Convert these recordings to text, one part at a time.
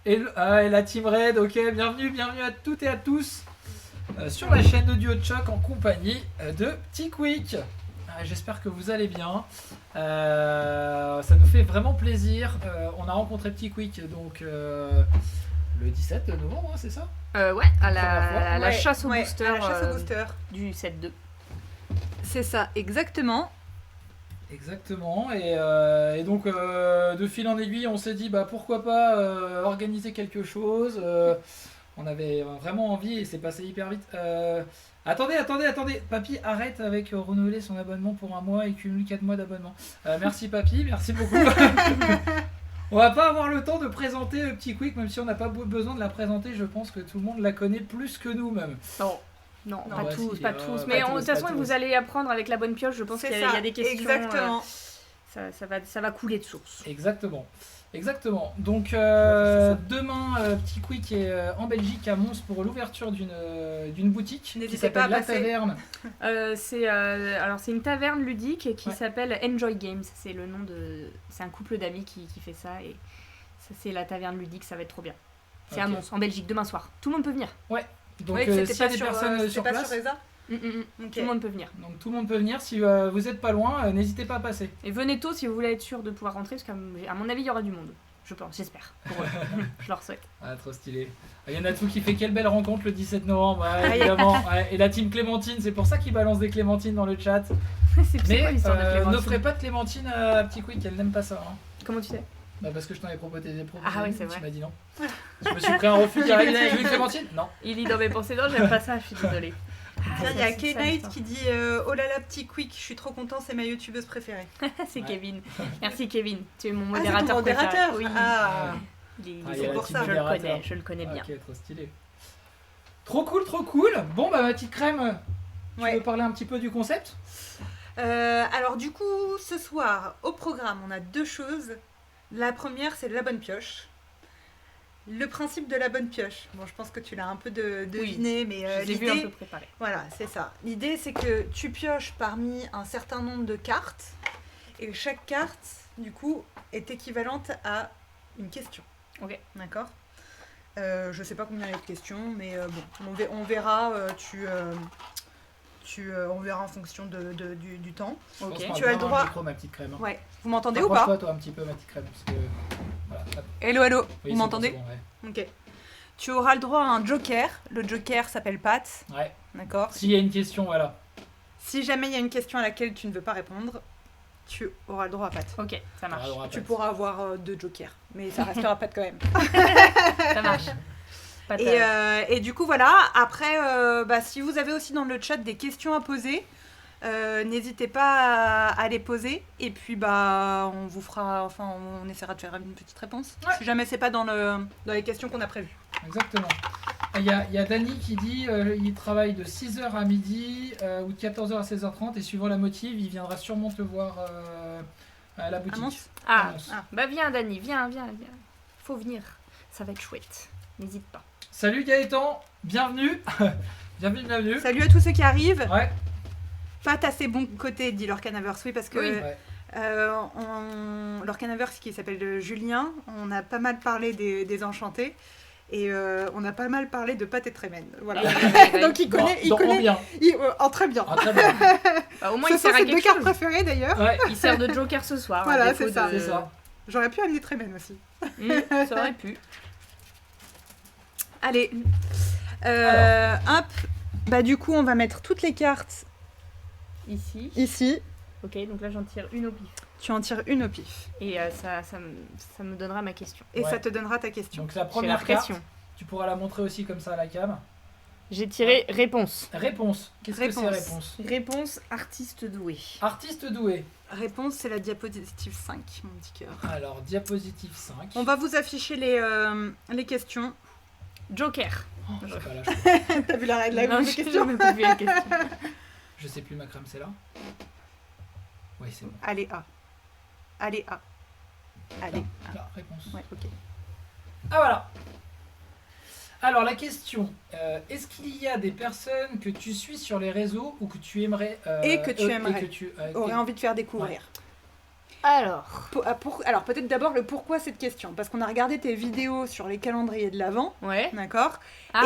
Et la Team Red, ok, bienvenue à toutes et à tous sur la chaîne de Duo de Choc en compagnie de Petit Quick. J'espère que vous allez bien. Ça nous fait vraiment plaisir. On a rencontré Petit Quick donc le 17 novembre, c'est ça? Ouais, à la chasse au booster, à la chasse au booster du 7-2. C'est ça, exactement. Exactement, et donc de fil en aiguille, on s'est dit pourquoi pas organiser quelque chose. On avait vraiment envie et c'est passé hyper vite. Attendez, Papy arrête avec renouveler son abonnement pour un mois et cumule 4 mois d'abonnement. Merci Papy, merci beaucoup. On va pas avoir le temps de présenter Petit Quick, même si on n'a pas besoin de la présenter. Je pense que tout le monde la connaît plus que nous même. Non, Non, pas bah, tous, si, pas tous. Mais de toute façon, vous allez apprendre avec la bonne pioche. Je pense qu'il y a des questions. Exactement. Ça va couler de source. Exactement. Donc demain, Petit Quick est en Belgique à Mons pour l'ouverture d'une boutique qui s'appelle La Taverne. C'est une taverne ludique qui s'appelle Enjoy Games. C'est le nom c'est un couple d'amis qui fait ça et ça c'est la taverne ludique. Ça va être trop bien. C'est à Mons, en Belgique, demain soir. Tout le monde peut venir. Ouais. Donc s'il y a des personnes sur place. Okay. Tout le monde peut venir. Donc tout le monde peut venir. Si vous n'êtes pas loin, n'hésitez pas à passer. Et venez tôt si vous voulez être sûr de pouvoir rentrer, parce qu'à mon avis il y aura du monde. Je pense, j'espère. Pour eux. Je leur souhaite. Ah, trop stylé. Il y en a tout qui fait quelle belle rencontre le 17 novembre, évidemment. Et la team Clémentine, c'est pour ça qu'ils balancent des Clémentines dans le chat. Mais n'offrez pas de Clémentine à Petit Quick, elle n'aime pas ça. Hein. Comment tu sais? Parce que je t'en ai proposé des propos. Ah oui, c'est vrai. Tu m'as dit non. Je me suis pris un refus direct. Tu veux une Clémentine? Non. Il lit dans mes pensées, non, j'aime pas ça, je suis désolée. Tiens, il y a K-Night qui dit oh là là, Petit Quick, je suis trop content, c'est ma youtubeuse préférée. C'est Kevin. Merci Kevin, tu es mon modérateur préféré. Oui. C'est pour ça. Je le connais bien. Ok, trop stylé. Trop cool. Bon, ma petite crème, tu veux parler un petit peu du concept? Alors du coup, ce soir, au programme, on a deux choses. La première, c'est la bonne pioche. Le principe de la bonne pioche. Bon, je pense que tu l'as un peu deviné, mais l'idée, vu un peu préparé. Voilà, c'est ça. L'idée, c'est que tu pioches parmi un certain nombre de cartes, et chaque carte, du coup, est équivalente à une question. Ok. D'accord. Je sais pas combien il y a de questions, mais bon, on verra. On verra en fonction du temps. Ok. Tu as le droit. Micro, ma petite crème. Ouais. Vous m'entendez ou pas? Approche-toi, toi, un petit peu, ma petite crème, parce que voilà. Hello. Oui, vous m'entendez? bon, ouais. Ok. Tu auras le droit à un joker. Le joker s'appelle Pat. Ouais. D'accord. S'il y a une question, voilà. Si jamais il y a une question à laquelle tu ne veux pas répondre, tu auras le droit à Pat. Ok, ça marche. Tu pourras avoir deux jokers, mais ça restera Pat quand même. Ça marche. Et du coup, voilà. Après, si vous avez aussi dans le chat des questions à poser, n'hésitez pas à les poser. Et puis, on vous fera, on essaiera de faire une petite réponse. Ouais. Si jamais c'est pas dans les questions qu'on a prévues. Exactement. Il y a Dany qui dit il travaille de 6h à midi ou de 14h à 16h30 et suivant la motive, il viendra sûrement te voir à la boutique. Viens Dany, viens. Faut venir. Ça va être chouette. N'hésite pas. Salut Gaëtan, bienvenue. bienvenue. Salut à tous ceux qui arrivent. Ouais. Pas à ses bons côtés, dit Lorcanaverse, oui, parce que Lorcanaverse qui s'appelle Julien, on a pas mal parlé des Enchantés. Et on a pas mal parlé de Pat et Tremen. Voilà. Donc il connaît. Bien. En très bien. Très bien. Au moins, ce sont ses deux cartes préférées d'ailleurs. Ouais. Il sert de joker ce soir. Voilà, c'est ça. J'aurais pu amener Tremen aussi. Ça aurait pu. Allez. Hop. Du coup, on va mettre toutes les cartes ici. Ok, donc là j'en tire une au pif. Tu en tires une au pif. Et ça me donnera ma question. Et ça te donnera ta question. Donc la première carte, tu pourras la montrer aussi comme ça à la cam. J'ai tiré réponse. Réponse. Qu'est-ce que c'est réponse? Réponse artiste doué. Artiste doué. Réponse, c'est la diapositive 5, mon petit cœur. Alors, diapositive 5. On va vous afficher les questions. Joker. Oh, je sais pas là. T'as vu la règle des questions? Je sais plus, ma crème, c'est là. Oui, c'est bon. Allez, A. Là, réponse. Ouais, ok. Ah, voilà. Alors, la question. Est-ce qu'il y a des personnes que tu suis sur les réseaux ou que tu aimerais... et que tu aurais envie de faire découvrir? Ouais. Alors peut-être d'abord le pourquoi cette question. Parce qu'on a regardé tes vidéos sur les calendriers de l'Avent. Ouais. D'accord.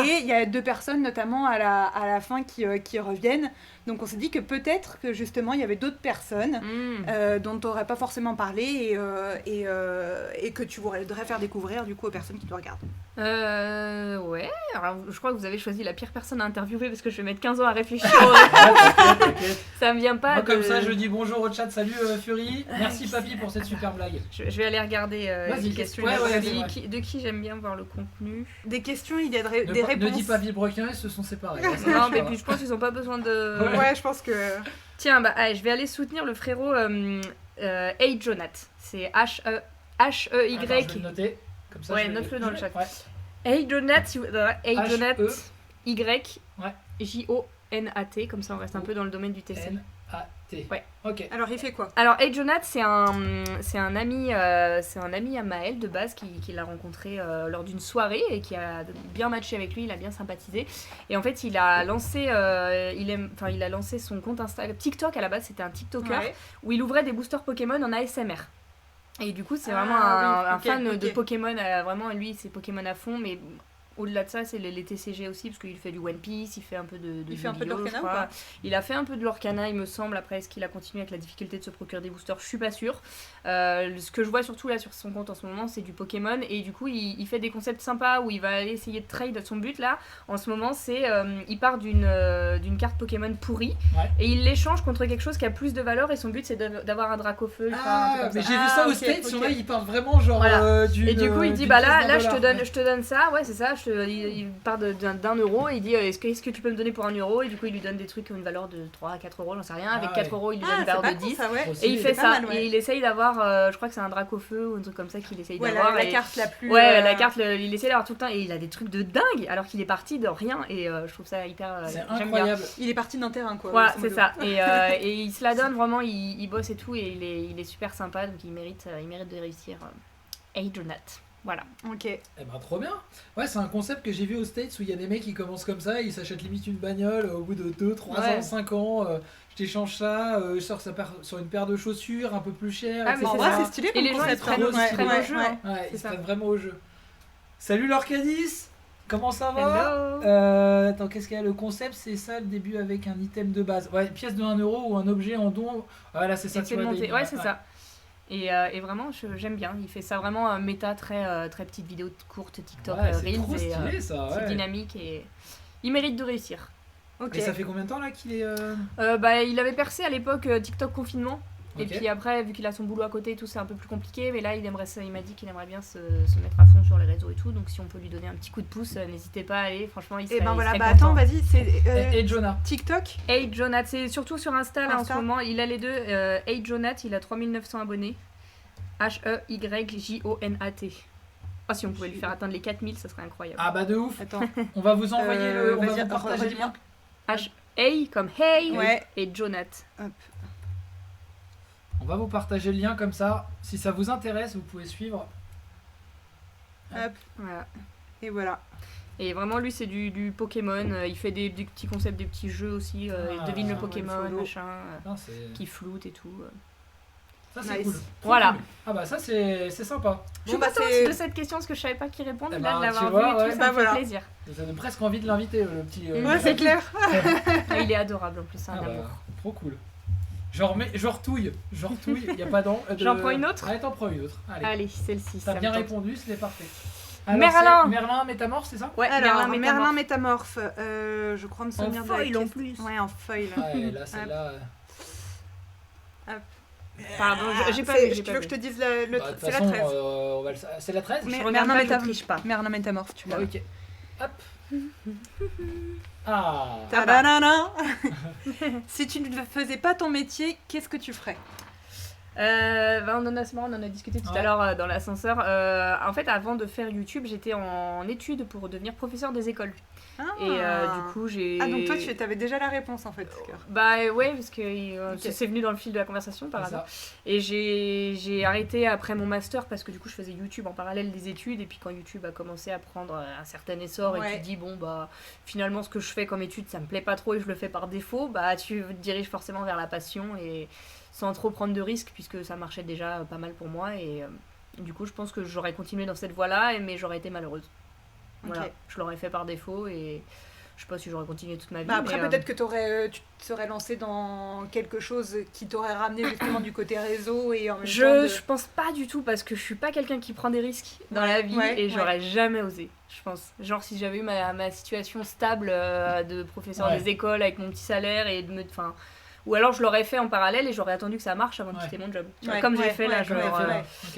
Et il y a 2 personnes notamment à la fin qui reviennent. Donc on s'est dit que peut-être que justement il y avait d'autres personnes dont tu n'aurais pas forcément parlé et que tu voudrais faire découvrir du coup aux personnes qui te regardent. Ouais. Alors je crois que vous avez choisi la pire personne à interviewer parce que je vais mettre 15 ans à réfléchir. T'inquiète. Ça me vient pas. Moi, comme ça, je dis bonjour au chat. Salut Fury. Merci Papy pour cette super blague. Je vais aller regarder Vas-y, les questions. ouais, De qui j'aime bien voir le contenu. Des questions, il y a des Ne réponses. dis pas Villebrequin, ils se sont séparés. Ça Non, marche mais pas. puis je pense qu'ils ont pas besoin de. Ouais, je pense que. Tiens, allez, je vais aller soutenir le frérot Hey Jonath. C'est H-E-Y. Attends, je vais le noter. Comme ça, Ouais, je vais- note-le dans le chat. Ouais. Hey Jonath, Hey H-E. Jonath, Ouais. Y-J-O-N-A-T, comme ça on reste un peu dans le domaine du TC. N-A-T. Ouais. Ok. Alors il fait quoi? Alors Hey Jonath, c'est un ami à Maël de base qui l'a rencontré lors d'une soirée et qui a bien matché avec lui, il a bien sympathisé. Et en fait, il a lancé son compte Instagram, TikTok à la base, c'était un TikToker Ouais. où il ouvrait des boosters Pokémon en ASMR. Et du coup, c'est vraiment Ah, un oui, fan ok. de Pokémon, vraiment lui, c'est Pokémon à fond, mais au-delà de ça, c'est les TCG aussi, parce qu'il fait du One Piece, il fait un peu de Il fait un peu de Yu-Gi-Oh, l'Orcana je ou crois. pas? Il a fait un peu de l'Orcana, il me semble. Après, est-ce qu'il a continué avec la difficulté de se procurer des boosters? Je suis pas sûre. Ce que je vois surtout là sur son compte en ce moment, c'est du Pokémon. Et du coup, il fait des concepts sympas où il va aller essayer de trade. Son but là, en ce moment, c'est il part d'une carte Pokémon pourrie Ouais. et il l'échange contre quelque chose qui a plus de valeur. Et son but, c'est d'avoir un Dracofeu. un truc Ah, comme mais ça. j'ai vu ça Ah, aux ok, States, ok. il y en a, ils parlent vraiment genre Voilà. d'une. Et du coup, il dit d'une bah pièce là, d'un dollar. je te donne ça, ouais, c'est ça. Il part d'un euro et il dit est-ce que tu peux me donner pour 1 euro? Et du coup, il lui donne des trucs qui ont une valeur de 3 à 4 euros, j'en sais rien. Avec Ah 4 ouais. euros, il lui donne Ah, une c'est valeur pas de con 10. ça, ouais. Aussi. Et il fait C'est ça, pas mal, ouais. et il essaye d'avoir, je crois que c'est un Dracofeu ou un truc comme ça qu'il essaye Ouais, d'avoir. la et- carte la plus. Ouais, la carte, il essaie d'avoir tout le temps et il a des trucs de dingue alors qu'il est parti de rien et je trouve ça hyper. C'est J'aime bien. incroyable. Il est parti d'un terrain quoi. Voilà, grosso c'est modo. ça. Et il se la donne vraiment, il bosse et tout et il est super sympa donc il mérite de réussir. Hey Jonath. Voilà. Ok. Eh ben trop bien. Ouais, c'est un concept que j'ai vu aux States où il y a des mecs qui commencent comme ça, ils s'achètent limite une bagnole au bout de 2, 3 Ouais. ans, 5 ans. Je t'échange ça, je sors ça sur une paire de chaussures un peu plus chère. Ah, mais En c'est vrai, ça. c'est stylé Et comme les gens, ils concept. prennent hein. aussi Ouais, très au ouais, jeu, ouais. hein. Ouais, ils se ça. prennent vraiment au jeu. Salut l'Orcadis. Comment ça va? Hello. Attends, qu'est-ce qu'il y a? Le concept, c'est ça le début avec un item de base. Ouais, pièce de 1 euro ou un objet en don. Voilà, c'est ça. Essayer de monter. Ouais, c'est ça. Et vraiment, j'aime bien. Il fait ça vraiment méta, très petite vidéo courte TikTok, Ouais, c'est Reels. trop Et, stylé ça. c'est Ouais. dynamique et il mérite de réussir. Ok. Et ça fait combien de temps là qu'il est. Il avait percé à l'époque TikTok confinement. Et Ok. puis après, vu qu'il a son boulot à côté et tout, c'est un peu plus compliqué. Mais là, il m'a dit qu'il aimerait bien se mettre à fond sur les réseaux et tout. Donc si on peut lui donner un petit coup de pouce, n'hésitez pas à aller. Franchement, il serait, Et ben il voilà, serait bah content. attends, vas-y, c'est Et Jonah. TikTok. Hey Jonath, c'est surtout sur Insta là en Insta. ce moment. Il a les deux. Hey Jonath, il a 3900 abonnés. H-E-Y-J-O-N-A-T. Ah, si on pouvait lui faire atteindre les 4000, ça serait incroyable. Ah bah de ouf. Attends. On va vous envoyer le. On va vas-y, vous partager le redis-moi. lien. Hey comme hey Ouais. et Jonath. On va vous partager le lien comme ça. Si ça vous intéresse, vous pouvez suivre. Hop. Voilà. Et voilà. Et vraiment, lui, c'est du Pokémon. Il fait des petits concepts, des petits jeux aussi. Il Ah, devine le ouais, Pokémon, follow. machin. Non, c'est... Qui floute et tout. Ça c'est Nice. cool. Trop Voilà. cool. Ah bah ça c'est sympa. Je suis Bon, bah, contente c'est- de cette question parce que je savais pas qui répondre. Eh Là, ben, de l'avoir tu vu vois, et tout, ouais. ça Bah, me fait voilà. plaisir. Ça donne presque envie de l'inviter le petit. Ouais, c'est clair. Ah, il est adorable en plus, c'est un Ah bah, amour. trop cool. Je retouille, il n'y a pas d'an. J'en prends une autre. Allez, t'en prends une autre. Allez. Allez, celle-ci. T'as ça bien me tente. répondu, c'était parfait. Merlin. c'est Merlin Métamorphe, c'est ça? Ouais, Alors, Merlin Merlin Métamorphe. Métamorphe. Je crois me souvenir de la foil, en question. plus. Ouais, en foil. Ouais, là, celle-là. Pardon, j'ai pas C'est- vu. j'ai Tu pas veux que vu. je te dise Bah, de toute c'est la façon, 13. c'est la 13? Mais je regarde Merlin pas, je triche pas. Merlin Métamorphe, tu Ah, vois. ok. Hop. Ah. Tadadada. Si tu ne faisais pas ton métier, qu'est-ce que tu ferais? On en a discuté tout Ouais. à l'heure dans l'ascenseur. En fait, avant de faire YouTube, j'étais en études pour devenir professeur des écoles. Ah. Et du coup, j'ai. Ah, donc toi, tu avais déjà la réponse en fait. Bah ouais, parce que Ok. c'est venu dans le fil de la conversation par C'est hasard. ça. Et j'ai arrêté après mon master parce que du coup je faisais YouTube en parallèle des études et puis quand YouTube a commencé à prendre un certain essor et Ouais. tu te dis bon bah finalement ce que je fais comme étude ça me plaît pas trop et je le fais par défaut, bah tu te diriges forcément vers la passion et sans trop prendre de risques, puisque ça marchait déjà pas mal pour moi. Et du coup, je pense que j'aurais continué dans cette voie-là, mais j'aurais été malheureuse. Voilà, je l'aurais fait par défaut et je sais pas si j'aurais continué toute ma vie. Après, peut-être que tu te serais lancé dans quelque chose qui t'aurait ramené justement du côté réseau et en même temps je pense pas du tout, parce que je suis pas quelqu'un qui prend des risques dans la vie et j'aurais jamais osé, je pense. Genre, si j'avais eu ma situation stable de professeur des écoles avec mon petit salaire et ou alors je l'aurais fait en parallèle et j'aurais attendu que ça marche avant de quitter mon job. Comme j'ai fait là,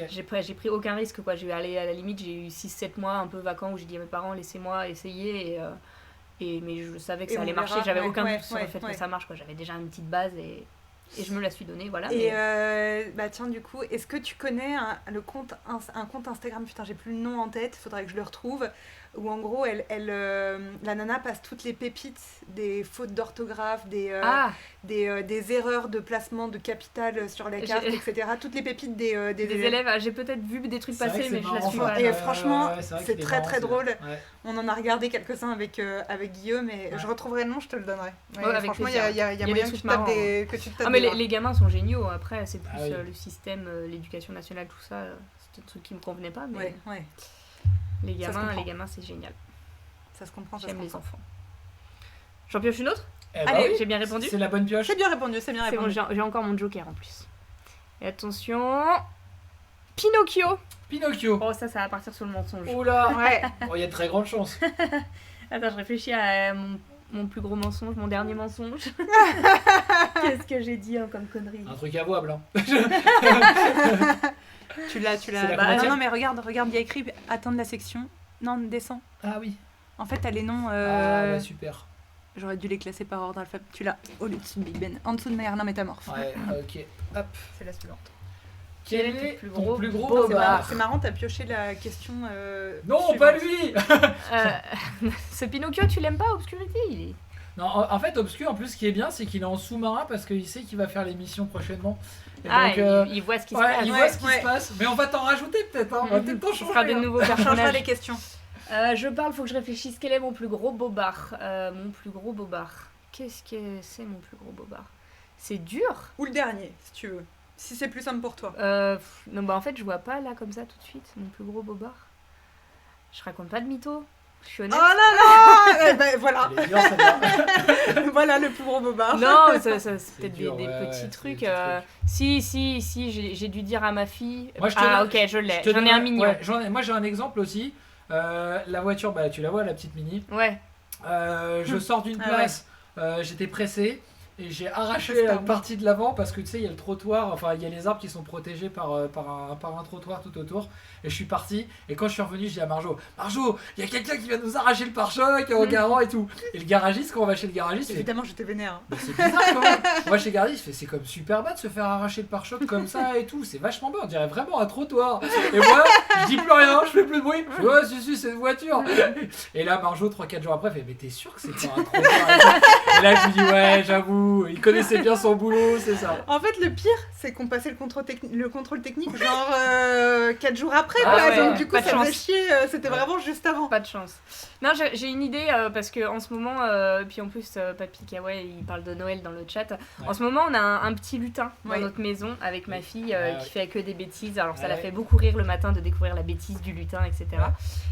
j'ai pris aucun risque, quoi. J'ai allé à la limite, j'ai eu 6-7 mois un peu vacants où j'ai dit à mes parents laissez-moi essayer mais je savais que ça allait marcher, j'avais aucun doute sur le fait que ça marche, quoi. J'avais déjà une petite base et je me la suis donnée, voilà. Et tiens, du coup, est-ce que tu connais un compte Instagram, putain j'ai plus le nom en tête, faudrait que je le retrouve, où en gros la nana passe toutes les pépites des fautes d'orthographe, des erreurs de placement de capital sur les cartes, etc. Toutes les pépites des élèves. J'ai peut-être vu des trucs passer, mais je la suis pas. Et franchement, c'est très très drôle. On en a regardé quelques-uns avec Guillaume, et je retrouverai le nom, je te le donnerai. Franchement, il y a moyen que tu te tapes mais les gamins sont géniaux. Après, c'est plus le système, l'éducation nationale, tout ça. C'est un truc qui me convenait pas, mais... Les gamins, c'est génial. Ça se comprend, J'aime les enfants. J'en pioche une autre ? Allez, j'ai bien répondu. C'est la bonne pioche. C'est bien répondu. C'est bon, j'ai encore mon joker en plus. Et attention... Pinocchio. Oh, ça va partir sur le mensonge. Oula. Il y a de très grandes chances. Attends, je réfléchis à mon plus gros mensonge, mon dernier mensonge. Qu'est-ce que j'ai dit comme connerie ? Un truc avouable, hein. Tu l'as. Non, mais regarde, il y a écrit attendre la section. Non, descends. Ah oui. En fait, t'as les noms. Super. J'aurais dû les classer par ordre alphabétique. Tu l'as au lieu de Big Ben. En dessous de Merlin Métamorphe. Ok. Hop. C'est la suivante. Quel est ton plus gros bobard ? C'est marrant, t'as pioché la question. Non, suivante. pas lui. Ce Pinocchio, tu l'aimes pas, Obscurity ? Non, en fait, Obscur, en plus, ce qui est bien, c'est qu'il est en sous-marin parce qu'il sait qu'il va faire l'émission prochainement. Et donc, il voit ce qui se passe. Il voit ce qui se passe. Mais on va t'en rajouter peut-être. On va peut-être t'en changer. On fera de nouveaux On changera personnages. les questions. Faut que je réfléchisse. Quel est mon plus gros bobard ? Qu'est-ce que c'est mon plus gros bobard ? C'est dur. Ou le dernier, si tu veux. Si c'est plus simple pour toi. Non, en fait, je vois pas là comme ça tout de suite mon plus gros bobard. Je raconte pas de mytho. Je suis honnête. Oh là là. Voilà. Bien, ça va. Voilà le plus gros bobard. Non, c'est peut-être dur, des petits c'est trucs. des petits trucs. Si, j'ai dû dire à ma fille. Moi, ok, je l'ai. J'en ai un mignon. Moi, j'ai un exemple aussi. La voiture, tu la vois, la petite Mini. Ouais. Je sors d'une place, j'étais pressé. Et j'ai arraché la partie de l'avant parce que tu sais, il y a le trottoir, enfin il y a les arbres qui sont protégés par un trottoir tout autour. Et je suis parti. Et quand je suis revenu, je dis à Marjo, il y a quelqu'un qui vient nous arracher le pare-choc en garant et tout. Et le garagiste, quand on va chez le garagiste, évidemment, j'étais vénère. C'est bizarre quand même. Moi, chez le garagiste, c'est comme super bas de se faire arracher le pare-choc comme ça et tout. C'est vachement bien, on dirait vraiment un trottoir. Et moi, je dis plus rien, je fais plus de bruit. Je fais, ouais, si, c'est une voiture. Et là, Marjo, 3-4 jours après, fait, mais t'es sûr que c'est pas un trottoir ? Et là, je lui dis, ouais, j'avoue. Il connaissait bien son boulot, c'est ça. En fait, le pire, c'est qu'on passait le contrôle technique genre 4 jours après. Donc du coup, ça faisait chier. C'était vraiment juste avant. Pas de chance. Non, j'ai une idée parce que en ce moment, puis en plus, Papy Kawaii, il parle de Noël dans le chat. En ce moment, on a un petit lutin dans notre maison avec ma fille qui fait que des bêtises. Alors ça la fait beaucoup rire le matin de découvrir la bêtise du lutin, etc.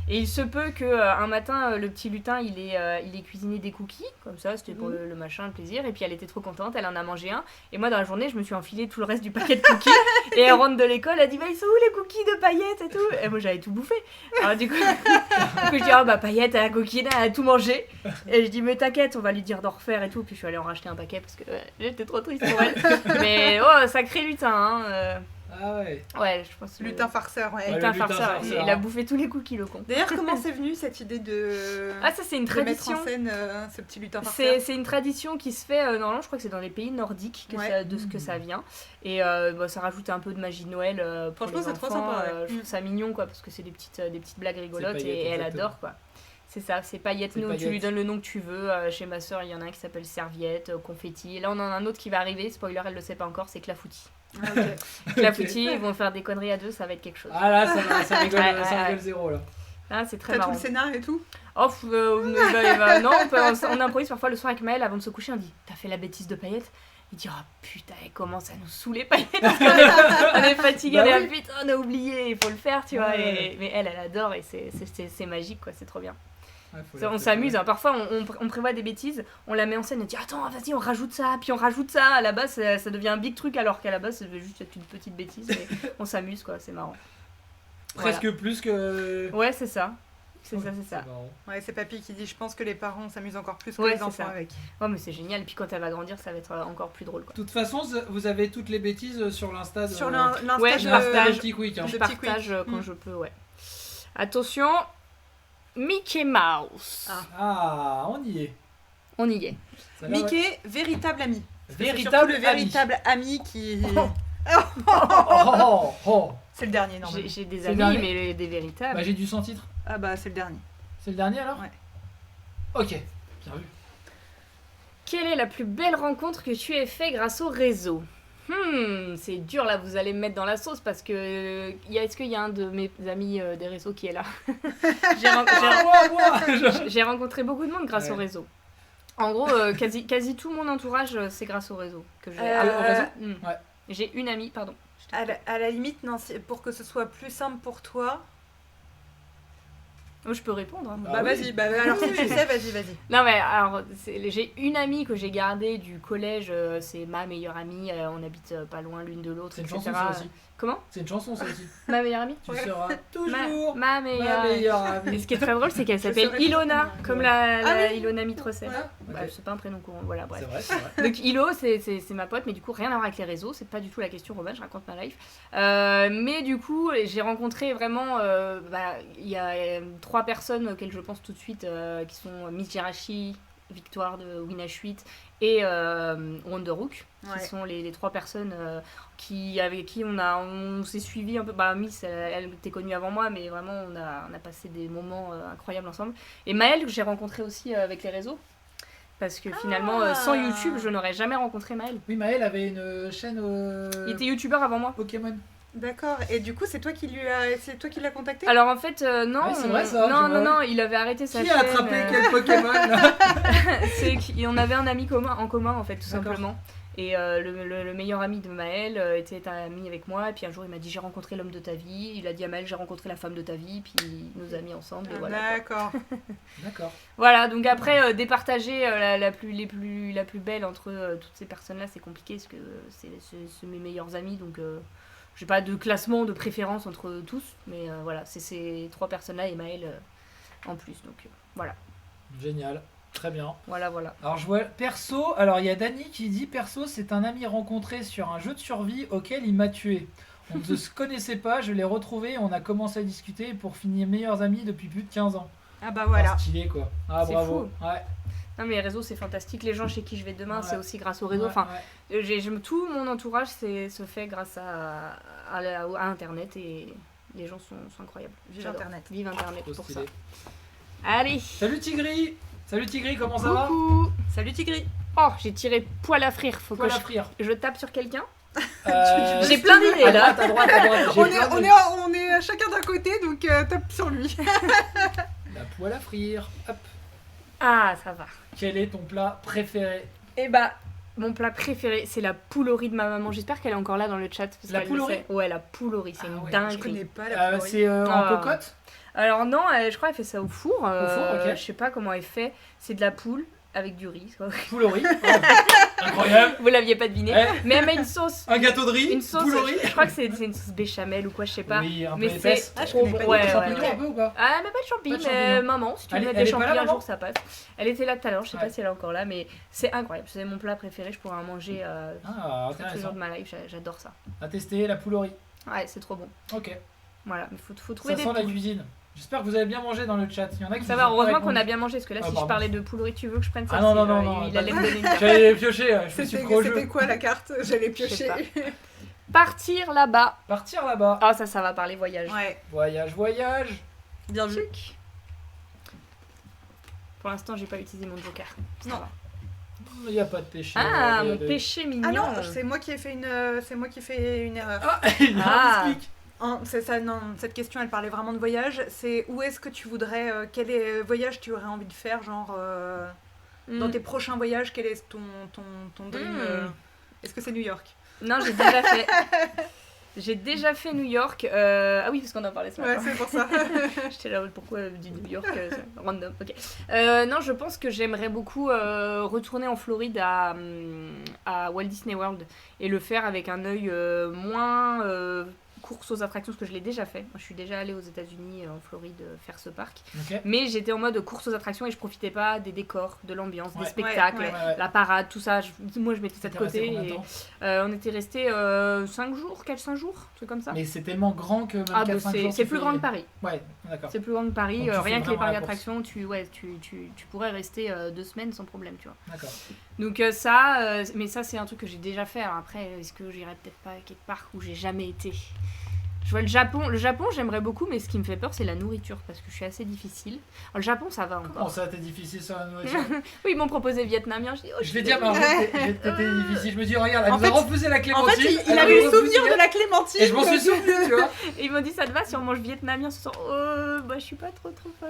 Et il se peut que un matin, le petit lutin, il ait cuisiné des cookies, comme ça, c'était pour le machin, le plaisir. Et puis elle était trop contente, elle en a mangé un. Et moi, dans la journée, je me suis enfilé tout le reste du paquet de cookies. Et elle rentre de l'école, elle dit, bah ils sont où les cookies de paillettes et tout. Et moi, j'avais tout bouffé. Alors du coup je dis, paillettes, elle a coquine, elle a tout mangé. Et je dis, mais t'inquiète, on va lui dire d'en refaire et tout. Puis je suis allée en racheter un paquet parce que j'étais trop triste pour elle. Mais sacré lutin, Ah ouais. Ouais, je pense. Lutin farceur, Lutin farceur. Il a bouffé tous les cookies, le con. D'ailleurs, comment c'est venu cette idée de. Ah, ça, c'est une tradition. Mettre en scène ce petit lutin farceur. C'est une tradition qui se fait, normalement, je crois que c'est dans les pays nordiques de ce que ça vient. Et ça rajoute un peu de magie de Noël pour les enfants. Franchement, c'est trop sympa. Je trouve ça mignon, quoi, parce que c'est des petites blagues rigolotes et elle adore, quoi. C'est ça, c'est paillettes. Nous, tu lui donnes le nom que tu veux. Chez ma soeur, il y en a un qui s'appelle Serviette, Confetti. Et là, on en a un autre qui va arriver. Spoiler, elle le sait pas encore, c'est Clafoutis. Ah, okay. Clafoutis, ils vont faire des conneries à deux, ça va être quelque chose. Ah là, ça rigole zéro là. Ah, c'est très T'as marrant. tout le scénario et tout? Non, on improvise parfois le soir avec Maëlle avant de se coucher. On dit, t'as fait la bêtise de paillettes? Il dit oh putain, elle commence à nous saouler paillettes parce qu'on est, on est fatigué, Bah on est là, oui. putain, on a oublié, il faut le faire, tu vois. Ouais. Mais elle adore et c'est magique, quoi, c'est trop bien. Ouais, faut la On préparer. s'amuse, hein. Parfois on prévoit des bêtises, on la met en scène, on dit attends, vas-y, on rajoute ça, puis on rajoute ça. À la base, ça devient un big truc alors qu'à la base, ça devait juste être une petite bêtise, mais on s'amuse, quoi, c'est marrant. Presque plus que. Ouais, c'est ça. C'est ça. marrant. Ouais, c'est papy qui dit je pense que les parents s'amusent encore plus que Ouais, les c'est enfants ça. avec. Oh, mais c'est génial. Et puis quand elle va grandir, ça va être encore plus drôle, quoi. De toute façon, vous avez toutes les bêtises sur l'Insta de. Sur l'insta Ouais, je de- partage. de Petit Quick. Hein. Je Le petit partage quick. quand Mm. je peux, ouais. Attention, Mickey Mouse. Ah, on y est. On y est. Ça va, ouais. Mickey, véritable ami. C'est surtout Véritable le ami. véritable ami qui. Oh. C'est le dernier, normalement. J'ai des C'est le amis, dernier mais des véritables. Bah, j'ai du sans-titre. Ah bah, c'est le dernier. C'est le dernier alors Ouais. Ok, bien vu. Quelle est la plus belle rencontre que tu aies fait grâce au réseau? C'est dur là, vous allez me mettre dans la sauce parce que est-ce qu'il y a un de mes amis des réseaux qui est là? Moi J'ai rencontré beaucoup de monde grâce Ouais. au réseau. En gros, quasi tout mon entourage, c'est grâce au réseau que j'ai. Au réseau Ouais. J'ai une amie, pardon. À la limite, non, pour que ce soit plus simple pour toi. Oh, je peux répondre. Hein. Ah bah, oui. vas-y, bah, alors si tu sais, vas-y. Non mais alors, j'ai une amie que j'ai gardée du collège, c'est ma meilleure amie, on habite pas loin l'une de l'autre, C'est une etc. chanson ça aussi. Comment? C'est une chanson ça aussi. Ma meilleure amie? Tu seras toujours Ma meilleure amie. Et amie. ce qui est très drôle, c'est qu'elle Je s'appelle saurais Ilona, pas. comme Ouais. la oui. Ilona Mitrocel. Ouais. Bah, Ok. c'est pas un prénom courant, voilà, bref. C'est vrai. Donc Ilo, c'est ma pote, mais du coup rien à voir avec les réseaux, c'est pas du tout la question, Robin, je raconte ma life. Mais du coup, j'ai rencontré vraiment, il y a 3 personnes auxquelles je pense tout de suite, qui sont Miss Jirachi, Victoire de Winash 8 et Wonderhook, Ouais. qui sont les 3 personnes avec qui on s'est suivi un peu. Miss, elle était connue avant moi, mais vraiment on a passé des moments incroyables ensemble. Et Maëlle, que j'ai rencontré aussi avec les réseaux. Parce que finalement, sans YouTube, je n'aurais jamais rencontré Maël. Oui, Maël avait une chaîne Il était youtubeur avant moi. Pokémon. D'accord. Et du coup, c'est toi qui l'as contacté? Alors en fait, non. Ouais, c'est vrai, ça, non, je non, vois. non, il avait arrêté sa Qui chaîne. a attrapé quel Pokémon là On avait un ami en commun en fait, tout D'accord. simplement. Et le meilleur ami de Maël était un ami avec moi. Et puis un jour, il m'a dit j'ai rencontré l'homme de ta vie. Il a dit à Maël j'ai rencontré la femme de ta vie. Puis il nous a mis ensemble. Et Ah, voilà. d'accord. D'accord. Voilà, donc après, départager la plus belle entre toutes ces personnes-là, c'est compliqué parce que c'est mes meilleurs amis, donc j'ai pas de classement de préférence entre tous, mais voilà, c'est ces 3 personnes-là et Maël en plus, donc voilà. Génial. Très bien. Voilà. Alors je vois perso, alors il y a Dany qui dit perso c'est un ami rencontré sur un jeu de survie auquel il m'a tué. On ne se connaissait pas, je l'ai retrouvé, on a commencé à discuter et pour finir meilleurs amis depuis plus de 15 ans. Ah bah voilà. Ah, stylé quoi. Ah C'est bravo. fou. Ouais. Non mais les réseaux c'est fantastique, les gens chez qui je vais demain Ouais. c'est aussi grâce au réseau, Ouais, enfin ouais. tout mon entourage se fait grâce à Internet et les gens sont incroyables. Vive J'adore. Internet. Vive Internet Trop pour ça. stylé. Allez. Salut Tigri. Salut Tigri, comment ça va Coucou. Salut Tigri. Oh, j'ai tiré poil à frire. Faut Quoi que la frire je tape sur quelqu'un. J'ai plein d'idées, là. À droite, à droite. J'ai plein de- On est chacun d'un côté, donc tape sur lui. La poêle à frire. Hop. Ah, ça va. Quel est ton plat préféré? Et bah, mon plat préféré, c'est la poule au riz de ma maman. J'espère qu'elle est encore là dans le chat. Parce La qu'elle poule le au sait. riz Ouais, la poule au riz, c'est Ah une ouais, Je dinguerie. connais pas la poule. C'est en Ah. cocotte? Alors non, je crois qu'elle fait ça au four. four, ok. Je sais pas comment elle fait. C'est de la poule avec du riz. Poule au riz. Oh, incroyable. Vous l'aviez pas deviné. Ouais. Mais elle met une sauce. Un gâteau de riz. Une sauce. Poule au riz. Je crois que c'est une sauce béchamel ou quoi, je sais pas. Oui, un peu Mais épaisse. c'est je trop connais bon. pas. Ouais, Champignons ouais. un peu ou pas? Ah, mais pas de champignons, Pas de mais champignons. maman, si tu veux Elle mettre est des pas là, champignons un maman jour, ça passe. Elle était là tout à l'heure, je sais Ouais. pas si elle est encore là, mais c'est incroyable. C'est mon plat préféré, je pourrais en manger Ah, tous les jours intéressant. de ma life, j'adore ça. À tester la poule au riz. Ouais, c'est trop bon. Ok. Voilà, mais faut trouver Ça des sent la poules. cuisine. J'espère que vous avez bien mangé dans le chat. Il y en a qui Ça se va, sont pas heureusement qu'on répondu. a bien mangé, parce que là, Ah, si je pardon. parlais de poulerie, tu veux que je prenne ça? Ah non, c'est, non, non, Il non, allait me donner une carte. J'allais piocher, je me suis pris au jeu. C'était quoi la carte? J'allais Je sais piocher. pas. Partir là-bas. Partir là-bas. Ah, ça va parler voyage. Ouais, Voyage. bien vu. Tchic. Pour l'instant, j'ai pas utilisé mon joker. Ça Non. va. Il n'y a pas de péché. Ah, Il y a mon de- péché mignon. Ah non, c'est moi qui ai fait une erreur. Ah, il y a Ah. un explique. C'est ça, non, cette question elle parlait vraiment de voyage. C'est où est-ce que tu voudrais, quel voyage tu aurais envie de faire, genre dans tes prochains voyages, quel est ton dream Est-ce que c'est New York? Non, j'ai déjà fait. J'ai déjà fait New York. Ah oui, parce qu'on en parlait ce matin. Ouais, c'est pour ça. J'étais là, pourquoi du New York random, ok. Non, je pense que j'aimerais beaucoup retourner en Floride à Walt Disney World et le faire avec un œil moins course aux attractions, parce que je l'ai déjà fait. Moi, je suis déjà allée aux États-Unis, en Floride, faire ce parc. Ok. Mais j'étais en mode course aux attractions et je profitais pas des décors, de l'ambiance, des Ouais. spectacles, Ouais. la parade, tout ça. Moi, je mettais ça de T'es resté côté. combien de Et, temps on était resté 5 jours, 4-5 jours, un truc comme ça. Mais c'est tellement grand que même Ah, 4-5 bah, jours, c'est tu plus fais- grand que Paris. Ouais, d'accord. C'est plus grand que Paris. Donc, tu Rien fais que les vraiment parcs la d'attractions, tu pourrais rester 2 semaines sans problème, tu vois. D'accord. Donc mais ça c'est un truc que j'ai déjà fait. Alors après, est-ce que j'irai peut-être pas à quelque part où j'ai jamais été? Je vois le Japon. Le Japon, j'aimerais beaucoup, mais ce qui me fait peur, c'est la nourriture, parce que je suis assez difficile. Alors, le Japon, ça va Comment encore. ça, t'es difficile sur la nourriture? Oui, ils m'ont proposé vietnamien. Je dis, oh, Je vais dire, mais en fait, t'étais difficile. Je me dis, regarde, elle En nous a fait, refusé la En clémentine. fait, il elle avait nous eu refuse souvenir hier, de la clémentine. Et je m'en suis souvenu, tu vois. Et ils m'ont dit, ça te va si on mange vietnamien ce soir? Bah, je suis pas trop fan.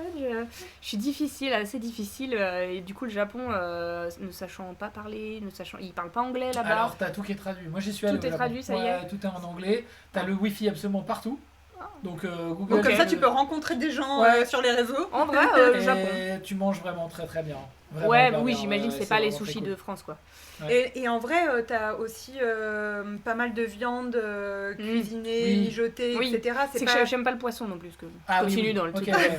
Je suis difficile, assez difficile. Et du coup, le Japon, ne sachant pas parler, ils parlent pas anglais là-bas. Alors, t'as tout qui est traduit. Moi, j'y suis allé. Tout est au Japon. traduit, ça y Ouais, tout est en anglais. T'as le wifi absolument partout. Donc, Google. Donc comme ça, Ok. tu peux rencontrer des gens Ouais. sur les réseaux. En vrai, le Japon. Et tu manges vraiment très très bien. Vraiment Ouais, hyper oui, bien. j'imagine que Ouais, c'est pas les vraiment très sushis cool. de France, quoi. Et en vrai, t'as aussi pas mal de viande cuisinée, Oui. mijotée, Oui. etc. C'est pas... que j'aime pas le poisson non plus, que Ah oui, continue oui. dans le Ok, truc. ouais.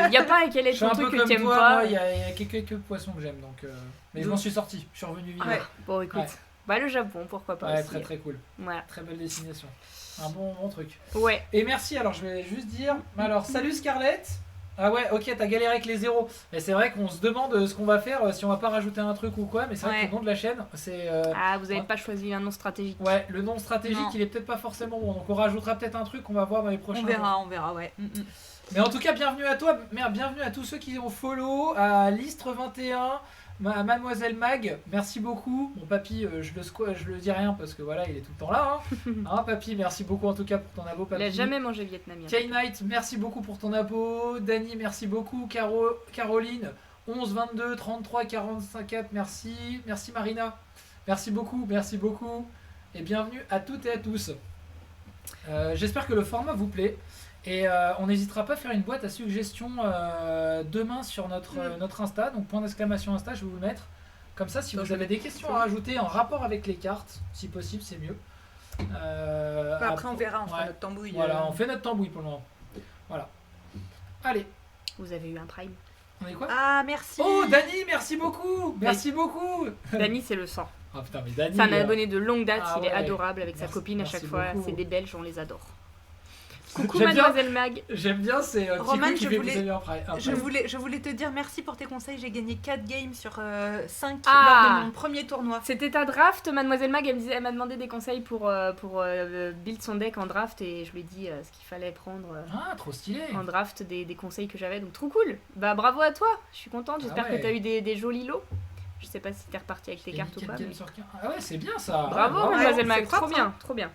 Il y a pas quel Je est suis un ton peu truc que comme t'aimes toi, pas. moi, il y a quelques poissons que j'aime, donc... Mais je m'en suis sorti, je suis revenu vivre. Ouais. Bon, écoute. Ouais. Bah, le Japon, pourquoi pas Ouais, aussi. très très cool. Voilà. Très belle destination. Un bon truc. Ouais. Et merci, alors je vais juste dire... Alors, salut Scarlett. Ah ouais, ok, t'as galéré avec les zéros. Mais c'est vrai qu'on se demande ce qu'on va faire, si on va pas rajouter un truc ou quoi, mais c'est vrai Ouais. que le nom de la chaîne, c'est... Ah, vous avez ouais. pas choisi un nom stratégique. Ouais, le nom stratégique, Non. il est peut-être pas forcément bon, donc on rajoutera peut-être un truc qu'on va voir dans les prochains jours. On verra, ouais. Mais en tout cas, bienvenue à toi, bienvenue à tous ceux qui ont follow, à Listre21, à Mademoiselle Mag, merci beaucoup. Mon papy, je le dis rien parce que voilà, il est tout le temps là. Hein, papy, merci beaucoup en tout cas pour ton abo, Il papy. a jamais mangé vietnamien. K-Night, merci beaucoup pour ton abo. Dany, merci beaucoup. Caroline, 11, 22, 33, 45, merci. Merci Marina, merci beaucoup. Et bienvenue à toutes et à tous. J'espère que le format vous plaît. Et on n'hésitera pas à faire une boîte à suggestions demain sur notre Insta. Donc point d'exclamation Insta, je vais vous le mettre. Comme ça, si vous avez des questions à rajouter en rapport avec les cartes, si possible, c'est mieux. Après, on verra, on fera ouais. notre tambouille. Voilà, on fait notre tambouille pour le moment. Voilà. Allez, Vous avez eu un prime. on est quoi? Ah, merci. Oh, Dany, merci beaucoup. Merci beaucoup. Dany, c'est le sang. Ah putain, mais Dany. C'est un abonné de longue date, Ah il est ouais. adorable avec sa Merci- copine à merci chaque fois. beaucoup. C'est des Belges, on les adore. Coucou J'aime bien- Mademoiselle Mag. J'aime bien, c'est Roman, Tico qui je fait voulais- vous avez un prime. Je voulais te dire merci pour tes conseils. J'ai gagné 4 games sur 5 Ah. lors de mon premier tournoi. C'était ta draft, Mademoiselle Mag, elle m'a demandé des conseils pour build son deck en draft et je lui ai dit ce qu'il fallait prendre Ah, trop stylé. en draft, des conseils que j'avais, donc trop cool. Bah bravo à toi, je suis contente, j'espère ouais. que t'as eu des jolis lots. Je sais pas si t'es reparti avec tes J'ai cartes mis ou pas. quatre games Mais... sur 15. Ah ouais, c'est bien ça. Bravo Ouais, Mademoiselle c'est Mag, propre, trop bien, trop bien.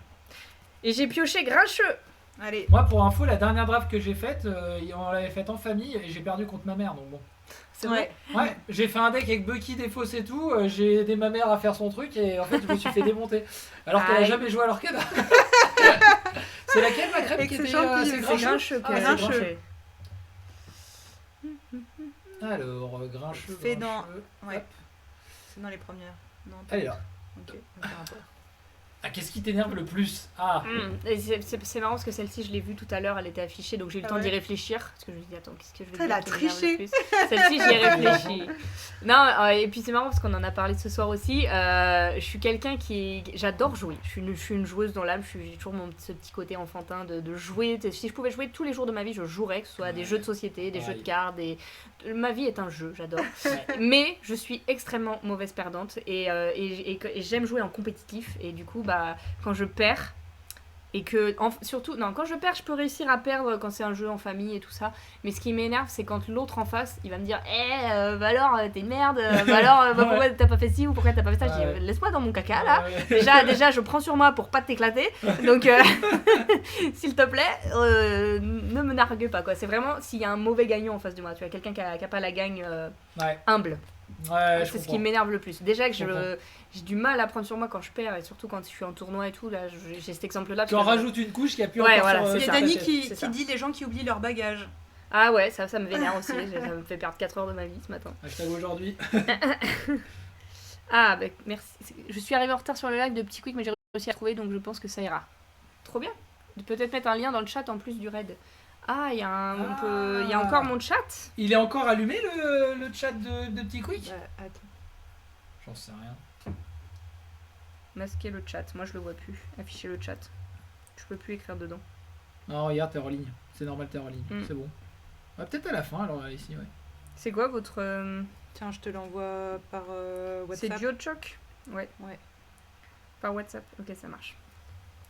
Et j'ai pioché Grincheux. Allez. Moi, pour info, la dernière draft que j'ai faite, on l'avait faite en famille et j'ai perdu contre ma mère, donc bon. C'est vrai. Ouais, j'ai fait un deck avec Bucky, des fausses et tout, j'ai aidé ma mère à faire son truc et en fait je me suis fait démonter. Alors qu'elle a Aïe. jamais joué à l'orchestre. C'est laquelle ma crêpe Et qui que était c'est gentil, c'est c'est Grincheux Grincheux. Ah, c'est Grincheux. Grincheux. Alors, Grincheux, C'est dans- Grincheux. Ouais. C'est dans les premières. Non, Elle est là. ok. Ok, un peu. Ah, qu'est-ce qui t'énerve le plus? Ah, Et c'est marrant parce que celle-ci, je l'ai vue tout à l'heure, elle était affichée, donc j'ai eu le Ah temps d'y ouais. réfléchir. Parce que je me suis dit, attends, qu'est-ce que je vais Elle dire a qui m'énerve triché. le plus Celle-ci, j'y ai réfléchi. Non, et puis c'est marrant parce qu'on en a parlé ce soir aussi. Je suis quelqu'un qui. J'adore jouer. Je suis une joueuse dans l'âme. J'ai toujours ce petit côté enfantin de jouer. Si je pouvais jouer tous les jours de ma vie, je jouerais, que ce soit des Ouais. jeux de société, des jeux de cartes. Ma vie est un jeu, j'adore. ouais. Mais je suis extrêmement mauvaise perdante et j'aime jouer en compétitif. Et du coup, bah, quand je perds, et que surtout, non, quand je perds, je peux réussir à perdre quand c'est un jeu en famille et tout ça. Mais ce qui m'énerve, c'est quand l'autre en face, il va me dire bah alors, t'es une merde, bah alors, bah, pourquoi t'as pas fait ci ou pourquoi t'as pas fait ça. Je dis, Ouais. laisse-moi dans mon caca là. Ouais. Déjà, je prends sur moi pour pas t'éclater. Donc, s'il te plaît, ne me nargue pas, quoi. C'est vraiment s'il y a un mauvais gagnant en face de moi. Tu vois, quelqu'un qui a pas la gagne Ouais. humble. Ouais, je C'est ce qui comprends. m'énerve le plus. Déjà que Je comprends. j'ai du mal à prendre sur moi quand je perds, et surtout quand je suis en tournoi et tout. Là, j'ai cet exemple-là. Tu parce en que- rajoutes une couche qui a plus Ouais, encore voilà, sur, c'est Il y a ça. Dani ta tête. qui c'est ça. dit les gens qui oublient leur bagage. Ah ouais, ça me vénère aussi. Ça me fait perdre 4 heures de ma vie ce matin. Hashtag aujourd'hui. Ah, bah merci. Je suis arrivée en retard sur le live de Petit Quick, mais j'ai réussi à trouver, donc je pense que ça ira. Trop bien. Peut-être mettre un lien dans le chat en plus du raid. Ah, il y a encore mon chat. Il est encore allumé le chat de Petit Quick Attends. J'en sais rien. Masquer le chat. Moi, je le vois plus. Afficher le chat. Je peux plus écrire dedans. Non, regarde, t'es hors ligne. C'est normal, t'es hors ligne. Mm. C'est bon. Peut-être à la fin, alors ici, ouais. C'est quoi votre. Tiens, je te l'envoie par C'est WhatsApp. DuoChoc. Ouais. Ouais. Par WhatsApp. Ok, ça marche.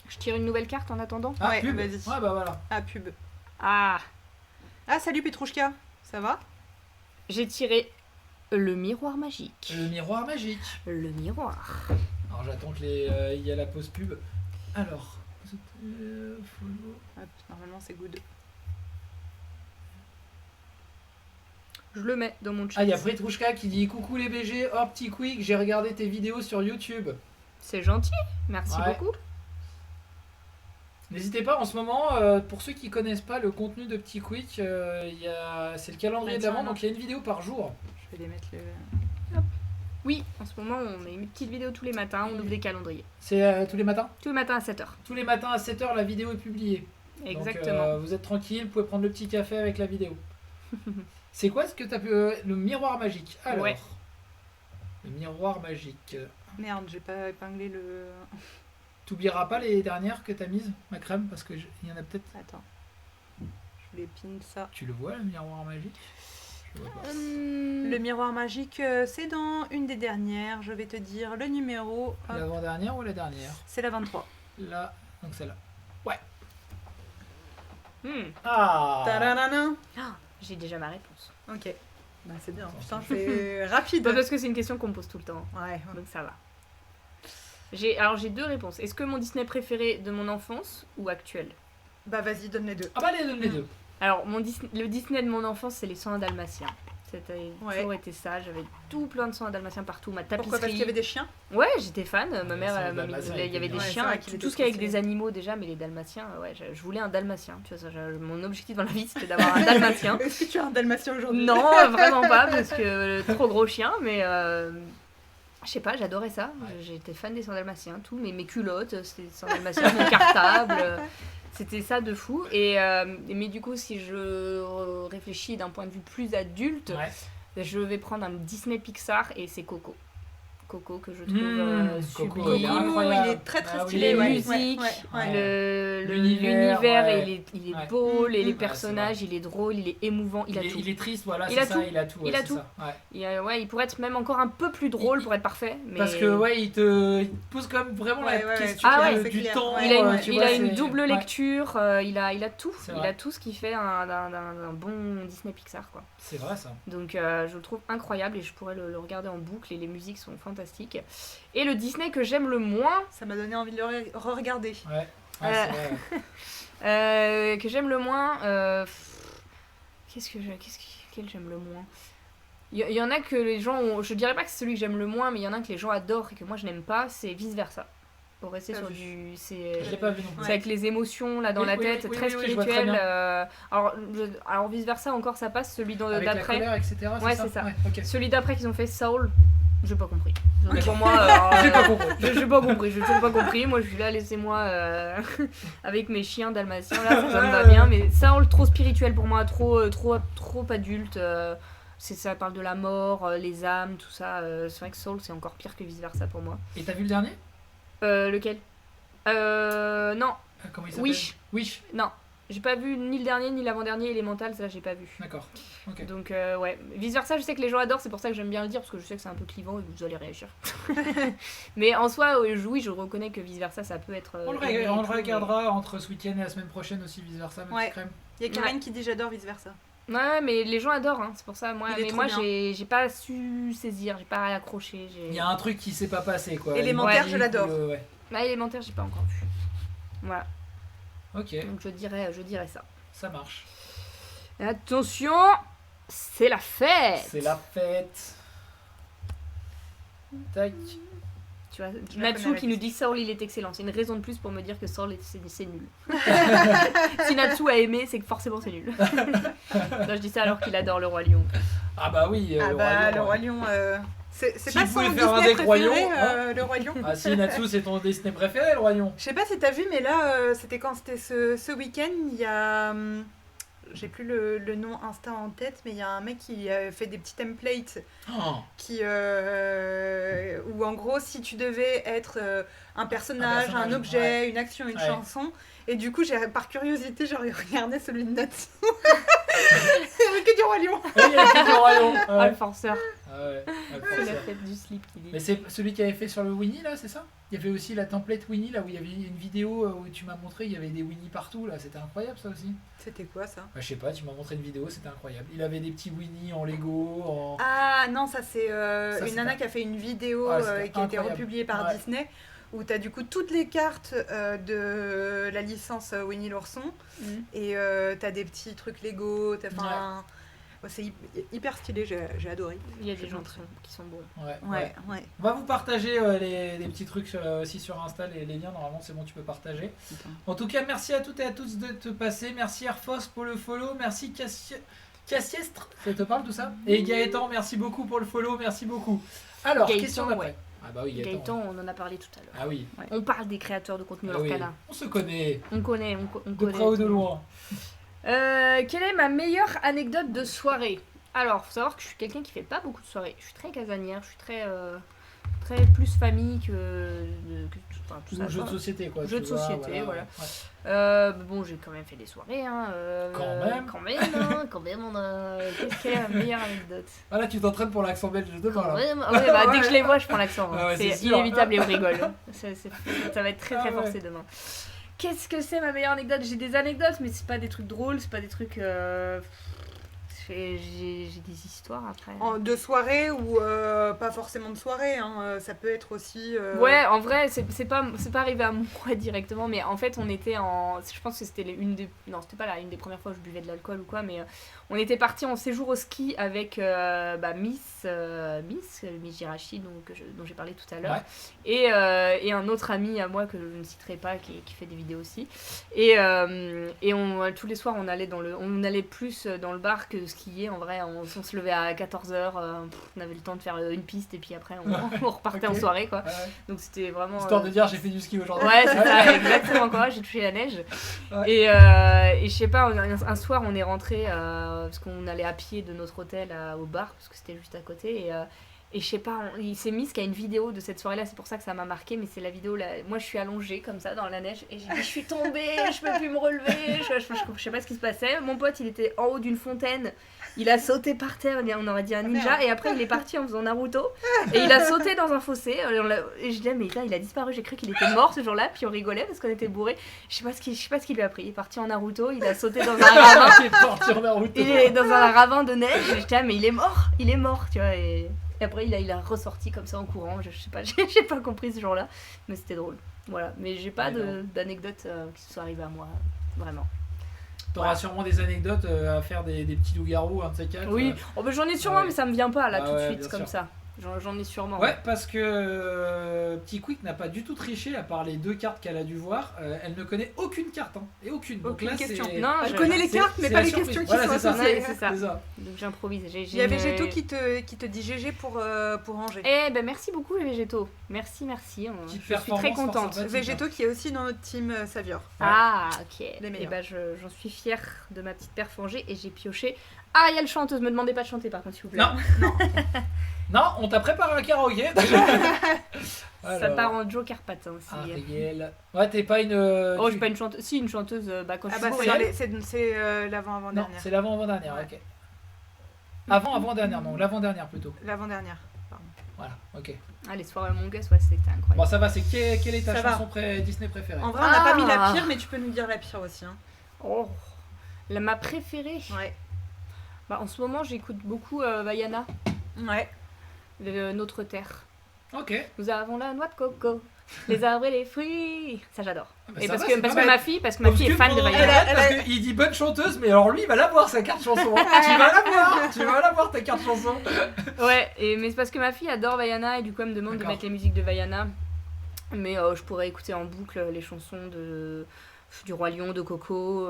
Je tire une nouvelle carte en attendant. Ah, Ouais, pub. vas-y. Ouais, bah voilà. Ah, pub. Ah, Ah, salut Petrouchka. Ça va? j'ai tiré le miroir magique. Le miroir magique. Le miroir. Alors j'attends qu'il y a la pause pub. Alors. Follow. Hop, normalement, c'est good. Je le mets dans mon chat. Ah, il y a Petrouchka qui dit coucou les BG, oh Petit Quick, j'ai regardé tes vidéos sur YouTube. C'est gentil. Merci Ouais. beaucoup. N'hésitez pas en ce moment, pour ceux qui connaissent pas le contenu de Petit Quick, c'est le calendrier Ah, d'avant, tiens, donc il y a une vidéo par jour. Je vais les mettre le. Oui, en ce moment, on met une petite vidéo tous les matins. On ouvre des calendriers. C'est tous les matins Tous les matins à 7h. Tous les matins à 7h, la vidéo est publiée. Exactement. Donc vous êtes tranquille, vous pouvez prendre le petit café avec la vidéo. C'est quoi ce que t'as pu... le miroir magique. Alors, Ouais. le miroir magique. Merde, j'ai pas épinglé le. T'oublieras pas les dernières que t'as mises, ma crème, parce qu'il y en a peut-être... Attends. Je voulais pin ça. Tu le vois, le miroir magique? Je le vois pas. Le miroir magique, c'est dans une des dernières. Je vais te dire le numéro. Hop, L'avant-dernière ou la dernière? c'est la 23. Là, donc celle-là. Hmm. Ah Tadadana. Ah, j'ai déjà ma réponse. Ok. Bah, c'est bien. Attends, Putain, c'est rapide. Bah, parce que c'est une question qu'on me pose tout le temps. Ouais. Donc ça va. J'ai deux réponses. Est-ce que mon Disney préféré de mon enfance ou actuel? Bah, vas-y, donne les deux. Ah bah les deux. Alors, le Disney de mon enfance, c'est les 101 Dalmatiens. C'était Ouais. toujours été ça. J'avais tout plein de 101 Dalmatiens partout. Ma tapisserie. Pourquoi? Parce qu'il y avait des chiens? Ouais, j'étais fan. Ma Ouais, mère, ça, elle m'a mis- Dalmatien, il y avait des Ouais, c'est chiens, vrai qu'il était tout ce qui est avec trop des stylé. animaux déjà, mais les Dalmatiens, ouais, je voulais un Dalmatien. Tu vois, mon objectif dans la vie, c'était d'avoir un Dalmatien. Est-ce que tu as un dalmatien aujourd'hui? Non, vraiment pas, parce que trop gros chien, mais je sais pas, j'adorais ça. Ouais. J'étais fan des 100 Dalmatiens, tout, mes culottes, c'était des 100 Dalmatiens, mon cartable, c'était ça de fou. Mais du coup, si je réfléchis d'un point de vue plus adulte, Ouais. je vais prendre un Disney Pixar et c'est Coco. Coco que je trouve Coco, sublime. il est Coco, incroyable. il est très très Ah oui. stylé. Les ouais. musiques, Ouais. L'univers, l'univers, ouais. il est Ouais. beau, les Ouais, personnages, il est drôle, il est émouvant, il a tout. Il est triste, voilà, Il c'est a ça, tout. il a tout. Il ouais, a c'est tout. ça, ouais. Ouais, il pourrait être même encore un peu plus drôle pour être parfait. Mais... Parce que ouais, il te pose quand même vraiment Ouais, la ouais, question Ah ouais, du c'est clair. temps. Ouais, il a une, tu il vois, a une c'est- double ouais, lecture, il a tout. C'est Il vrai. a tout ce qui fait d'un bon Disney Pixar, quoi. C'est vrai ça. Donc je le trouve incroyable et je pourrais le regarder en boucle et les musiques sont fantastiques. Et le Disney que j'aime le moins, Ça m'a donné envie de le re-regarder. Ouais. Ouais, c'est vrai. que j'aime le moins, quel j'aime le moins? Il y en a que les gens ont, je dirais pas que c'est celui que j'aime le moins, mais il y en a un que les gens adorent et que moi je n'aime pas, c'est Vice Versa. Pour rester Pas sur vu. du, Je l'ai pas vu non plus. c'est avec les émotions là dans Oui, la oui, tête, oui, très oui, oui, je vois très spirituel. bien. Alors Vice Versa encore ça passe, celui Avec la d'après. colère, etc. Ouais, c'est ça. Ouais, ok. Celui d'après qu'ils ont fait Soul, j'ai pas compris. Donc, Ok. pour moi, J'ai pas compris. j'ai pas compris, j'ai toujours pas compris. Moi je suis là, laissez-moi avec mes chiens dalmatiens là, ça me va bien. Mais Soul trop spirituel pour moi, trop adulte. Ça parle de la mort, les âmes, tout ça. C'est vrai que Soul c'est encore pire que Vice Versa pour moi. Et t'as vu le dernier? Lequel? Non, Comment il s'appelle? Wish. Non, j'ai pas vu ni le dernier ni l'avant-dernier. Elemental, ça j'ai pas vu. D'accord. Ok. Donc ouais, Vice Versa, je sais que les gens adorent, c'est pour ça que j'aime bien le dire, parce que je sais que c'est un peu clivant et que vous allez réagir. Mais en soi, oui, je reconnais que Vice Versa, ça peut être... On le aimé et tout, regardera entre ce week-end et la semaine prochaine aussi, vice versa, ma Ouais. petite crème. Il y a Karen qui dit j'adore vice versa. Ouais, mais les gens adorent, hein, c'est pour ça. Il est trop bien. J'ai pas su saisir, j'ai pas accroché. Il y a un truc qui s'est pas passé quoi. Élémentaire, Une je l'adore. musique ou ouais. Bah, Élémentaire, j'ai pas encore vu. Voilà, Ok, donc je dirais ça. ça marche. Et attention, c'est la fête. C'est la fête. Tac. Tu vois, Je la Natsu connais, qui la nous dit Soul il est excellent. C'est une raison de plus pour me dire que Soul c'est nul. Si Natsu a aimé, c'est que forcément c'est nul. Non, je dis ça alors qu'il adore le Roi Lion. Ah bah oui, Ah le bah, Roi Lion. le Roi Lion. C'est Si pas vous pouvez son faire un Disney deck Roi préféré, Lion, hein. le Roi Lion. Ah si, Natsu, c'est ton Disney préféré, le Roi Lion. Je sais pas si t'as vu, mais là, c'était quand c'était ce week-end, il y a. J'ai plus le nom Insta en tête, mais il y a un mec qui fait des petits templates Oh, où en gros, si tu devais être un personnage, un objet, ouais. une action, une Ouais. chanson, et du coup, par curiosité, j'ai regardé celui de Natsu. Il y avait que du Roi Lion. oui, il y a que le Roi Lion. Ah, Ah le ouais. forceur. Ah ouais, ah, le C'est la forceur. fête du slip qui dit. Mais c'est celui qui avait fait sur le Winnie là, c'est ça? Il y avait aussi la template Winnie là où il y avait une vidéo où tu m'as montré, il y avait des Winnie partout là, c'était incroyable ça aussi. C'était quoi ça? Bah, je sais pas, tu m'as montré une vidéo, c'était incroyable. Il avait des petits Winnie en Lego, en... Ah non, ça c'est Ça, une c'est nana un- qui a fait une vidéo Ah, c'était qui a été incroyable. republiée par Ouais. Disney où tu as du coup toutes les cartes de la licence Winnie l'ourson Mhm. et tu as des petits trucs Lego, c'est hyper stylé, j'ai adoré. Il y a des Je gens montre. qui sont bons. Ouais. Ouais. On va vous partager les petits trucs aussi sur Insta, les liens, normalement c'est bon, tu peux partager. En tout cas, merci à toutes et à tous de te passer. Merci Airforce pour le follow. Merci Cassiestre, ça te parle tout ça? Et Gaëtan, merci beaucoup pour le follow, merci beaucoup. Alors, Gaëtan, question d'après. ouais. Ah bah oui, Gaëtan. Gaëtan, on en a parlé tout à l'heure. Ah oui. On parle des créateurs de contenu Ah oui. Lorcana. On se connaît, On connaît, on de connaît. près ou de loin. Quelle est ma meilleure anecdote de soirée? Alors, faut savoir que je suis quelqu'un qui fait pas beaucoup de soirées. Je suis très casanière, je suis très plus famille enfin, tout ça. Ou jeu de quoi. société quoi. Jeu tu de vois, société, voilà. Ouais. Bon, j'ai quand même fait des soirées. Hein, Quand même. Quand même, quelle est la meilleure anecdote? Ah là, tu t'entraînes pour l'accent belge de demain Quand là. même. Ouais, bah, dès que je les vois, je prends l'accent. Hein. Ah ouais, c'est c'est sûr. inévitable et on rigole. Ça va être très Ah ouais. forcé demain. Qu'est-ce que c'est ma meilleure anecdote? J'ai des anecdotes, mais c'est pas des trucs drôles, c'est pas des trucs. J'ai des histoires après. De soirée ou pas forcément de soirée, hein, ça peut être aussi. Ouais, en vrai, c'est pas arrivé à moi directement, mais en fait, on était en. Je pense que c'était non, c'était pas une des premières fois où je buvais de l'alcool ou quoi, mais on était partis en séjour au ski avec Miss Jirachi, dont j'ai parlé tout à l'heure, Ouais. et un autre ami à moi que je ne citerai pas, qui fait des vidéos aussi. Et tous les soirs, on allait plus dans le bar que skier. En vrai, on se levait à 14h, on avait le temps de faire une piste et puis après on repartait Ok. en soirée quoi. Ouais. Donc c'était vraiment Histoire de dire j'ai fait du ski aujourd'hui. ouais, c'est ça, exactement quoi, j'ai touché la neige. Ouais. Et je sais pas, un soir on est rentré parce qu'on allait à pied de notre hôtel au bar parce que c'était juste à côté et je sais pas, il s'est mis qu'il y a une vidéo de cette soirée là, c'est pour ça que ça m'a marqué, mais c'est la vidéo là, moi je suis allongée comme ça dans la neige et j'ai dit je suis tombée, je peux plus me relever, je sais pas ce qui se passait. Mon pote il était en haut d'une fontaine, il a sauté par terre, on aurait dit un ninja, et après il est parti en faisant Naruto et il a sauté dans un fossé et je disais mais là, il a disparu, j'ai cru qu'il était mort ce jour-là, puis on rigolait parce qu'on était bourrés. Je sais pas ce qu'il lui a pris, il est parti en Naruto, il a sauté dans un ravin. Il est parti en Naruto. Il est dans un ravin de neige, et j'étais là, mais il est mort, tu vois. Et après, il a ressorti comme ça en courant. Je sais pas, j'ai pas compris ce jour-là, mais c'était drôle. Voilà, mais j'ai pas d'anecdotes qui se sont arrivées à moi, vraiment. T'auras sûrement des anecdotes à faire des petits loups-garous, un de ces quatre. Oui, j'en ai sûrement, ouais. mais ça me vient pas là Ah tout de ouais, suite bien comme sûr. ça. J'en ai sûrement. Ouais, parce que Petit Quick n'a pas du tout triché à part les 2 cartes qu'elle a dû voir. Elle ne connaît aucune carte, hein, et aucune. Donc Aucune là, question. c'est. Non, Je connais les c'est- cartes, mais c'est pas la les surprise. questions qui Voilà, sont c'est ça. associées. c'est ça. C'est ça. Donc j'improvise. Il y a Végéto qui te dit GG pour ranger. Eh ben merci beaucoup les végétaux. Merci. Je suis très performance fort contente. sympathique. Végéto qui est aussi dans notre team Savior. Ah, ok. Les Et meilleurs. ben j'en suis fière de ma petite perfangée et j'ai pioché Ariel chanteuse. Me demandez pas de chanter par contre, s'il vous plaît. Non. Non, on t'a préparé un karaoké. Ça Alors, part en Joe Carpatin aussi. Ariel. Ouais, t'es pas une. Oh, je tu- suis pas une chanteuse. Si, une chanteuse, quand Ah je bah suis c'est bourrée. c'est Non, l'avant-avant-dernière. c'est l'avant-avant-dernière, Ouais. ok. Avant-avant-dernière, non, l'avant-dernière plutôt. L'avant-dernière. Voilà, ok. Ah, les soirées Among Us, ouais, c'était incroyable. Bon, ça va, c'est quelle est ta Ça va. chanson Disney préférée? En vrai, on n'a pas mis la Ah. pire, mais tu peux nous dire la pire aussi. Hein. Oh, ma préférée. Ouais. Bah, en ce moment, j'écoute beaucoup Vaiana, Ouais. Notre Terre. Ok. Nous avons la noix de coco, les arbres et les fruits. Ça, j'adore. Bah, Et ça parce va, que, c'est parce pas que mal. ma fille est fan de Vaiana. Parce qu'il dit bonne chanteuse, mais alors lui, il va l'avoir sa carte chanson. Tu vas l'avoir ta carte chanson. Ouais, mais c'est parce que ma fille adore Vaiana et du coup elle me demande de D'accord. mettre les musiques de Vaiana. Mais je pourrais écouter en boucle les chansons du Roi Lion, de Coco,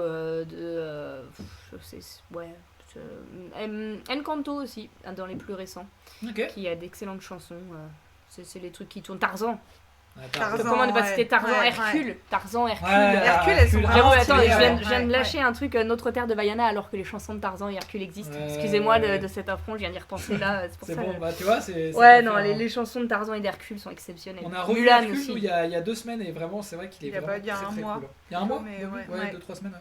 Encanto aussi, dans les plus récents, Ok. qui a d'excellentes chansons. C'est les trucs qui tournent. Tarzan. Tarzan, Comment ne pas citer Tarzan, ouais, Hercule. ouais. Tarzan, Hercule. Hercule, elles sont J'avoue, vraiment attends, stylées, je viens de ouais. lâcher un truc, Notre Terre de Vaiana, alors que les chansons de Tarzan et Hercule existent. Ouais. Excusez-moi de cet affront, je viens d'y repenser là. C'est pour C'est ça. bon, bah tu vois, c'est. Ouais, ça non, fait un- les chansons de Tarzan et d'Hercule sont exceptionnelles. On a revu Mulan Hercule aussi. il y a 2 semaines et vraiment, c'est vrai qu'il est Il y a vraiment pas- il y a très, un très mois. cool. Il y a un mois Mais depuis, ouais, ouais. 2-3 semaines.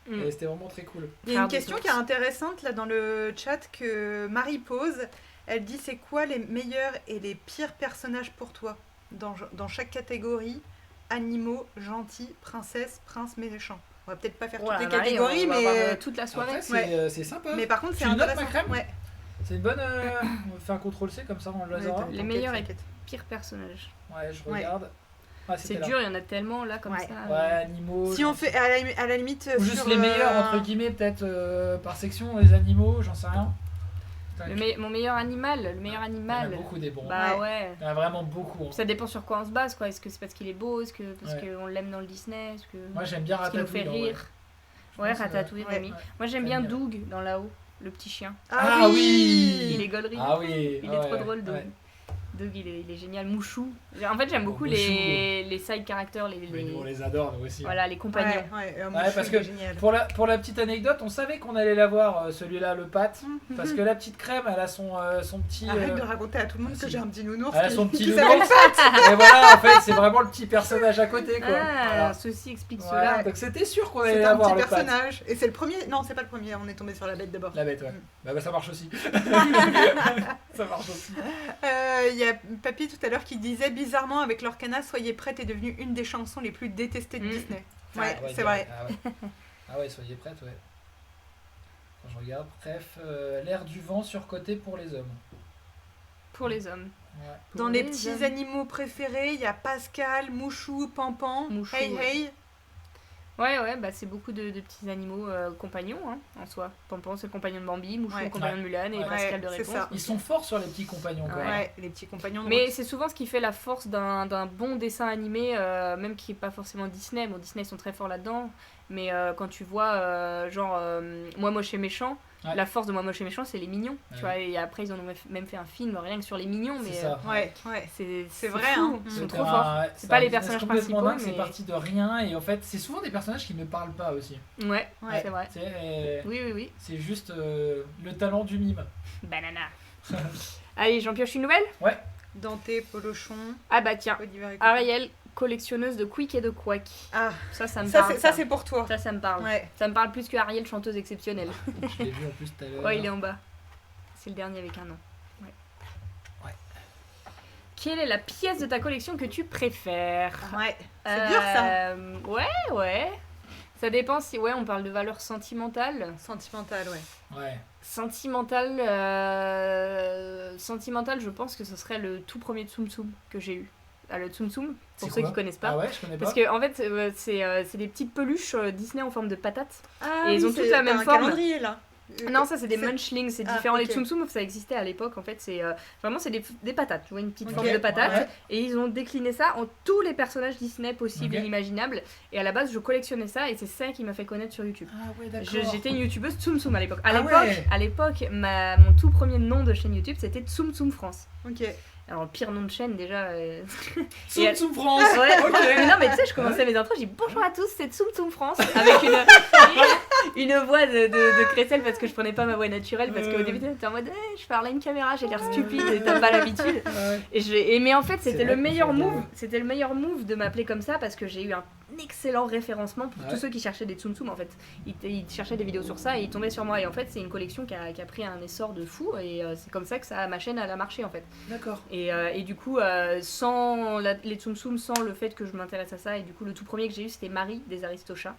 Mm. Et c'était vraiment très cool. Il y a une Frère question des qui est intéressante là dans le chat que Marie pose. Elle dit c'est quoi les meilleurs et les pires personnages pour toi dans chaque catégorie? Animaux, gentils, princesse, prince, méchant. On va peut-être pas faire toutes Voilà, les Marie, catégories, on va avoir, mais... toute la soirée. Après, c'est sympa. mais par contre c'est Tu notes, intéressant. ma crème Ouais. C'est une bonne. On fait un CTRL-C comme ça, on les aura. Les T'inquiète, meilleurs t'inquiète. Pire personnage. Ouais, je Ouais. regarde. Ah, C'est c'était là. dur, il y en a tellement là comme Ouais. ça. Ouais, animaux. Si on fait à la limite Ou juste sur, les meilleurs, entre guillemets, peut-être par section, les animaux, j'en sais rien. Mon meilleur animal, le meilleur Il y en a animal. beaucoup des bons. Bah ouais. Il y en a vraiment beaucoup. hein. Ça dépend sur quoi on se base quoi. Est-ce que c'est parce qu'il est beau, est-ce que parce Ouais. qu'on l'aime dans le Disney, est-ce que Moi, j'aime bien parce qu'il nous Ratatouille. fait en vrai. rire. Je Ouais, pense, Ratatouille, ouais. Rémi. Ouais. Moi j'aime J'aime bien bien. Doug dans là-haut, le petit chien. Ah oui. Il est gaulerie. Ah oui. Il ah est ouais, trop drôle, Doug. ouais. Doug, il est génial. Mouchou. En fait, j'aime beaucoup Mouchou. les side characters, Oui, nous, on les adore, nous aussi. voilà, les compagnons. Ouais, parce que génial. Pour la petite anecdote, on savait qu'on allait l'avoir, celui-là, le Pat, parce que la petite crème, elle a son petit. Arrête de raconter à tout le monde que si. j'ai un petit nounours Elle a son petit qui s'appelle nounours. Et voilà, en fait, c'est vraiment le petit personnage à côté, quoi. Ah, Voilà. ceci explique Voilà, cela. donc c'était sûr qu'on allait C'est un l'avoir, petit le Pat. personnage. Et c'est le premier. Non, c'est pas le premier. On est tombé sur la bête d'abord. La bête, ouais. Bah, ça marche aussi. Ça marche aussi. Il y a Papy tout à l'heure qui disait bizarrement avec l'Orcana, Soyez prête est devenue une des chansons les plus détestées de Disney. Ouais, Ah, c'est vrai. Ah ouais. Ah ouais, soyez prêtes, ouais. Quand je regarde, bref, l'air du vent surcoté pour les hommes. Pour les hommes. Ouais. Dans les petits animaux préférés, il y a Pascal, Mouchou, Pampan, Mouchou, Hey ouais. Hey. Ouais, bah c'est beaucoup de petits animaux compagnons hein, en soi. Pampan, c'est le compagnon de Bambi, Mouchou, Ouais. le compagnon de Mulan et Ouais. Pascal de Ouais, c'est Réponse. ça. Ils sont forts sur les petits compagnons, quand Ouais. même. Ouais, les petits compagnons de Mais route. c'est souvent ce qui fait la force d'un bon dessin animé, même qui n'est pas forcément Disney. Bon, Disney, ils sont très forts là-dedans. Mais quand tu vois, Moi Moche et Méchant, Ouais. la force de Moi Moche et Méchant, c'est les mignons. Ouais. Tu vois, et après, ils en ont même fait un film rien que sur les mignons. Mais C'est ça. Ouais. c'est vrai, fou. hein. Ils sont C'était trop forts. c'est pas un les business personnages complètement principaux, dingue, c'est mais- parti de rien et en fait, c'est souvent des personnages qui ne parlent pas aussi. Ouais, Ouais. c'est vrai. Tu sais, Oui. c'est juste le talent du mime. Banana. Allez, j'en pioche une nouvelle. Dante, Polochon, Ah bah tiens, Oliver et Ariel, collectionneuse de Quick et de Quack. Ah, Ça me ça parle. c'est pour toi. Ça me parle. Ouais. Ça me parle plus que Ariel, chanteuse exceptionnelle. Je l'ai vu en plus tout à l'heure. Ouais, il est en bas. C'est le dernier avec un nom. Ouais. Quelle est la pièce de ta collection que tu préfères? Ouais. C'est dur ça. Ouais. Ça dépend si on parle de valeur sentimentale. Sentimental, ouais. Ouais. Sentimentale, je pense que ce serait le tout premier Tsum Tsum que j'ai eu. Ah, le Tsum Tsum, pour C'est ceux quoi qui connaissent pas. Ah ouais, je connais pas. Parce que en fait, c'est des petites peluches Disney en forme de patates. Ah, Et ils ont toutes la même un forme. calendrier là. Non, ça c'est des munchlings, c'est Ah, différent. ok. Les Tsum Tsum, ça existait à l'époque. En fait, c'est vraiment c'est des patates. Tu vois, une petite Ok, forme de patate. ouais. Et ils ont décliné ça en tous les personnages Disney possibles Ok. et imaginables. Et à la base, je collectionnais ça et c'est ça qui m'a fait connaître sur YouTube. Ah ouais, d'accord. J'étais une youtubeuse Tsum Tsum à l'époque. Ah ouais. À l'époque, mon tout premier nom de chaîne YouTube c'était Tsum Tsum France. Ok. Alors, pire nom de chaîne déjà. Tsum Et- Tsum France. Ouais, Ok. mais non, mais tu sais, je commençais mes intros, j'ai dit bonjour à tous, c'est Tsum Tsum France, avec une voix de crécelle parce que je prenais pas ma voix naturelle, parce qu'au début t'es en mode je parle à une caméra, j'ai l'air stupide et t'as pas l'habitude. Ouais. Mais en fait, C'est c'était vrai le qu'on meilleur fait move, bien. c'était le meilleur move de m'appeler comme ça parce que j'ai eu un excellent référencement pour Ouais. tous ceux qui cherchaient des Tsum Tsum en fait. Ils cherchaient des vidéos sur ça et ils tombaient sur moi et en fait, c'est une collection qui a pris un essor de fou et c'est comme ça que ma chaîne elle a marché en fait. D'accord. Et du coup, sans les Tsum Tsum, sans le fait que je m'intéresse à ça, et du coup, le tout premier que j'ai eu, c'était Marie des Aristochats.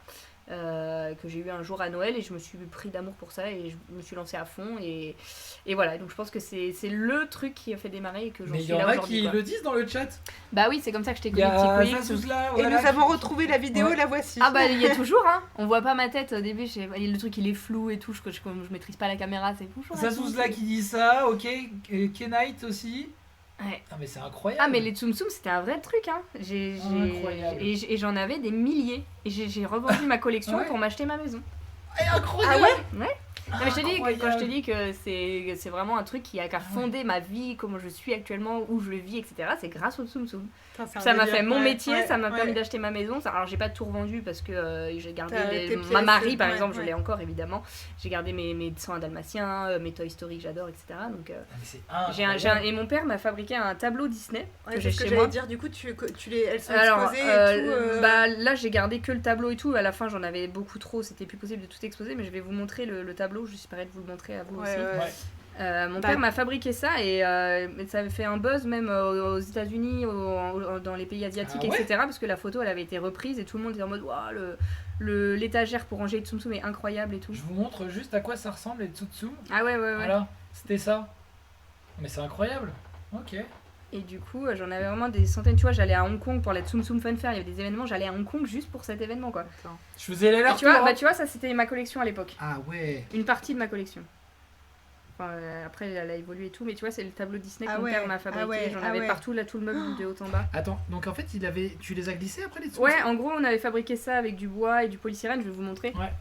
que j'ai eu un jour à Noël, et je me suis pris d'amour pour ça et je me suis lancée à fond, et voilà, donc je pense que c'est le truc qui a fait démarrer et que j'en Mais il suis y en là a aujourd'hui, qui quoi. le disent dans le chat. Bah oui, c'est comme ça que je t'ai Il y connu, petit a Quick. Zazouzla, Et voilà, nous avons qui- retrouvé la vidéo, Ouais. la voici. Ah bah il y a toujours, hein. On voit pas ma tête au début, le truc il est flou et tout, je maîtrise pas la caméra, c'est bonjour. Zazouzla qui dit ça, ok. Kenite aussi. Ouais. Ah mais c'est incroyable. Ah mais les Tsum Tsum c'était un vrai truc, hein. Incroyable. Et j'en avais des milliers, et j'ai revendu ma collection Ouais. pour m'acheter ma maison. Incroyable. Ah ouais. Non, mais je te dis, Incroyable. quand je te dis que c'est vraiment un truc qui a fondé ma vie, comment je suis actuellement, où je le vis, etc., c'est grâce au Tsum Tsum. Putain, c'est un Ça m'a délire. fait mon Ouais, métier, ouais, ça m'a permis ouais. d'acheter ma maison. Alors j'ai pas tout revendu parce que j'ai gardé T'as tes ma pièces, Marie par ouais, exemple, je ouais. l'ai encore évidemment. J'ai gardé mes 101 dalmatiens, mes Toy Story que j'adore, etc. Donc Ah, mais c'est et mon père m'a fabriqué un tableau Disney Ouais, que c'est j'ai ce que chez j'allais moi. dire, du coup, elles sont Alors, exposées et tout. bah, là j'ai gardé que le tableau et tout. À la fin j'en avais beaucoup trop, c'était plus possible de tout exposer, mais je vais vous montrer le tableau. Je suis prête de vous le montrer à vous Ouais, aussi. ouais. Mon Bah, père m'a fabriqué ça, et ça avait fait un buzz même aux États-Unis, dans les pays asiatiques, Ah ouais. etc. Parce que la photo elle avait été reprise et tout le monde était en mode waouh, l'étagère pour ranger les Tsum Tsum est incroyable et tout. Je vous montre juste à quoi ça ressemble les Tsum. Ah ouais. Voilà, c'était ça. Mais c'est incroyable. Ok. Et du coup, j'en avais vraiment des centaines. Tu vois, j'allais à Hong Kong pour la Tsum Tsum Fun Fair, il y avait des événements, j'allais à Hong Kong juste pour cet événement quoi. Attends. Je faisais les Et l'air. tu vois, tu vois, ça c'était ma collection à l'époque. Ah ouais. Une partie de ma collection. Enfin, après, elle a évolué et tout, mais tu vois, c'est le tableau Disney que Ah mon ouais, père m'a fabriqué. ah ouais, J'en ah avais ouais. partout, là, tout le meuble de haut en bas. Attends, donc en fait, tu les as glissés après les Tsum Ouais, en gros, on avait fabriqué ça avec du bois et du polystyrène, je vais vous montrer. Ouais.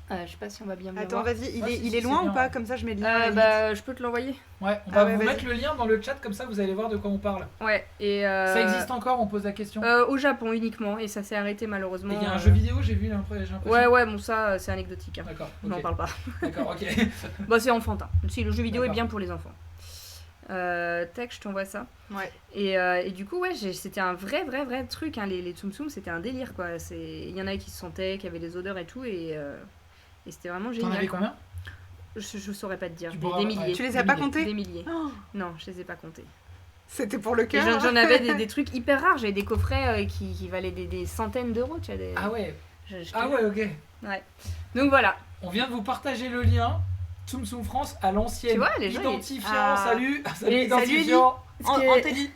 Je sais pas si on va bien me Attends, voir. vas-y, Ah, si, il si, est loin c'est ou bien. pas? Comme ça, je mets le lien. à la limite. Bah, je peux te l'envoyer. Ouais, on Ah va ouais, vous vas-y. mettre le lien dans le chat, comme ça vous allez voir de quoi on parle. Ouais, et. Ça existe encore, on pose la question. Au Japon uniquement, et ça s'est arrêté malheureusement. Et il y a un jeu vidéo, j'ai l'impression. Ouais, bon, ça, c'est anecdotique. Hein. D'accord. On n'en ok. parle pas. D'accord, ok. Bah, c'est enfantin. Si, le jeu vidéo est D'accord. bien pour les enfants. Tac, je t'envoie ça. Ouais. Et du coup, ouais, c'était un vrai truc. Hein. Les Tsum Tsum, c'était un délire, quoi. Il y en a qui se sentaient, qui avaient des odeurs et tout, et c'était vraiment T'en génial. avais combien? Je saurais pas te dire. Tu Des pourras- milliers. ouais. Tu les as pas comptés? Des milliers. Oh, Non, je les ai pas comptés. c'était pour le Et cœur. j'en avais des trucs hyper rares. J'avais des coffrets qui valaient des centaines d'euros. Tu vois, Ah ouais. je Ah ouais, ok. Ouais. Donc voilà. On vient de vous partager le lien. Tsum Tsum France à l'ancienne. Tu vois, les gens, Identifiant, Ah. salut. Salut, Et- identifiant. Ce qui est- Antélie.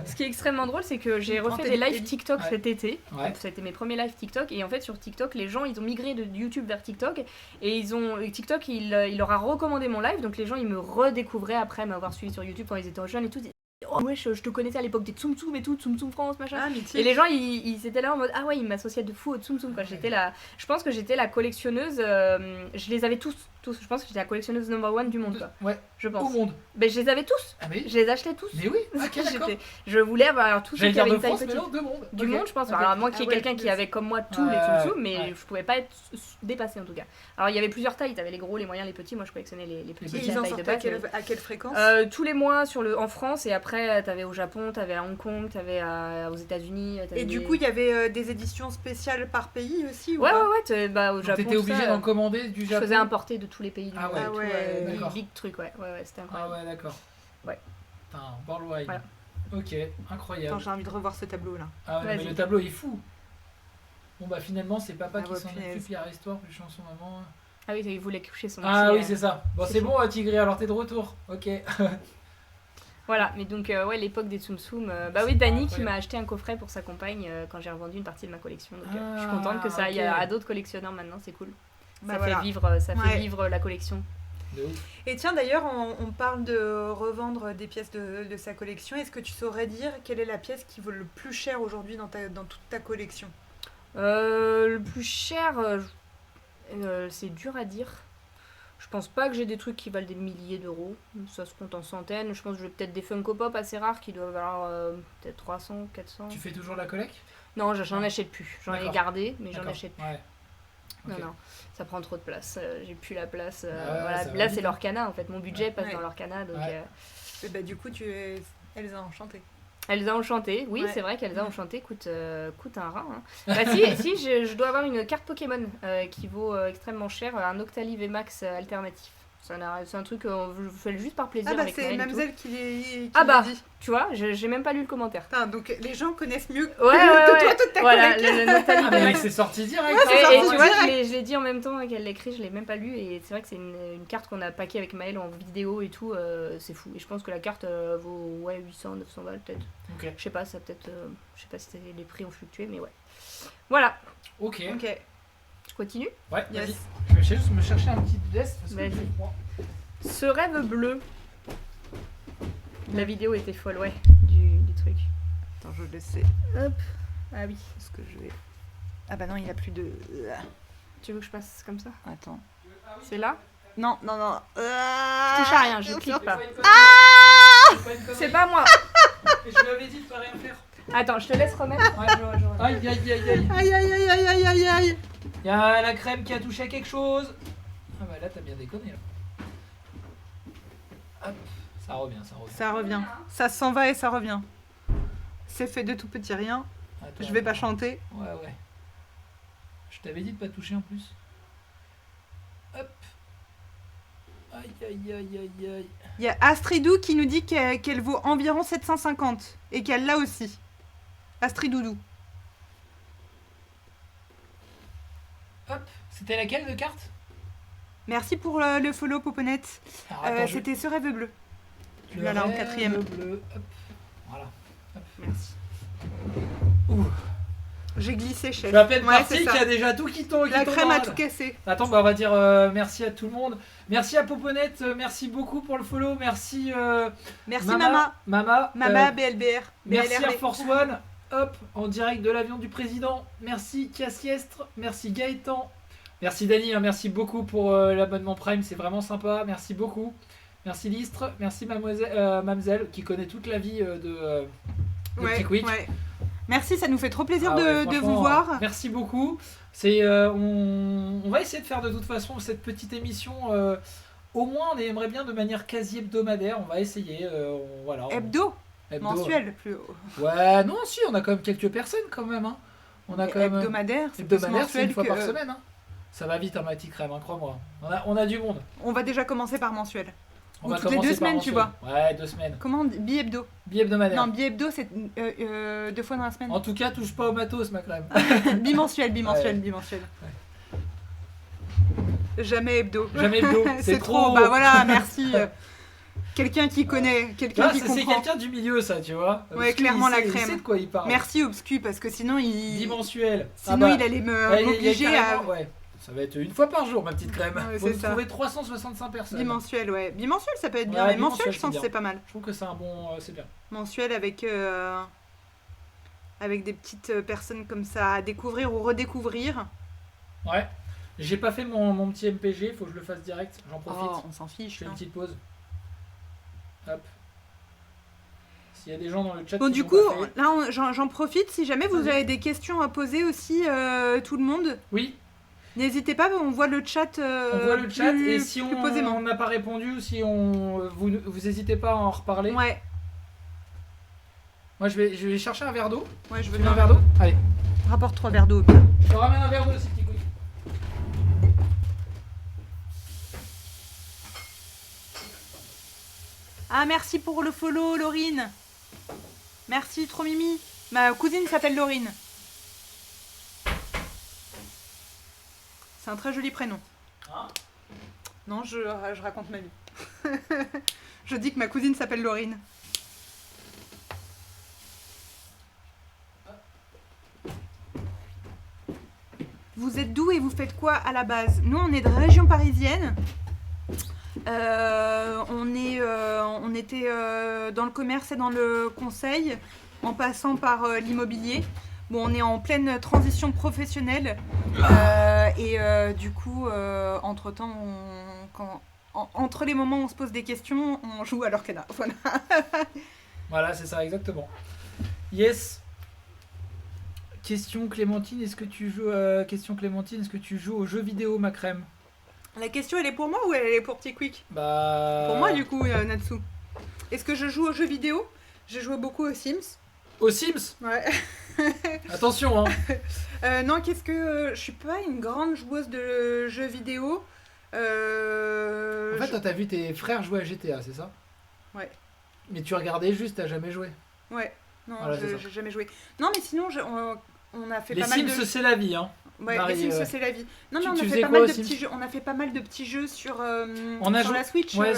Ce qui est extrêmement drôle, c'est que j'ai refait des lives TikTok Ouais. cet été. Ouais. Ça a été mes premiers lives TikTok. Et en fait, sur TikTok, les gens, ils ont migré de YouTube vers TikTok. Et TikTok, il leur a recommandé mon live. Donc les gens, ils me redécouvraient après m'avoir suivi sur YouTube quand ils étaient jeunes et tout. Ils disaient, oh ouais, je te connaissais à l'époque des Tsum Tsum et tout, Tsum Tsum France, machin. Ah, Et mythique. les gens, ils étaient là en mode ah ouais, ils m'associaient de fou au Tsum Tsum quoi. Je pense que j'étais la collectionneuse. Je les avais tous. Je pense que j'étais la collectionneuse number one du monde quoi. Ouais, Je au pense. monde. Mais je les avais tous. Ah mais, Je les achetais tous. mais oui, ok, d'accord. Je voulais avoir tous ceux J'allais qui dire avaient de une taille France, mais petite. non, de monde. Du Ok, monde, je pense. ok. Alors, à moins qu'il y ait Ah ouais, quelqu'un qui avait comme moi tous les Ouais, Tsum Tsum, mais ouais. je pouvais pas être dépassée en tout cas. Alors, il y avait plusieurs tailles. T'avais les gros, les moyens, les petits. Moi, je collectionnais les petits. Et petits, ils la en taille de sortaient base, à quelle fréquence? tous les mois en France, et après, t'avais au Japon, t'avais à Hong Kong, t'avais aux États-Unis. Et du coup, il y avait des éditions spéciales par pays aussi ou Ouais, pas? au Donc Japon. t'étais tout obligé ça, d'en commander du je Japon. faisais importer de tous les pays du Ah monde. ouais. et Ah tout, ouais, d'accord. big truc, ouais, c'était Ah incroyable. ouais, d'accord. Ouais. Putain, worldwide. Voilà. Ok, incroyable. Attends, j'ai envie de revoir ce tableau là. Ah ouais, mais Vas-y. le tableau est fou. Bon bah finalement c'est papa Ah qui ouais, s'en punaise. occupe, il y a histoire, plus chanson maman. Ah oui, il voulait coucher son Ah petit, oui c'est ça. Bon c'est c'est chaud. bon Tigri, alors t'es de retour. Ok. Voilà, mais donc ouais, l'époque des Tsum Tsum. Bah C'est oui, Dani qui incroyable. m'a acheté un coffret pour sa compagne quand j'ai revendu une partie de ma collection. Donc je suis Ah, contente que ça aille ok. à d'autres collectionneurs maintenant, c'est cool. Bah ça voilà. fait Ouais. vivre la collection. De ouf. Et tiens, d'ailleurs, on parle de revendre des pièces de sa collection. Est-ce que tu saurais dire quelle est la pièce qui vaut le plus cher aujourd'hui dans toute ta collection? Le plus cher, c'est dur à dire. Je pense pas que j'ai des trucs qui valent des milliers d'euros. Ça se compte en centaines. Je pense que j'ai peut-être des Funko Pop assez rares qui doivent valoir peut-être 300, 400. Tu fais toujours la collecte? Non, j'en achète plus. J'en ai D'accord. gardé, mais j'en D'accord. achète plus. Ouais. Non, Ok. non, ça prend trop de place. J'ai plus la place. Ouais, voilà. ça va Là, vite, c'est hein. l'Orcana en fait. Mon budget passe Ouais. dans l'Orcana. Donc, Ouais. Et bah, du coup, tu es Elsa enchantée. Elsa Enchantée, oui, Ouais. c'est vrai qu'Elsa Mm. Enchantée coûte un rein. Hein. Bah, si je dois avoir une carte Pokémon qui vaut extrêmement cher, un Octali VMAX alternatif. C'est un truc, je fais juste par plaisir. Ah bah avec c'est Maël et tout. Mamselle qui Ah bah, l'a dit. tu vois, j'ai même pas lu le commentaire. Putain, donc les gens connaissent mieux que Ouais. toi toute ta Voilà, chronique. le Nathalie Ah, de mais Max. c'est sorti direct. Ouais, c'est hein. sorti Et tu vois, direct. je l'ai dit en même temps qu'elle l'écrit, je l'ai même pas lu. Et c'est vrai que c'est une carte qu'on a paquée avec Maël en vidéo et tout. C'est fou. Et je pense que la carte vaut 800, 900 balles peut-être. Ok. Je sais pas, ça peut-être. Je sais pas si les prix ont fluctué, mais ouais. Voilà, Ok. Ok, je continue. Ouais, yes. vas-y. Je vais juste me chercher un petit veste parce que Vas-y. j'ai froid. Ce rêve bleu. La vidéo était folle, ouais, du truc. Attends, je le sais. Hop. Ah oui. Parce que je vais... Ah bah non, il a plus de... Tu veux que je passe comme ça? Attends. C'est là? Non. Je touche à rien, je clique pas. C'est pas moi. Et je lui avais dit de pas rien faire. Attends, je te laisse remettre. Ouais, je- Aïe aïe aïe aïe. Aïe aïe aïe aïe aïe aïe aïe. Il y a la crème qui a touché à quelque chose. Ah bah là t'as bien déconné là. Hop, ça revient, ça revient. Ça revient. Ça s'en va et ça revient. C'est fait de tout petit rien. Attends, Je vais pas attends. chanter. Ouais. Je t'avais dit de pas toucher en plus. Hop. Aïe aïe aïe aïe aïe. Il y a Astridou qui nous dit qu'elle vaut environ 750 et qu'elle l'a aussi. Astridoudou. Hop, c'était laquelle de carte? Merci pour le follow, Poponette. Alors, attends, C'était ce rêve bleu. le Voilà, en rêve 4e. bleu. Hop. Voilà. Merci. Ouh. J'ai glissé, chef. Je suis à peine Ouais, parti c'est ça. qu'il y a déjà tout qui tombe. La qui tombe crème en a rade. tout cassé. Attends, bah on va dire merci à tout le monde. Merci à Poponette, merci beaucoup pour le follow. Merci Merci Mama. Mama. Mama BLBR. Merci BLRB. Air Force One. Hop, en direct de l'avion du président. Merci Cassiestre. Merci Gaëtan. Merci Dani, hein, merci beaucoup pour l'abonnement Prime, c'est vraiment sympa. Merci beaucoup. Merci Listre. Merci Mamselle qui connaît toute la vie de Petit Quick. Ouais. Merci, ça nous fait trop plaisir Ah ouais, de franchement, vous voir. Merci beaucoup. On va essayer de faire de toute façon cette petite émission. Au moins, on aimerait bien de manière quasi hebdomadaire. On va essayer. Voilà. Hebdo, Hebdo. mensuel plus haut. Ouais, non, si, on a quand même quelques personnes quand même. Hein. On a quand même. Hebdomadaire, c'est plus Hebdomadaire, c'est mensuel une fois que... par semaine. Hein. Ça va vite, hein, ma petite crème, hein, crois-moi. On a du monde. On va déjà commencer par mensuel. On Ou va toutes les commencer 2 par semaines, tu mensuel. vois. Ouais, 2 semaines. Comment on dit? Bi-hebdo. Bi-hebdomadaire. Non, bi-hebdo, c'est 2 fois dans la semaine. En tout cas, touche pas au matos, ma crème. Bimensuel. Ouais. Jamais hebdo. Jamais hebdo. C'est trop. Bah voilà, merci. Quelqu'un qui connaît, quelqu'un Ah, qui c'est comprend. quelqu'un du milieu, ça, tu vois. Ouais, Obscu, clairement, il la sait- crème. Il sait de quoi il parle. Merci Obscu, parce que sinon il... Bimensuel. Sinon Ah bah, il allait ouais, il y a m'obliger à... carrément- Ouais. Ça va être une fois par jour, ma petite crème. Ouais, Faut c'est nous ça. trouver 365 personnes. Bimensuel, ouais. Bimensuel, ça peut être bien. Ouais, Mais mensuel, bimensuel, je pense c'est que c'est pas mal. Je trouve que c'est un bon. C'est bien. Mensuel avec des petites personnes comme ça à découvrir ou redécouvrir. Ouais. J'ai pas fait mon petit MPG, faut que je le fasse direct. J'en profite. Oh, on s'en Je fiche. fais une hein. petite pause. Hop. S'il y a des gens dans le chat Bon, qui du l'ont coup, pas fait. là, j'en profite. Si jamais vous Vas-y. avez des questions à poser aussi, tout le monde, Oui, n'hésitez pas. On voit le chat. on voit le chat et si plus posément. on n'a pas répondu ou si vous n'hésitez pas à en reparler. Ouais, Moi je vais chercher un verre d'eau. ouais, je Tu veux veux bien un verre d'eau? Allez. Rapporte 3 verres d'eau. au pire. Je te ramène un verre d'eau aussi, petit quick. Ah, merci pour le follow, Laurine. Merci, trop mimi. Ma cousine s'appelle Laurine. C'est un très joli prénom. Hein? Non, je raconte ma vie. Je dis que ma cousine s'appelle Laurine. Vous êtes d'où et vous faites quoi à la base? Nous, on est de région parisienne. On était dans le commerce et dans le conseil, en passant par l'immobilier. Bon, on est en pleine transition professionnelle. Du coup, entre-temps, entre les moments où on se pose des questions, on joue à l'orcana. Voilà. Voilà, c'est ça, exactement. Yes. Question Clémentine, est-ce que tu joues aux jeux vidéo, ma crème? La question, elle est pour moi ou elle est pour Petit Quick? Bah. Pour moi, du coup, Natsu. Est-ce que je joue aux jeux vidéo? J'ai joué beaucoup aux Sims. Aux Sims? Ouais. Attention, hein. Non, je suis pas une grande joueuse de jeux vidéo. En fait, toi, t'as vu tes frères jouer à GTA, c'est ça? Ouais. Mais tu regardais juste, t'as jamais joué. Ouais. Non, Voilà, c'est ça. j'ai jamais joué. Non, mais sinon, on a fait Les pas mal Sims, de... c'est la vie, hein. Ouais, Marie, les Sims, ouais. c'est la vie. Non, Tu mais on a faisais fait pas quoi mal aux de petits Sims? jeux. On a fait pas mal de petits jeux sur, On a sur joué- la Switch. ouais,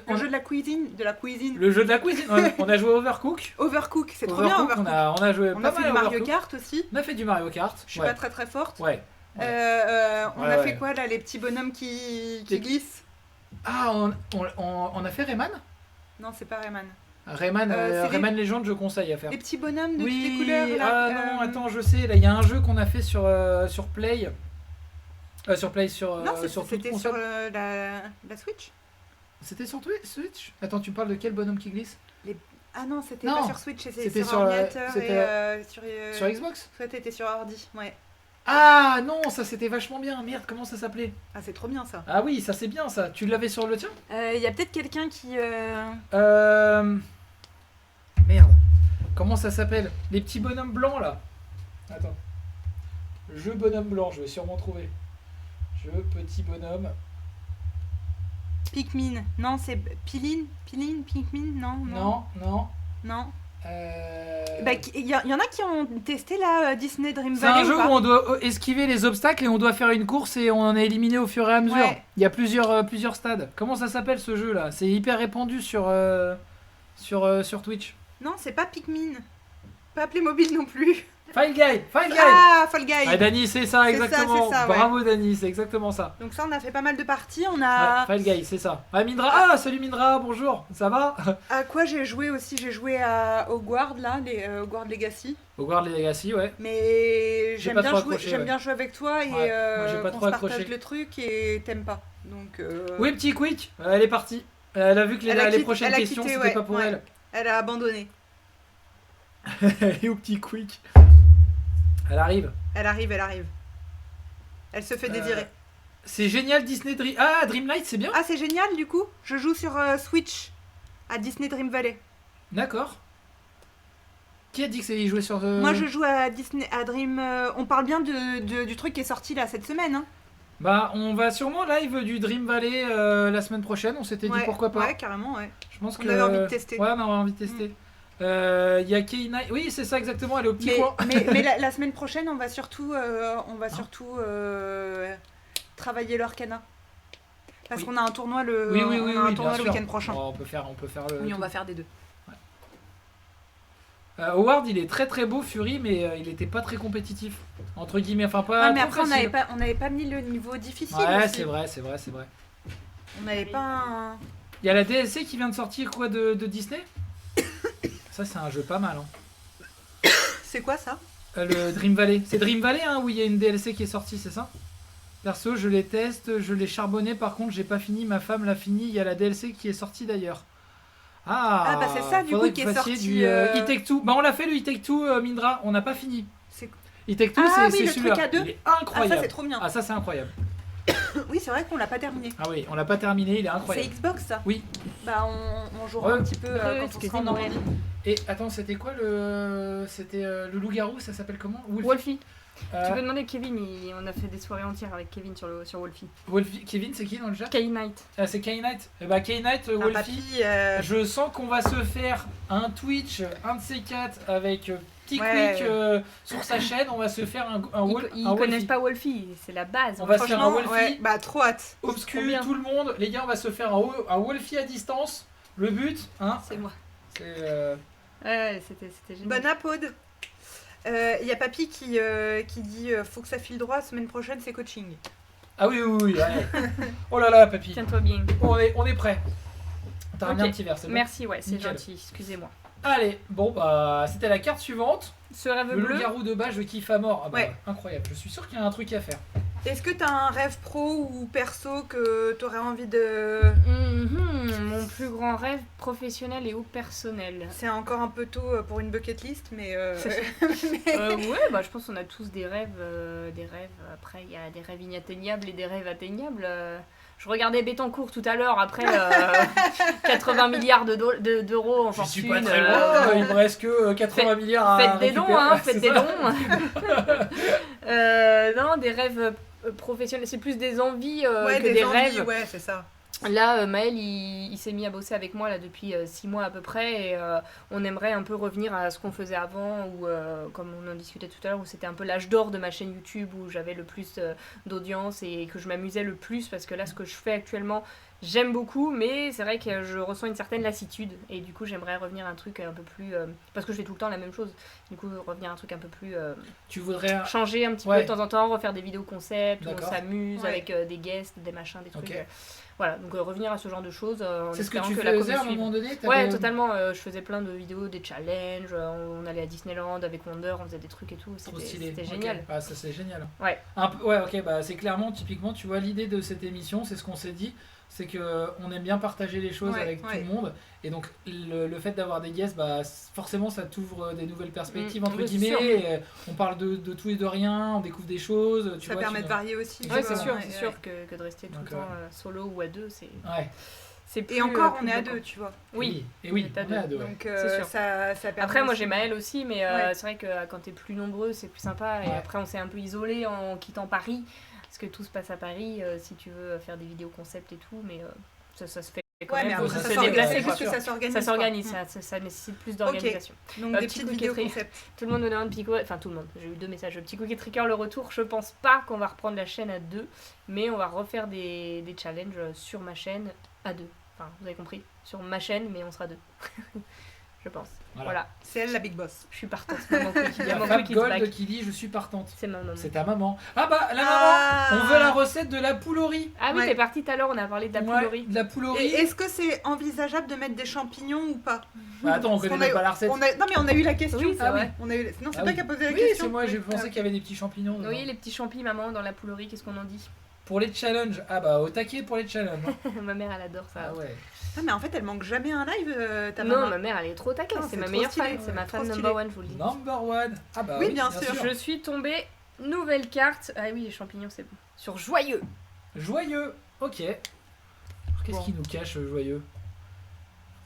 Le jeu de la cuisine. Le jeu de la cuisine. On a joué à Overcook. Overcook, c'est trop bien, Overcook, Overcook. on a joué On pas a fait mal du à Mario Overcook. Kart aussi. On a fait du Mario Kart. Je suis ouais. pas très très forte. Ouais. On Ouais, a ouais. fait quoi là, les petits bonhommes qui Les- glissent? Ah, on a fait Rayman? Non, c'est pas Rayman. Rayman, c'est Rayman Legend, je conseille à faire. Les petits bonhommes de Oui, toutes les couleurs là. ah non, attends, je sais, là, il y a un jeu qu'on a fait sur Play. Sur Play, sur Non, sur toute c'était console. sur la Switch. C'était sur Switch? Attends, tu parles de quel bonhomme qui glisse? Ah non, c'était Non, pas sur Switch, c'était c'était sur sur, ordinateur c'était, et sur. Sur Xbox? Soit t'étais sur ordi, ouais. Ah non, ça c'était vachement bien. Merde, comment ça s'appelait? Ah, c'est trop bien ça. Ah oui, ça c'est bien ça. Tu l'avais sur le tien? Il y a peut-être quelqu'un qui. Merde. Comment ça s'appelle? Les petits bonhommes blancs là. Attends. Jeu bonhomme blanc, je vais sûrement trouver. Jeu petit bonhomme. Pikmin. Non, c'est Pikmin, non. Non. Bah, il y en a qui ont testé la Disney Dream C'est un Valley. jeu ou où pas on doit esquiver les obstacles et on doit faire une course et on en est éliminé au fur et à mesure. Ouais. Il y a plusieurs stades. Comment ça s'appelle ce jeu là? C'est hyper répandu sur Twitch. Non, c'est pas Pikmin. Pas Playmobil non plus. Fall Guy! Fall Guy! Ah, Fall Guy. Ah, Dany, c'est ça, C'est exactement. ça, ouais. Bravo Dany, c'est exactement ça. Donc ça, on a fait pas mal de parties. On Ouais, a. Fall Guy, c'est ça. Ah, Mindra, ah, salut Mindra, bonjour, ça va? À quoi j'ai joué aussi? J'ai joué à Hogwarts là, les Hogwarts Legacy. Hogwarts Legacy, ouais. Mais J'ai j'aime pas bien trop jouer. accroché, J'aime ouais. bien jouer avec toi et Ouais, moi, j'ai pas qu'on trop se partage accroché. le truc et t'aimes pas. Donc. Oui, petit quick, elle est partie. Elle a vu que les prochaines elle a questions, quitté, c'était ouais, pas pour ouais. elle. Elle a abandonné. Elle est au petit quick. Elle arrive. Elle arrive. Elle se fait désirer. C'est génial Disney Dream. Ah, Dreamlight, c'est bien. Ah, c'est génial du coup. Je joue sur Switch à Disney Dream Valley. D'accord. Qui a dit que c'est joué sur. Moi, je joue à Disney, à Dream. On parle bien du truc qui est sorti là cette semaine. Hein. Bah, on va sûrement live du Dream Valley la semaine prochaine. On s'était dit pourquoi pas. Ouais, carrément, ouais. Je pense On que. avait envie de tester. Ouais, on avait envie de tester. Il y a K9. Oui, c'est ça exactement. Elle est au petit coin. Mais la semaine prochaine, on va surtout, travailler l'Arcana. Parce qu'on a un tournoi le week-end prochain. Oh, on peut faire le. Oui, on va faire des deux. Howard, il est très très beau, Fury, mais il était pas très compétitif. Entre guillemets, enfin pas. Ouais, mais après, facile. on n'avait pas mis le niveau difficile. Ouais, aussi. c'est vrai. On n'avait pas un. Il y a la DLC qui vient de sortir quoi de Disney. Ça, c'est un jeu pas mal. Hein. C'est quoi ça? Le Dream Valley. C'est Dream Valley hein, où il y a une DLC qui est sortie, c'est ça? Perso, je les teste, je l'ai charbonné. Par contre, j'ai pas fini. Ma femme l'a fini. Il y a la DLC qui est sortie d'ailleurs. Ah, bah c'est ça du faudrait coup qui que est vous fassiez sorti. du It Take Two. Bah on l'a fait le It Take Two, Mindra. On n'a pas fini. C'est... It Take Two, Ah c'est oui, le celui-là. truc à deux. Il est Ah, incroyable. ça c'est trop bien. Ah ça c'est incroyable. Oui, c'est vrai qu'on l'a pas terminé. Ah oui, on l'a pas terminé. Il est C'est incroyable. Xbox ça? Oui. Bah on jouera Ouais. un petit peu quand on sera en Normandie. Et attends, c'était quoi le. C'était le loup-garou, ça s'appelle comment? Wolfie. Euh, Tu peux demander Kevin, on a fait des soirées entières avec Kevin sur Wolfie. Kevin, c'est qui dans le chat? K-Night. Ah, c'est K-Night. Eh bah, K-Night, Un Wolfie. papy. Je sens qu'on va se faire un Twitch, un de ces quatre, avec petit Ouais. quick sur sa chaîne. On va se faire un Ils un connaissent Wolfie. pas Wolfie, c'est la base. On va se faire un Franchement, Wolfie. ouais, bah trop hâte. Obscur, Trop bien. tout le monde. Les gars, on va se faire un Wolfie à distance. Le but, hein, C'est moi. c'est. Ouais, c'était génial. Bon apode. Il y a papy qui dit faut que ça file droit, semaine prochaine c'est coaching. Ah oui, oui, oui. Allez. Oh là là, papy. Tiens-toi bien. On est prêt. T'as ramené Ok. un petit verre, c'est bon. Merci, ouais, c'est Nickel. gentil, excusez-moi. Allez, bon, bah, c'était la carte suivante. Ce rêve Le bleu. loup-garou de bas, je kiffe à mort. Ah bah, Ouais. incroyable. Je suis sûr qu'il y a un truc à faire. Est-ce que t'as un rêve pro ou perso que t'aurais envie de... Mon plus grand rêve professionnel et ou personnel. C'est encore un peu tôt pour une bucket list, mais... Ouais, bah je pense qu'on a tous des rêves. Après, il y a des rêves inatteignables et des rêves atteignables. Je regardais Bettencourt tout à l'heure, après 80 milliards d'euros en Je fortune. suis pas très loin. Il me reste que 80 milliards à Faites des dons, récupérer. hein, C'est faites des ça. dons. Non, des rêves professionnel, c'est plus des envies Ouais, que des envies, rêves. ouais, c'est ça. Là, Maël, il s'est mis à bosser avec moi là, depuis 6 mois à peu près et on aimerait un peu revenir à ce qu'on faisait avant ou comme on en discutait tout à l'heure où c'était un peu l'âge d'or de ma chaîne YouTube où j'avais le plus d'audience et que je m'amusais le plus parce que là ce que je fais actuellement j'aime beaucoup mais c'est vrai que je ressens une certaine lassitude et du coup j'aimerais revenir à un truc un peu plus parce que je fais tout le temps la même chose du coup revenir à un truc un peu plus Tu voudrais changer un petit peu de temps en temps, refaire des vidéos concept où on D'accord. s'amuse Ouais. avec des guests, des machins, des trucs Ok. voilà, donc revenir à ce genre de choses en C'est ce que espérant tu que la faisais à un commu suive. moment donné Ouais, totalement. Je faisais plein de vidéos, des challenges. On allait à Disneyland avec Wonder, on faisait des trucs et tout. Trop C'était stylé. c'était Ok. génial. Ah, ça c'est génial. Ouais. Ouais, ok, bah c'est clairement, typiquement, tu vois, l'idée de cette émission, c'est ce qu'on s'est dit, c'est que on aime bien partager les choses Ouais, avec tout le monde, et donc le fait d'avoir des guests, bah forcément ça t'ouvre des nouvelles perspectives, entre oui, c'est guillemets, sûr. et on parle de tout et de rien, on découvre des choses, tu Ça vois. permet de varier aussi. Ouais, c'est sûr, Ouais, c'est ouais. sûr que de rester tout Donc, le temps solo ou à deux, c'est Ouais, plus. Et encore, plus on est à bloquant. deux, tu vois. Oui. et oui, on est à on est à deux. deux. Ouais. Donc C'est sûr. ça permet Après, moi aussi- j'ai Maël aussi, mais Ouais. c'est vrai que quand t'es plus nombreux, c'est plus sympa. Et Ouais. après, on s'est un peu isolé en quittant Paris, parce que tout se passe à Paris. Si tu veux faire des vidéos concept et tout, mais ça se fait quand Ouais, mais même. faut après, se ça déplacer, s'organise. quoi. Juste que ça s'organise. Ça s'organise, quoi. ça nécessite plus d'organisation. Donc Un des petit petites cookie vidéos trick. concept. Tout le monde me demande Pico. Enfin, tout le monde. J'ai eu 2 messages. Petit Cookie Tricker, le retour. Je pense pas qu'on va reprendre la chaîne à 2, mais on va refaire des challenges sur ma chaîne à 2. Enfin, vous avez compris. Sur ma chaîne, mais on sera 2. Je pense. Voilà. C'est elle la big boss. Je suis partante. Maman Cookie. Il y a Maman Fab Cookie is Gold back. qui dit je suis partante. C'est ma maman. C'est ta maman. Ah bah la Ah. maman, on veut la recette de la poulerie. Ah oui, Ouais. t'es partie tout à l'heure. On a parlé de la Ouais, poulerie. de la Et poulerie. est-ce que c'est envisageable de mettre des champignons ou pas? Bah, attends, on Parce connaît qu'on même a- pas la recette. Non mais on a eu la question. Oui, c'est Ah vrai. On a eu... Non, c'est Ah toi oui. qui as posé la Oui, question. c'est moi, j'ai Oui. pensé qu'il y avait des petits champignons. dedans. Oui, les petits champis, maman, dans la poulerie. Qu'est-ce qu'on en dit? Pour les challenges, ah bah au taquet pour les challenges. Ma mère, elle adore ça. Ah ouais. Ah, mais en fait, elle manque jamais un live, ta Non, maman. ma mère, elle est trop taquée. Ah, C'est c'est ma trop meilleure stylé. fan. C'est ma Trop fan stylé. number one, je vous le dis. Number one. Ah bah Oui, oui, bien sûr. Je suis tombée, nouvelle carte. Ah oui, les champignons, c'est bon. Sur Joyeux. Joyeux. Ok. Alors, qu'est-ce Bon. qui nous cache joyeux?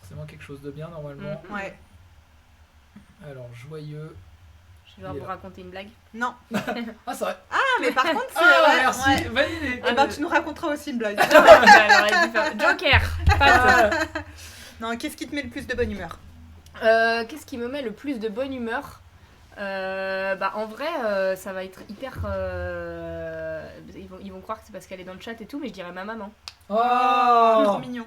Forcément quelque chose de bien normalement. Ouais. Alors joyeux. Je vais devoir Il est vous là. raconter une blague. Non. Ah c'est vrai. Ah, mais par contre, c'est... Ah ouais, merci. ouais. Validé. Eh ben, tu nous raconteras aussi une blague. Alors, elle dit faire- Joker. Pas de- Non, qu'est-ce qui te met le plus de bonne humeur? Qu'est-ce qui me met le plus de bonne humeur? Bah en vrai, ça va être hyper. Ils vont croire que c'est parce qu'elle est dans le chat et tout, mais je dirais ma maman. Trop Oh. mignon.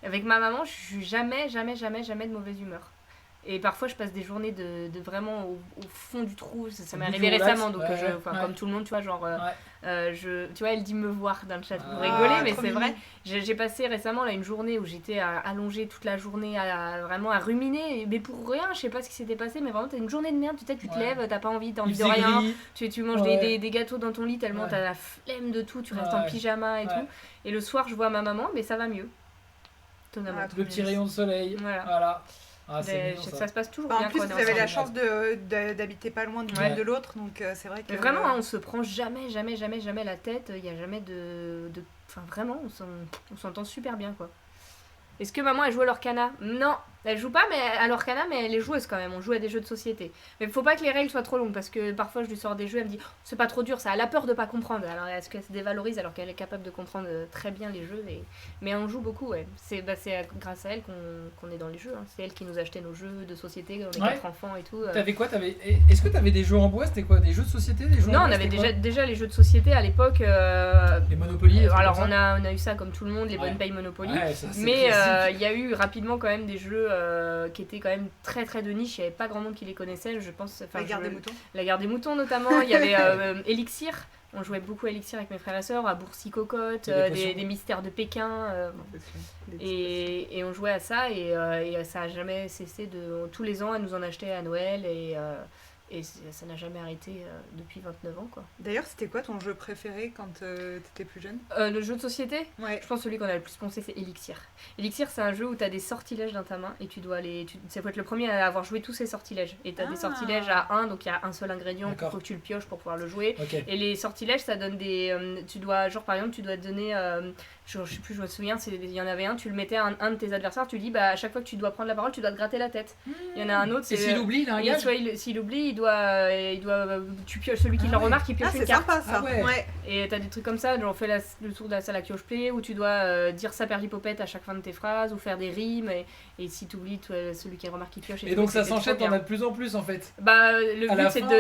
Avec ma maman, je suis jamais de mauvaise humeur. Et parfois, je passe des journées de vraiment au fond du trou. Ça m'est Au bout arrivé du relax, récemment, donc ouais, enfin, comme tout le monde, tu vois, genre, tu vois, elle dit me voir dans le chat. Vous Ah, rigolez, mais trop c'est mignon. vrai. J'ai passé récemment là une journée où j'étais allongée toute la journée, vraiment à ruminer, mais pour rien. Je sais pas ce qui s'était passé, mais vraiment, t'as une journée de merde. Tu te Ouais. lèves, t'as pas envie, t'as Il envie de faisait rien. gris. Tu manges Ouais. des gâteaux dans ton lit tellement Ouais. t'as la flemme de tout. Tu restes Ouais. en pyjama et Ouais. tout. Et le soir, je vois ma maman, mais ça va mieux. Étonnamment. Ah, Le petit rayon de soleil. Voilà. Voilà. Ah c'est Mais mignon, ça ça. se passe toujours Bah, en bien plus, quand vous on est avez la ensemble. chance d'habiter pas loin du Ouais. l'une de l'autre, donc c'est vrai que... Mais vraiment, hein, on se prend jamais la tête. Il y a jamais Enfin, vraiment, on s'entend super bien, quoi. Est-ce que maman, elle joue à l'Orcana? Non, elle joue pas mais à l'Orcana, mais elle est joueuse quand même. On joue à des jeux de société. Mais faut pas que les règles soient trop longues, parce que parfois, je lui sors des jeux, elle me dit « C'est pas trop dur, ça. Elle a peur de pas comprendre. » Alors, est-ce qu'elle se dévalorise alors qu'elle est capable de comprendre très bien les jeux Mais on joue beaucoup, ouais. C'est grâce à elle qu'on est dans les jeux. Hein. C'est elle qui nous achetait nos jeux de société. On est Ouais. 4 enfants et tout. T'avais quoi? Est-ce que t'avais des jeux en bois? C'était quoi? Des jeux de société? Des jeux en Non, bois, on avait c'était quoi? déjà les jeux de société à l'époque. Les Monopoly. des trucs Alors, comme on a eu ça comme tout le monde, les Ouais. bonnes payes Monopoly. Ouais, ça, c'est Mais classique. il y a eu rapidement quand même des jeux qui étaient quand même très très de niche. Il n'y avait pas grand monde qui les connaissait, je pense. La guerre des moutons. La guerre des moutons notamment. Il y avait Elixir. On jouait beaucoup à Elixir avec mes frères et sœurs, à Boursi Cocotte, Et des potions. des mystères de Pékin. Et on jouait à ça et ça a jamais cessé de... Tous les ans, elle nous en achetait à Noël et ça n'a jamais arrêté depuis 29 ans, quoi. D'ailleurs, c'était quoi ton jeu préféré quand t'étais plus jeune? Le jeu de société, Ouais. je pense que celui qu'on a le plus poncé, c'est Elixir. Elixir, c'est un jeu où tu as des sortilèges dans ta main et tu dois ça peut être le premier à avoir joué tous ces sortilèges. Et tu as des sortilèges à 1, donc il y a un seul ingrédient, il D'accord. faut que tu le pioches pour pouvoir le jouer. Ok. Et les sortilèges, ça donne des... tu dois, genre par exemple, tu dois donner... je sais plus, je me souviens, il y en avait un, tu le mettais à un de tes adversaires, tu dis à chaque fois que tu dois prendre la parole, tu dois te gratter la tête. Il y en a un autre, c'est. Et s'il oublie, il a un gage. S'il oublie, il doit tu pioches, celui qui le remarque, il pioche une carte. C'est sympa ça. Ouais. Et t'as des trucs comme ça, genre fais le tour de la salle à cloche-play, où tu dois dire saperlipopette à chaque fin de tes phrases, ou faire des rimes, et si t'oublies, celui qui remarque, il pioche. Et donc ça s'enchaîne, t'en as de plus en plus en fait. Le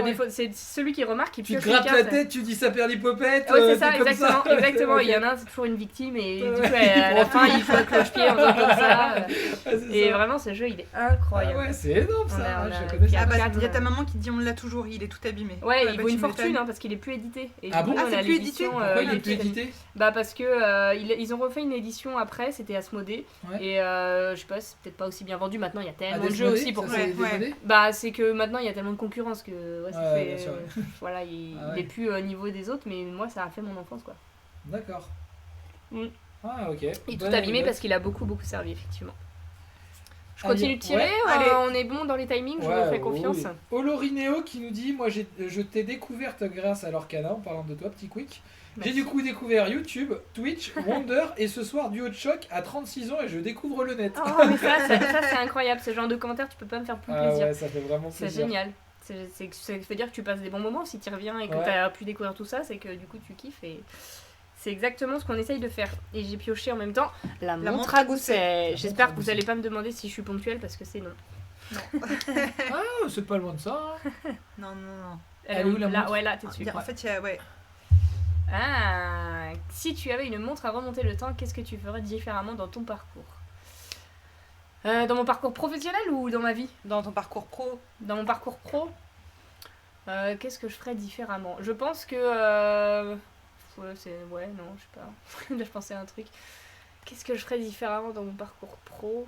but c'est celui qui remarque, il pioche une carte. Tu te grattes la tête, tu dis saperlipopette. Ouais, c'est ça, exactement. Okay. Il y en a un, c'est toujours une victime, et du coup, à la fin, il faut un cloche-pied en faisant comme ça. Et vraiment, ce jeu, il est incroyable. Ah ouais, c'est énorme ça. Il y a ta maman qui dit on l'a toujours, il est tout abîmé. Ouais, il vaut une fortune parce qu'il est plus édité. Ah bon, c'est plus édité. Pourquoi il est plus édité? Bah parce que ils ont refait une édition après, c'était Asmodée, et je sais pas, c'est peut-être pas aussi bien vendu. Maintenant, il y a tellement de jeux aussi pour ça. Bah c'est que maintenant il y a tellement de concurrence que voilà, il est plus au niveau des autres, mais moi ça a fait mon enfance quoi. D'accord. Ah ok. Et tout abîmé parce qu'il a beaucoup servi effectivement. Je continue de tirer, on est bon dans les timings, je vous fais confiance. Oui. Olorineo qui nous dit, moi je t'ai découverte grâce à l'Orcana, en parlant de toi, petit quick. J'ai du coup découvert YouTube, Twitch, Wonder et ce soir Duo de Choc à 36 ans et je découvre le net. Oh mais ça c'est incroyable, ce genre de commentaires tu peux pas me faire plus plaisir. Ouais, ça fait vraiment plaisir. C'est génial. Ça veut dire que tu passes des bons moments, si tu reviens et que tu as pu découvrir tout ça, c'est que du coup tu kiffes et... C'est exactement ce qu'on essaye de faire. Et j'ai pioché en même temps la montre à gousset. J'espère que vous allez pas me demander si je suis ponctuelle parce que c'est non. Ah, c'est pas loin de ça. Non. Elle est où la montre ? Ouais, là, t'es dessus. En fait, ouais. Ah, si tu avais une montre à remonter le temps, qu'est-ce que tu ferais différemment dans ton parcours ? Dans mon parcours professionnel ou dans ma vie ? Dans ton parcours pro. Dans mon parcours pro, qu'est-ce que je ferais différemment ? Je pense que... non, je sais pas. Là, je pensais à un truc. Qu'est-ce que je ferais différemment dans mon parcours pro ?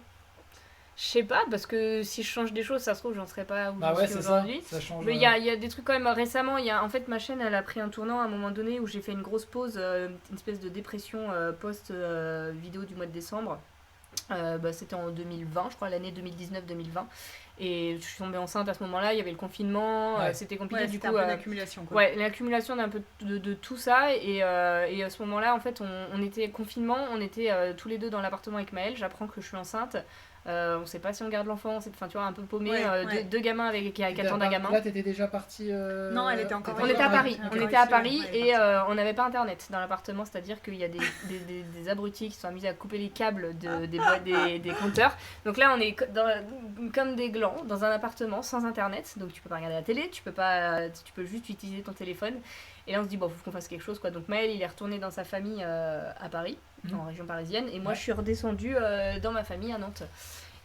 Je sais pas, parce que si je change des choses, ça se trouve, j'en serais pas où je suis aujourd'hui. Ça change. Mais il y a des trucs quand même récemment. En fait, ma chaîne, elle a pris un tournant à un moment donné où j'ai fait une grosse pause, une espèce de dépression post-vidéo du mois de décembre. C'était en 2020, je crois, l'année 2019-2020. Et je suis tombée enceinte à ce moment-là, il y avait le confinement, c'était compliqué du coup. Un peu l'accumulation quoi. Ouais, l'accumulation d'un peu de tout ça. Et à ce moment-là, en fait, on était confinement, on était tous les deux dans l'appartement avec Maëlle, j'apprends que je suis enceinte. On sait pas si on garde l'enfant, tu vois, un peu paumé, deux gamins qui attendent un gamin. Là, t'étais déjà partie. Non, elle était encore. On était à Paris, et on n'avait pas internet dans l'appartement, c'est-à-dire qu'il y a des abrutis qui sont amusés à couper les câbles des compteurs. Donc là, on est comme des glands dans un appartement sans internet, donc tu peux pas regarder la télé, tu peux juste utiliser ton téléphone. Et là, on se dit, faut qu'on fasse quelque chose quoi. Donc Maël, il est retourné dans sa famille à Paris, en région parisienne, et moi je suis redescendue dans ma famille à Nantes.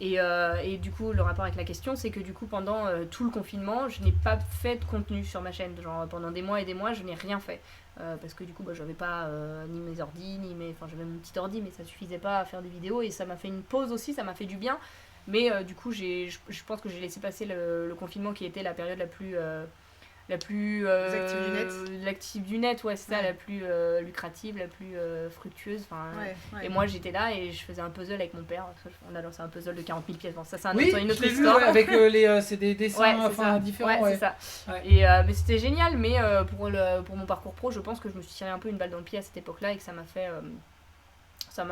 Et du coup, le rapport avec la question, c'est que du coup, pendant tout le confinement, je n'ai pas fait de contenu sur ma chaîne. Genre, pendant des mois et des mois, je n'ai rien fait. Parce que du coup, j'avais pas ni mes ordi, j'avais mon petit ordi, mais ça suffisait pas à faire des vidéos. Et ça m'a fait une pause aussi, ça m'a fait du bien. Mais du coup, je pense que j'ai laissé passer le confinement qui était la période la plus l'active du net, c'est ça, la plus lucrative, la plus fructueuse. Et moi j'étais là et je faisais un puzzle avec mon père. On a lancé un puzzle de 40 000 pièces. Bon, ça c'est une autre histoire. Avec c'est des dessins différents. C'est ça. Ouais. Et mais c'était génial. Mais pour mon parcours pro, je pense que je me suis tiré un peu une balle dans le pied à cette époque-là et que ça m'a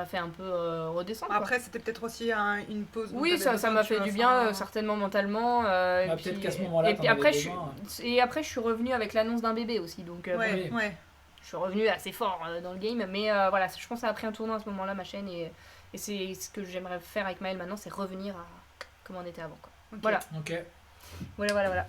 fait un peu redescendre. Après, c'était peut-être aussi une pause. Oui, ça m'a fait du bien, certainement mentalement. Peut-être qu'à ce moment-là, et puis après, je suis revenue avec l'annonce d'un bébé aussi. Donc, je suis revenue assez fort dans le game. Mais voilà, je pense que ça a pris un tournant à ce moment-là, ma chaîne. Et c'est ce que j'aimerais faire avec Maëlle maintenant, c'est revenir à comme on était avant. Quoi. Okay. Voilà. Ok. Voilà.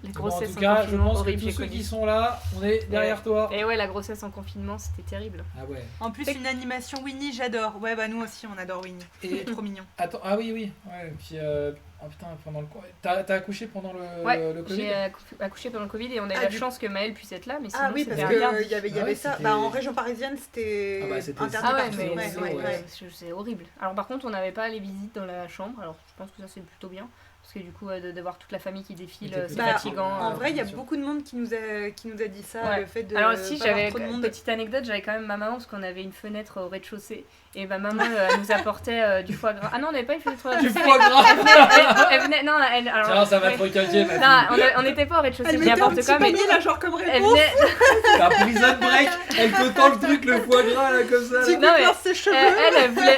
La grossesse en tout cas, je pense horrible, que tous ceux qui sont là, on est derrière toi. Et ouais, la grossesse en confinement, c'était terrible. Ah ouais. En plus, une animation Winnie, j'adore. Ouais, nous aussi, on adore Winnie. C'est trop mignon. Attends, oui. Ouais, et puis, pendant le... T'as accouché pendant le Covid ? J'ai accouché pendant le Covid et on a eu la chance que Maëlle puisse être là, mais sinon parce qu'il y avait ça. En région parisienne, c'était interdit. C'est horrible. Alors par contre, on n'avait pas les visites dans la chambre, alors je pense que ça c'est plutôt bien. Parce que du coup, de voir toute la famille qui défile, c'est fatigant. En vrai, il y a beaucoup de monde qui nous a dit ça, le fait de. Alors si, j'avais une petite anecdote, j'avais quand même ma maman, parce qu'on avait une fenêtre au rez-de-chaussée, et ma maman nous apportait du foie gras. Ah non, on n'avait pas une fenêtre au rez-de-chaussée. Du foie gras. elle venait, non, elle, alors, Tiens, ça va ouais. te requinquer, ma Non, fille. on n'était pas au rez-de-chaussée, Elle je dis mettait un n'importe petit quoi, mais panier là, genre comme elle réponse. venait, La prison break, elle te tend le truc, le foie gras, là, comme ça. Tu là. Non, mais déclenches ses cheveux.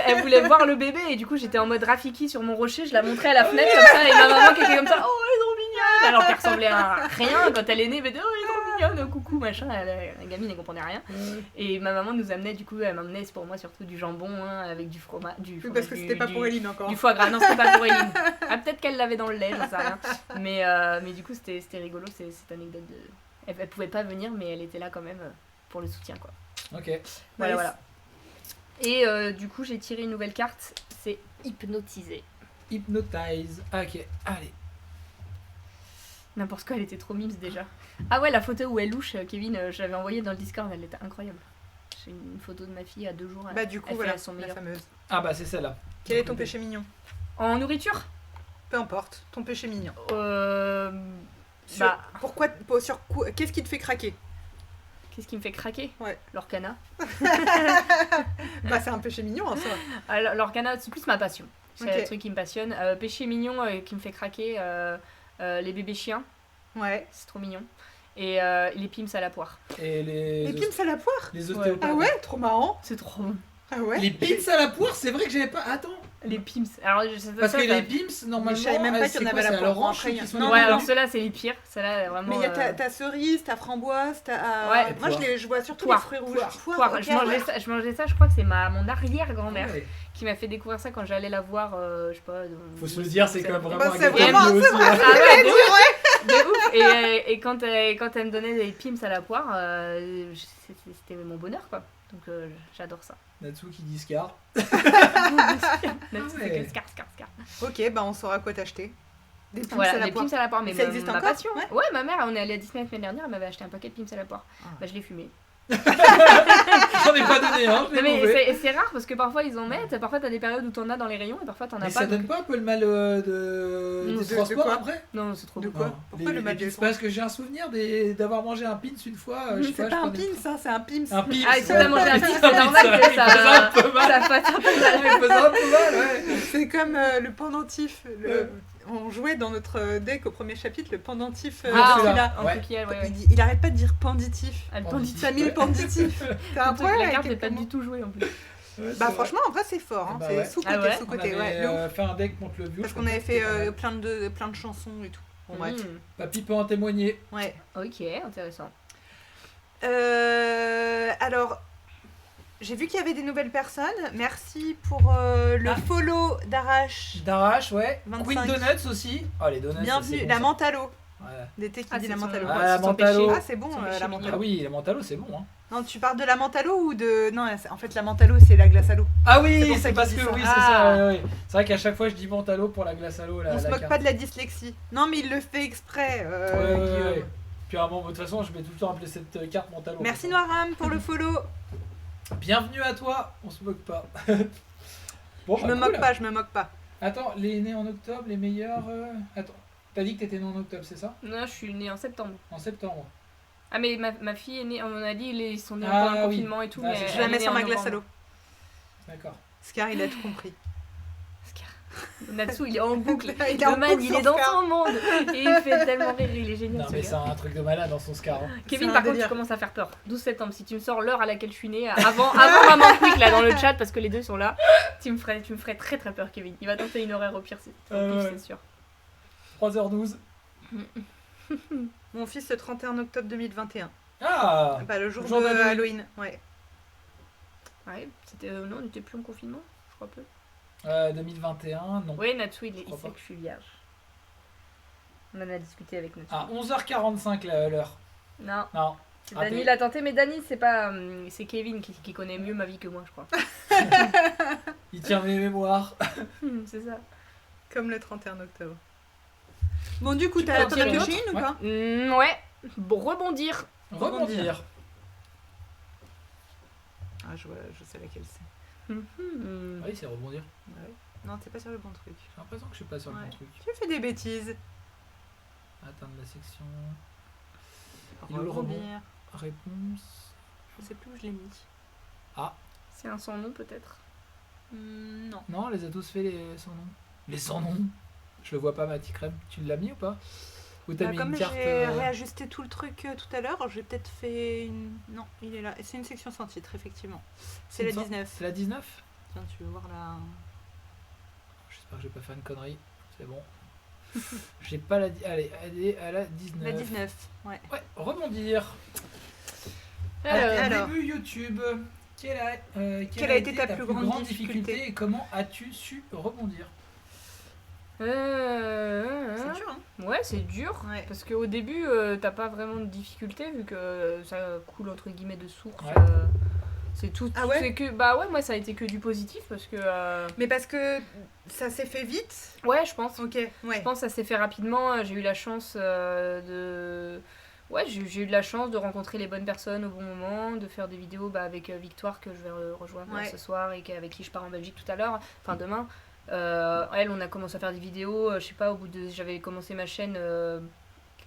elle voulait voir le bébé et du coup j'étais en mode Rafiki sur mon rocher, je la montrais à la fenêtre comme ça et ma maman qui était comme ça, oh elle est trop mignonne, alors qu'elle ressemblait à rien quand elle est née, elle me dit oh elle est trop mignonne, coucou machin, la gamine elle comprenait rien. Ouais. Et ma maman nous amenait du coup, elle m'emmenait c'est pour moi surtout du jambon hein, avec du fromage, Oui, parce que c'était pas pour Eline encore. du foie gras, non c'était pas pour Eline. Ah peut-être qu'elle l'avait dans le lait, j'en sais rien. Mais du coup c'était rigolo, cette anecdote de... Elle pouvait pas venir mais elle était là quand même pour le soutien quoi. Ok. Voilà, Nice. voilà. Et du coup, j'ai tiré une nouvelle carte, c'est hypnotisé. Hypnotize. Ok, allez. N'importe quoi, elle était trop mimes déjà. Ah ouais, la photo où elle louche, Kevin, je l'avais envoyée dans le Discord, elle était incroyable. J'ai une photo de ma fille à 2 jours. Bah du coup elle voilà, fait son la meilleur. fameuse. Ah bah c'est celle-là. Quel est ton péché mignon? En nourriture Peu importe, ton péché mignon. Sur, Bah, sur quoi, qu'est-ce qui te fait craquer? qu'est-ce qui me fait craquer? Ouais. L'orcana. Bah c'est un péché mignon en soi. Ah, l'orcana, c'est plus ma passion. C'est Ok. le truc qui me passionne. Péché mignon qui me fait craquer, les bébés chiens, Ouais. c'est trop mignon. Et les pims à la poire. Et Les pims à la poire? Les Ouais. ostéopathes. Ah ouais, trop marrant. C'est trop bon. Ah ouais. Les pims à la poire, c'est vrai que j'avais pas. Attends. Les pims. Alors, Parce que ça, les pims, normalement, je savais même pas qu'il y en c'est avait quoi, à la c'est poire. l'orange Après, qui sont non, les Ouais, plus alors grands. ceux-là, c'est les pires. Ceux-là, vraiment. Mais il y a ta cerise, ta framboise, ta. Ouais. Moi Poire. je vois surtout Poire. les fruits rouges. Poire. ok, Je mangeais ouais. ça, je crois que c'est mon arrière-grand-mère Ouais. qui m'a fait découvrir ça quand j'allais la voir, je sais pas. Faut se le dire, c'est quand même vraiment Bah, un c'est gâteau vraiment- aussi, c'est hein. Ah ouais, de ouf. Et quand elle me donnait des pims à la poire, c'était mon bonheur quoi. Donc j'adore ça. Natsu qui dit Scar. Même si c'est ouais. que scar. Ok, bah on saura quoi t'acheter. Des pims Voilà, à la les poire. pims à la poire, mais Ça existe ma encore passion. Ouais. Ouais, ma mère, on est allé à Disney la semaine dernière, elle m'avait acheté un paquet de pims à la poire. Ah. Bah je l'ai fumé. J'en ai pas donné, hein, je Non, l'ai mais mauvais. c'est rare parce que parfois ils en mettent, parfois t'as des périodes où t'en as dans les rayons et parfois t'en as Mais pas. ça donc- donne pas un peu le mal Non, des de transports quoi après? Non, c'est trop De bon. quoi Non. Pourquoi le mal des C'est parce que j'ai un souvenir d'avoir mangé un pins une fois. je sais C'est pas je un prenais- pins, hein, c'est un pims. Un pins. Ah, et si ouais. t'as mangé un pins, c'est Un normal pins, que il faisait un peu mal. ça fasse un peu mal. Il faisait un peu mal, ouais. C'est comme le pendentif. On jouait dans notre deck au premier chapitre le pendentif Ah, celui-là. En Ouais. coquillage, ouais. Il arrête pas de dire penditif. Ah, le Penditif. penditif. T'as mis le penditif. T'as un Surtout que problème la avec carte les n'est pas commandes. du tout jouée en plus. Ouais, c'est Bah vrai. franchement en vrai c'est fort, hein. Bah C'est ouais. sous-côté, Ah ouais. On sous-côté, avait ouais. de ouf. fait un deck contre le vieux. Parce je qu'on crois avait que fait c'était pas mal. plein de chansons et tout. Bon, bref. Papy peut en témoigner. Ouais. Ok, intéressant. Alors, j'ai vu qu'il y avait des nouvelles personnes. Merci pour le Ah. follow d'Arrache. D'Arrache, ouais. 25. Queen Donuts aussi. Oh, les donuts. ça, Bienvenue, c'est bon, la ça. Mentalo. Ouais. D'été qui Ah, dit c'est la son- Mentalo. Ah, la sans Mentalo. péché. Ah, c'est bon, Sans la péché Ah Mentalo. oui, les Mentalo, c'est bon. Hein. Non, tu parles de la Mentalo ou de. Non, en fait, la Mentalo, c'est la glace à l'eau. Ah C'est oui, pour ça c'est qu'il parce dit que ça. oui, c'est Ah. ça. Ouais, ouais. C'est vrai qu'à chaque fois, je dis Mentalo pour la glace à l'eau. On se moque pas de la dyslexie. Non, mais il le fait exprès. Guillaume. Ouais. Puis à un moment, de toute façon, je vais tout le temps appeler cette carte Mentalo. Merci Noiram pour le follow. Bienvenue à toi, on se moque pas. Bon, Je bah, me cool. moque pas, je me moque pas. Attends, les nés en octobre, les meilleurs. Attends, t'as dit que t'étais né en octobre, c'est ça? Non, je suis née en septembre. En septembre. Ah, mais ma fille est née, on a dit, ils sont nés Ah, pendant le oui. confinement et tout. Ah, mais c'est elle ça. Je la est mets née sur en ma glace à novembre. l'eau. D'accord. Scar, il a tout compris. Natsu, il est en boucle. Il est en Le man, boucle il sur est dans Scar. son monde. Et il fait tellement rire, il est génial. Non, ce mais gars. c'est un truc de malade dans son Scar. hein. Kevin, C'est un par contre, délire. tu commences à faire peur. 12 septembre, si tu me sors l'heure à laquelle je suis née, avant Maman Quick là dans le chat, parce que les deux sont là, tu me ferais très très peur, Kevin. Il va tenter une horaire au pire, Ouais. c'est sûr. 3h12. Mon fils, le 31 octobre 2021. Ah Bah, le jour Jour de d'Halloween. Halloween. Ouais. Ouais, c'était. Non, on n'était plus en confinement, je crois peu. 2021, non. Oui, Natsu, il crois sait pas. que je suis vierge. On en a discuté avec Natsu. Ah, 11h45 l'heure. Non, Non. c'est Raté. Dany l'a tenté, mais Dany, c'est pas. C'est Kevin qui connaît mieux ma vie que moi, je crois. Il tient mes mémoires. C'est ça. Comme le 31 octobre. Bon, du coup, Tu t'en peux en as tirer pioché une une ou autre pas Ouais. Rebondir. Rebondir. Ah, je sais laquelle c'est. Mhm. Oui, c'est rebondir. Ouais. Non, t'es pas sur le bon truc. J'ai l'impression que je suis pas sur le Ouais. bon truc. Tu fais des bêtises. Atteindre la section. Il est où le rebond Rebondir. Réponse. Je sais plus où je l'ai mis. C'est un sans nom peut-être. Non. Non, elle les a tous fait les sans noms. Les sans noms. Je le vois pas, ma petite crème. Tu l'as mis ou pas? Ou t'as mis Comme une carte j'ai réajusté tout le truc tout à l'heure, j'ai peut-être fait une... Non, il est là. Et c'est une section sans titre, effectivement. C'est la 19. C'est la 19? Tiens, tu veux voir la... J'espère que je vais pas faire une connerie. C'est bon. J'ai pas la... Allez, à la 19. La 19, ouais. Ouais, rebondir. Alors, Début YouTube. Quelle a été ta plus grande difficulté et comment as-tu su rebondir? C'est dur, hein. Ouais, c'est dur. Ouais. Parce qu'au début, t'as pas vraiment de difficulté vu que ça coule entre guillemets de source. Ouais. C'est tout. Ah ouais? C'est que, bah ouais, moi ça a été que du positif parce que. Mais parce que ça s'est fait vite. Ouais, je pense. Ok, Je ouais. pense que ça s'est fait rapidement. J'ai eu la chance de. Ouais, j'ai eu de la chance de rencontrer les bonnes personnes au bon moment, de faire des vidéos avec Victoire que je vais rejoindre Ouais. ce soir et avec qui je pars en Belgique tout à l'heure, enfin demain. Elle, on a commencé à faire des vidéos, je sais pas, j'avais commencé ma chaîne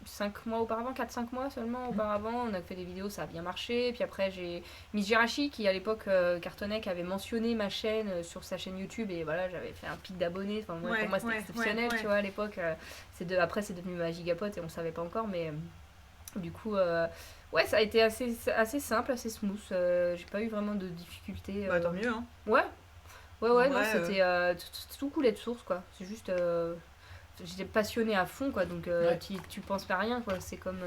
5 mois auparavant, 4-5 mois seulement auparavant, on a fait des vidéos, ça a bien marché, puis après j'ai Miss Jirachi qui à l'époque cartonnait, qui avait mentionné ma chaîne sur sa chaîne YouTube et voilà, j'avais fait un pic d'abonnés, enfin pour moi c'était exceptionnel, tu vois, à l'époque, après c'est devenu ma gigapote et on savait pas encore, mais du coup, ouais, ça a été assez simple, assez smooth, j'ai pas eu vraiment de difficultés. Bah, tant mieux, hein. Ouais. Ouais, non, Ouais, c'était tout coulait de source, quoi. C'est juste. J'étais passionnée à fond, quoi. Donc, Ouais. tu penses pas à rien, quoi. C'est comme.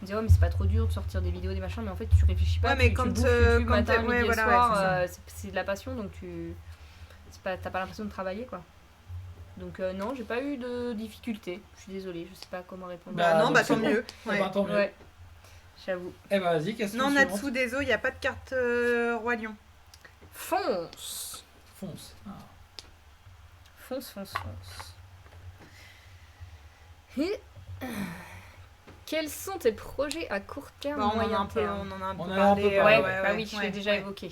On dit, ouais, mais c'est pas trop dur de sortir des vidéos, des machins, mais en fait, tu réfléchis pas. Ouais, mais tu quand, bouffes YouTube quand matin, t'es- ouais, midi et voilà, soir, ouais, c'est de la passion, donc t'as pas l'impression de travailler, quoi. Donc, non, j'ai pas eu de difficultés. Je suis désolée, je sais pas comment répondre. Bah, non, donc bah c'est tant bon. mieux. Eh Ouais. ben, tant mieux. Ouais, j'avoue. Eh ben, vas-y, question Non, suivante. Natsu Deso, il n'y a pas de carte Roi Lion. Fonce! Fonce. Ah. Fonce. Et... Quels sont tes projets à court terme, Bah, on en a moyen un peu, terme? on en a un peu On en a un parlé. peu parlé, Bah oui, je l'ai déjà ouais. évoqué.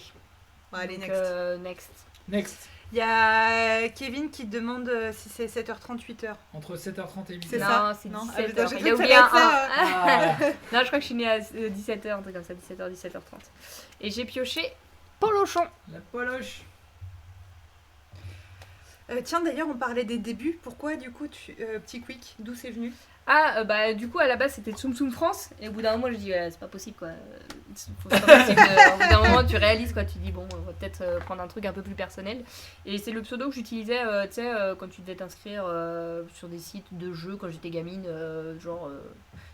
Ouais, allez, Donc, next. next. Next. Il y a Kevin qui demande si c'est 7h30, 8h. Entre 7h30 et 8h. C'est Non, ça c'est Non, 17h. putain, j'ai Il cru a que oublié ça un allait être 1. Ah. Non, je crois que je suis née à 17h, un truc comme ça, 17h, 17h30. Et j'ai pioché Polochon. La poloche. Tiens, d'ailleurs, on parlait des débuts. Pourquoi, du coup, petit quick, d'où c'est venu? Ah, bah du coup, à la base, c'était Tsum Tsum France. Et au bout d'un moment, je dis, c'est pas possible, quoi. C'est pas possible. Au bout d'un moment, tu réalises, quoi. Tu dis, bon, on va peut-être prendre un truc un peu plus personnel. Et c'est le pseudo que j'utilisais, tu sais, quand tu devais t'inscrire sur des sites de jeux quand j'étais gamine, genre,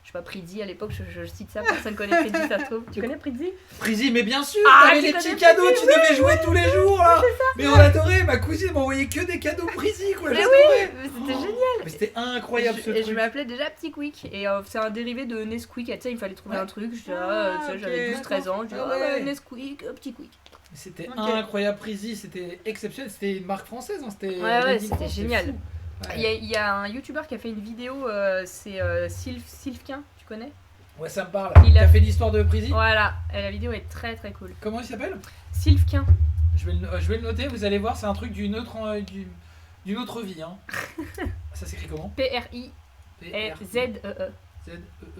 je sais pas, Prizzy à l'époque, je cite ça, personne connaît Prizzy, ça se trouve. Tu connais Prizzy? Prisi, mais bien sûr, Ah, t'avais tu les connais petits cadeaux, Prisi, tu devais jouer tous les jours là. Mais on adorait, ma cousine m'envoyait que des cadeaux Prisi quoi. Mais j'adorais. Mais c'était Oh, génial! Mais c'était incroyable ce Et je truc. m'appelais déjà Petit Quick. Et c'est un dérivé de Nesquik. Tu sais, il fallait trouver Ouais. un truc. Je dis, Ah, tu sais, ok, j'avais 12-13 ans. Je dis, Ah ah ouais. ouais, Nesquik, Petit Quick. C'était Ok. incroyable Prisi, c'était exceptionnel, c'était une marque française, hein. C'était Ouais, Made in c'était France, génial. fou. Ouais. Il y a un youtubeur qui a fait une vidéo, c'est Sylvquin, tu connais? Ouais, ça me parle. Il Il a- a fait l'histoire de Prisi. Voilà, et la vidéo est très très cool. Comment il s'appelle? Sylvquin. Je vais le noter, vous allez voir, c'est un truc d'une autre vie. Hein. Ça s'écrit comment? P-R-I-Z-E-E. P-R-I-Z-E-E.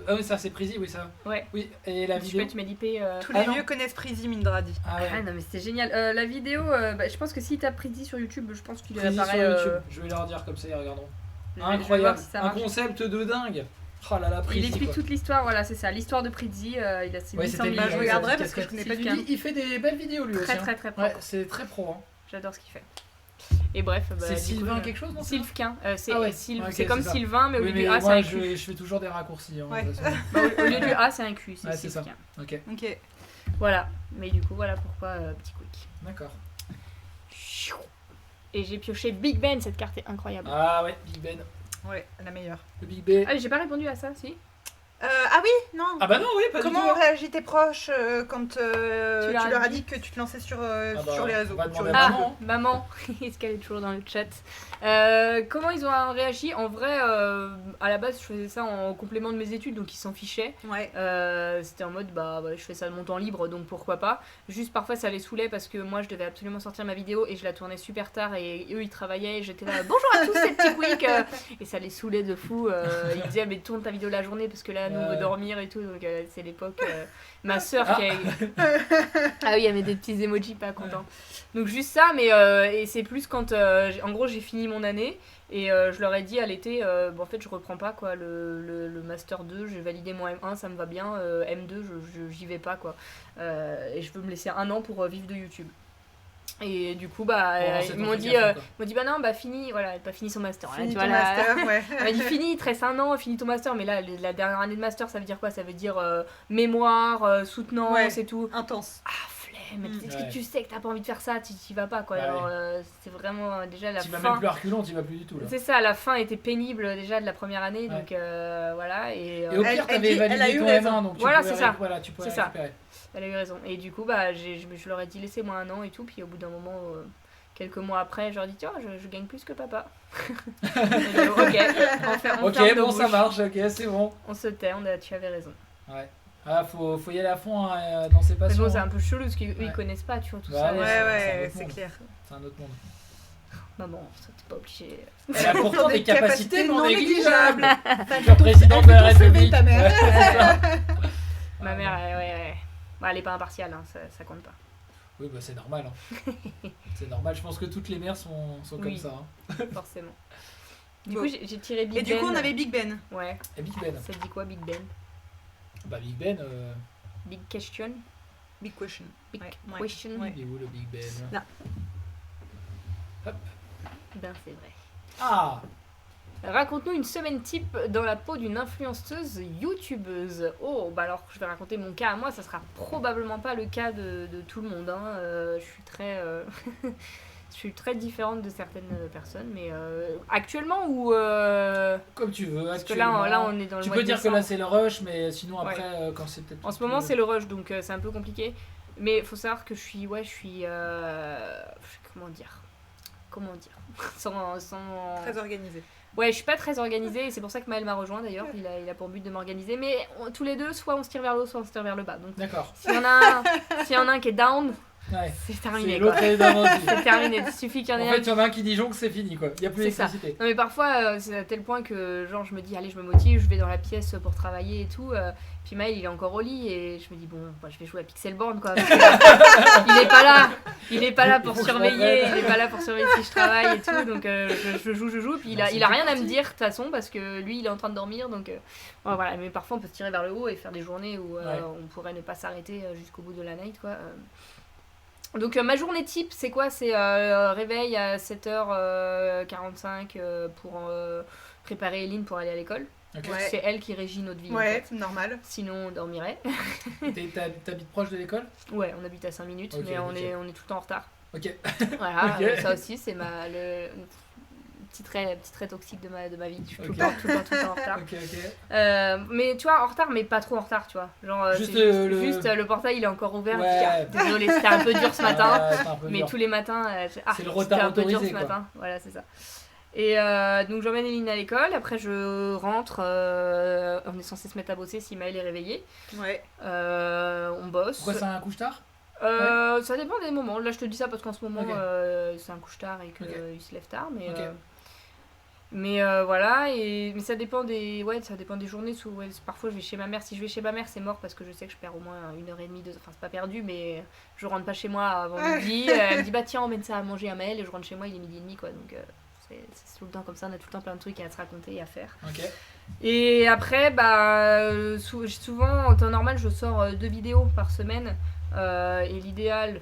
Ah oui, ça c'est Prisi, oui ça. Ouais. Oui, et la Je sais vidéo. pas, tu m'as dit P. Tous Ah les non. vieux connaissent Prisi Mindradi. Ah ouais. Ah non, mais c'était génial. La vidéo, je pense que si t'as Pridi sur YouTube, je pense qu'il Prisi apparaît. sur YouTube. Je vais leur dire comme ça, ils regarderont. Je vais voir Incroyable, si ça un marche. concept de dingue. Oh là là, Il Prisi. explique quoi. toute l'histoire, voilà, c'est ça. L'histoire de Pridi, il a ses Ouais, 800 c'était 000 lui, je avec regarderai sa parce que je petite connais pas casquette. du tout. Il fait des belles vidéos lui aussi. Très hein. très très pro. Ouais, c'est très pro. Hein. J'adore ce qu'il fait. Et bref, C'est du Sylvain coup, quelque chose, non? Sylvquin. C'est Ah ouais, Sylv- ok, c'est comme c'est ça. Sylvain, mais au Oui, lieu mais du A, c'est moi un je Q. fais toujours des raccourcis. Hein, Ouais. de toute façon. Bah, au lieu du A, c'est un Q. C'est Ouais, c'est ça. Sylvquin. Ok, Ok. Voilà. Mais du coup, voilà pourquoi Petit Quick. d'accord. Et j'ai pioché Big Ben, cette carte est incroyable. Ah ouais, Big Ben. Ouais, la meilleure. Le Big Ben. Ah, j'ai pas répondu à ça, si? Ah oui, non. Ah bah non, oui, pas Comment du ont tout. réagi tes proches quand tu leur leur as as dit dit que tu te lançais sur bah, les réseaux? on va Sur demander les à Ah, réseaux. maman. maman, est-ce qu'elle est toujours dans le chat? Comment ils ont réagi? En vrai, à la base, je faisais ça en complément de mes études, donc ils s'en fichaient. Ouais. C'était en mode, bah, je fais ça de mon temps libre, donc pourquoi pas. Juste parfois, ça les saoulait parce que moi, je devais absolument sortir ma vidéo et je la tournais super tard et eux, ils travaillaient et j'étais là, bonjour à tous, c'est Petit Quick. Et ça les saoulait de fou. Ils disaient, mais tourne ta vidéo la journée parce que là, nous, on veut Ouais. dormir et tout. Donc, c'est l'époque. Ma soeur Ah. qui a. Ah oui, il y avait des petits emojis pas contents. Donc juste ça, mais et c'est plus quand en gros j'ai fini mon année Et je leur ai dit à l'été, en fait je reprends pas quoi, le Master 2, j'ai validé mon M1, ça me va bien, M2 j'y vais pas quoi. Et je veux me laisser 1 an pour vivre de YouTube. Et du coup ils m'ont dit bah non fini, voilà, elle a pas fini son master. Fini tu ton vois, master, ouais. Elle m'a dit fini, il te reste 1 an, finis ton master, mais là la dernière année de master ça veut dire quoi? Ça veut dire mémoire, soutenance et tout. Intense. Ah flemme, Ouais. tu sais que t'as pas envie de faire ça, t'y vas pas quoi. Ouais. Alors c'est vraiment déjà la Tu vas fin. même plus à reculons, tu vas plus du tout là. C'est ça, la fin était pénible déjà de la première année, Ouais. donc voilà. Et Et au pire, elle t'avais dit- elle a validé eu ton raison. M1, donc tu Voilà, pouvais c'est ça. voilà, tu pouvais C'est ça. récupérer. elle a eu raison. Et du coup, je leur ai dit laissez-moi 1 an et tout, puis au bout d'un moment, quelques mois après, je leur ai dit tiens, je gagne plus que papa. Et ok, on ferme Ok, nos bon, ça bouches. marche, ok, c'est bon. On se tait, tu avais raison. Ouais. Ah, faut y aller à fond hein, dans ses Mais passions. bon, c'est un peu chelou parce qu'eux Ouais. ils connaissent pas, tu vois, tout Bah ça. ouais, Ouais, c'est un ouais, autre c'est monde. clair. C'est un autre monde. Maman, ça t'es pas obligé. Elle a pourtant des capacités non négligeables. T'as Le président de la ton CV, République. ta mère. Ouais, c'est ça. Ma Ah, mère, bon. ouais. Bah, elle est pas impartiale, hein, ça compte pas. Oui, bah c'est normal. Hein. C'est normal, je pense que toutes les mères sont comme Oui. ça. Hein. Forcément. Du Bon. coup, j'ai tiré Big Et Ben. du coup, on avait Big Ben. Ouais. Et Big Ben. Ça te dit quoi, Big Ben? Bah Big Ben, Big question? Big question. Big Ouais. question? Ouais. il est où le Big Ben Là. Hop. Ben, c'est vrai. Ah, Raconte-nous une semaine type dans la peau d'une influenceuse youtubeuse. Oh, bah alors je vais raconter mon cas à moi, ça sera probablement pas le cas de tout le monde. Hein. Je suis très, je suis très différente de certaines personnes, mais actuellement ou comme tu veux. parce que Actuellement. là on est dans le Tu mois peux de dire que décembre. là c'est le rush, mais sinon après, Ouais. quand c'est peut-être. En ce moment c'est le rush, donc c'est un peu compliqué. Mais faut savoir que je suis comment dire, sans Très organisé. Ouais, je suis pas très organisée et c'est pour ça que Maël m'a rejoint d'ailleurs. Il a pour but de m'organiser. Mais tous les deux, soit on se tire vers le haut, soit on se tire vers le bas. Donc D'accord. s'il y en a un qui est down, Ouais. c'est C'est terminé quoi. l'autre est d'avant aussi. C'est terminé. Il suffit qu'il y en En ait fait, un. il y en a un qui dit jonque, c'est fini quoi. Il n'y a plus C'est ça. d'électricité. Non mais parfois c'est à tel point que genre je me dis allez je me motive, je vais dans la pièce pour travailler et tout. Puis Maël il est encore au lit et je me dis bon bah, je vais jouer à Pixelborn quoi. Parce que, il est pas là pour Il faut que je surveiller, m'entraîne. il est pas là pour surveiller si je travaille et tout. Donc je joue. Puis Non, il a rien à me parti. dire de toute façon parce que lui il est en train de dormir donc ouais, voilà. Mais parfois on peut se tirer vers le haut et faire des journées où Ouais. on pourrait ne pas s'arrêter jusqu'au bout de la night quoi. Donc ma journée type c'est quoi? C'est réveil à 7h45 pour préparer Eline pour aller à l'école. Ok. Ouais. C'est elle qui régit notre vie. en Ouais, fait. normal. Sinon on dormirait. T'habites proche de l'école? Ouais, on habite à 5 minutes, Ok, mais on ok. est tout le temps en retard. Ok. Voilà, Ok. ça aussi c'est le petit trait toxique de ma vie. Je suis Ok. tout le temps en retard. Ok, ok. Mais tu vois, en retard, mais pas trop en retard, tu vois. Genre, Juste, c'est le- juste, le portail il est encore ouvert. Ouais. Je dis, ah, désolée, c'était un peu dur ce matin. Ouais, c'est un peu Mais dur. tous les matins, C'est le c'était retard un peu dur autorisé, ce quoi. matin. Voilà, c'est ça. Et donc j'emmène Eline à l'école, après je rentre, on est censé se mettre à bosser si Maël est réveillé. Ouais. On bosse. Pourquoi c'est un couche-tard? Ça dépend des moments. Là je te dis ça parce qu'en ce moment Ok. c'est un couche-tard et qu'il Ok. se lève tard. Mais, Ok. Voilà, mais ça dépend des journées. Parfois je vais chez ma mère. Si je vais chez ma mère, c'est mort parce que je sais que je perds au moins 1h30, 2h. Enfin, c'est pas perdu, mais je rentre pas chez moi avant midi. Elle me dit bah tiens, emmène ça à manger à Maël et je rentre chez moi, il est 12h30 quoi. Donc c'est tout le temps comme ça, on a tout le temps plein de trucs à se raconter et à faire. Ok. Et après, souvent en temps normal, je sors 2 vidéos par semaine. Et l'idéal,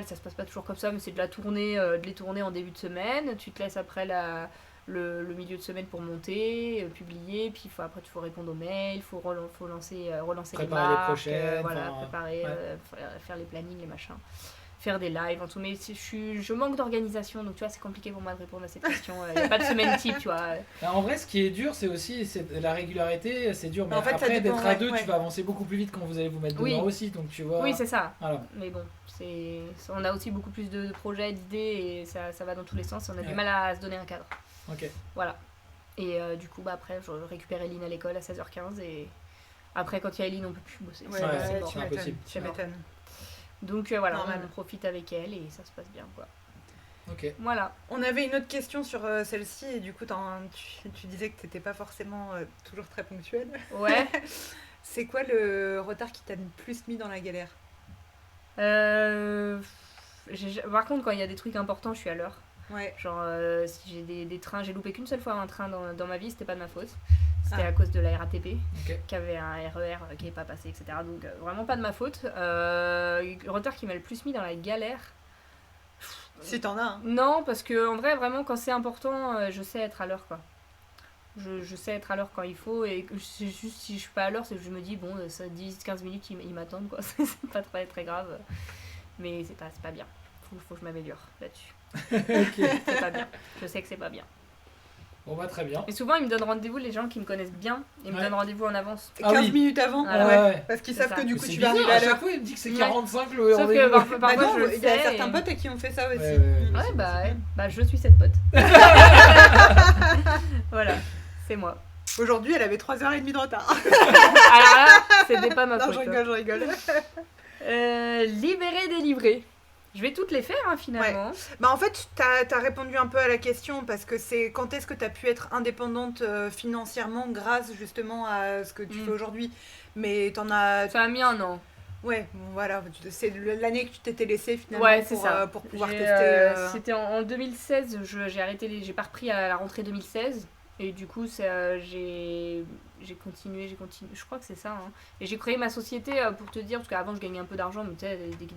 ça se passe pas toujours comme ça, mais c'est de les tourner en début de semaine. Tu te laisses après le milieu de semaine pour monter, publier, puis après il faut répondre aux mails, il faut relancer les Préparer les marques, prochaines, voilà, enfin, préparer, ouais. faire les plannings, les machins, faire des lives en tout. Mais je manque d'organisation, donc tu vois c'est compliqué pour moi de répondre à cette question. Il n'y a pas de semaine type, tu vois. En vrai, ce qui est dur, c'est aussi la régularité, c'est dur. Mais En fait, ça après, dépend, d'être à deux, ouais. tu vas avancer beaucoup plus vite quand vous allez vous mettre dedans Oui. aussi. Donc tu vois. Oui, c'est ça. Voilà. Mais bon, on a aussi beaucoup plus de projets, d'idées, et ça va dans tous les sens, et on a Ouais. du mal à se donner un cadre. Ok. Voilà. Et du coup, après, je récupère Eline à l'école à 16h15, et après, quand il y a Eline, on peut plus bosser. Ouais, C'est ouais, c'est ouais, mort. tu impossible. m'étonnes. Tu C'est mort. m'étonnes. Donc voilà, Normal. on profite avec elle, et ça se passe bien, quoi. Ok. Voilà. On avait une autre question sur celle-ci, et du coup, tu disais que t'étais pas forcément toujours très ponctuelle. Ouais. C'est quoi le retard qui t'a le plus mis dans la galère? Par contre, quand il y a des trucs importants, je suis à l'heure. Ouais. Genre, si j'ai des trains, j'ai loupé qu'une seule fois un train dans ma vie, c'était pas de ma faute. C'était Ah. à cause de la RATP, Ok. qui avait un RER qui n'est pas passé, etc. Donc, vraiment pas de ma faute. Le retard qui m'a le plus mis dans la galère. Si t'en as, hein. Non, parce que en vrai, vraiment, quand c'est important, je sais être à l'heure, quoi. Je sais être à l'heure quand il faut, et c'est juste si je suis pas à l'heure, c'est que je me dis, bon, ça 10-15 minutes, ils m'attendent, quoi. C'est pas très, très grave. Mais c'est pas bien. Faut que je m'améliore là-dessus. Ok. C'est pas bien. Je sais que c'est pas bien. Bon bah très bien. Et souvent, ils me donnent rendez-vous, les gens qui me connaissent bien, ils me Ouais. donnent rendez-vous en avance. 15 oui. minutes avant. Voilà. Ouais. Parce qu'ils C'est savent ça. que du Mais coup c'est tu vas bizarre, arriver à à chaque l'heure. fois il me dit que c'est Ouais. 45 le Sauf rendez-vous. que parfois, Bah non, je il y a sais, certains et- potes à qui on fait ça aussi. Ouais. Ouais, bah, c'est ouais. bien. Bah, je suis cette pote. Voilà, c'est moi. Aujourd'hui, elle avait 3h30 de retard. Alors là, c'était pas ma Non, faute. je rigole. Libérer, délivrer. Je vais toutes les faire, hein, finalement. Bah en fait, t'as répondu un peu à la question parce que c'est quand est-ce que t'as pu être indépendante financièrement grâce justement à ce que tu fais aujourd'hui. Mais t'en as... Ça a mis un an. Ouais, bon, voilà, c'est l'année que tu t'étais laissée finalement Ouais, c'est ça. pour pouvoir J'ai, tester. C'était en 2016, j'ai arrêté j'ai pas repris à la rentrée 2016. Et du coup, j'ai continué. Je crois que c'est ça. Hein. Et j'ai créé ma société pour te dire, parce qu'avant je gagnais un peu d'argent, mais tu sais, des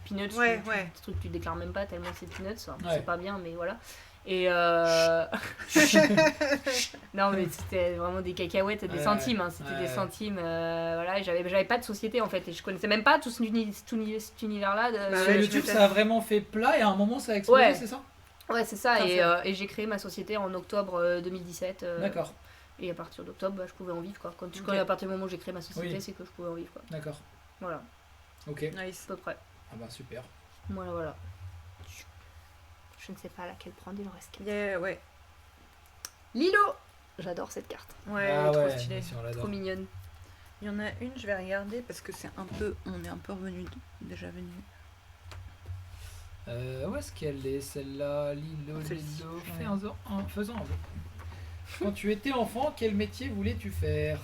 peanuts, Ouais, des trucs que tu déclares même pas tellement c'est peanuts. Enfin, Ouais. c'est pas bien, mais voilà. Et non, mais c'était vraiment des cacahuètes, des Ouais, centimes. Hein. C'était ouais. des centimes. Voilà, et j'avais pas de société en fait. Et je connaissais même pas tout cet univers-là. Bah Sur ouais, YouTube je ça a vraiment fait plat et à un moment ça a explosé, Ouais. c'est ça? Ouais, c'est ça. Putain, Et j'ai créé ma société en octobre 2017. D'accord, Et à partir d'octobre, bah, je pouvais en vivre. Quoi. Quand Ok. à partir du moment où j'ai créé ma société, Oui. c'est que je pouvais en vivre. Quoi. d'accord. Voilà, Ok. Nice. à peu près. Ah bah super. Voilà. Je ne sais pas laquelle prendre, il en reste qu'une. Yeah, ouais. Lilo. J'adore cette carte. Ouais, Ah trop ouais, stylé. bien sûr, on l'adore. Trop mignonne. Il y en a une, je vais regarder parce que c'est un peu... On est un peu déjà venu. Où est-ce qu'elle est celle-là? Lilo, Celle-ci, Lilo. ouais. Faisons un vœu. Quand tu étais enfant, quel métier voulais-tu faire?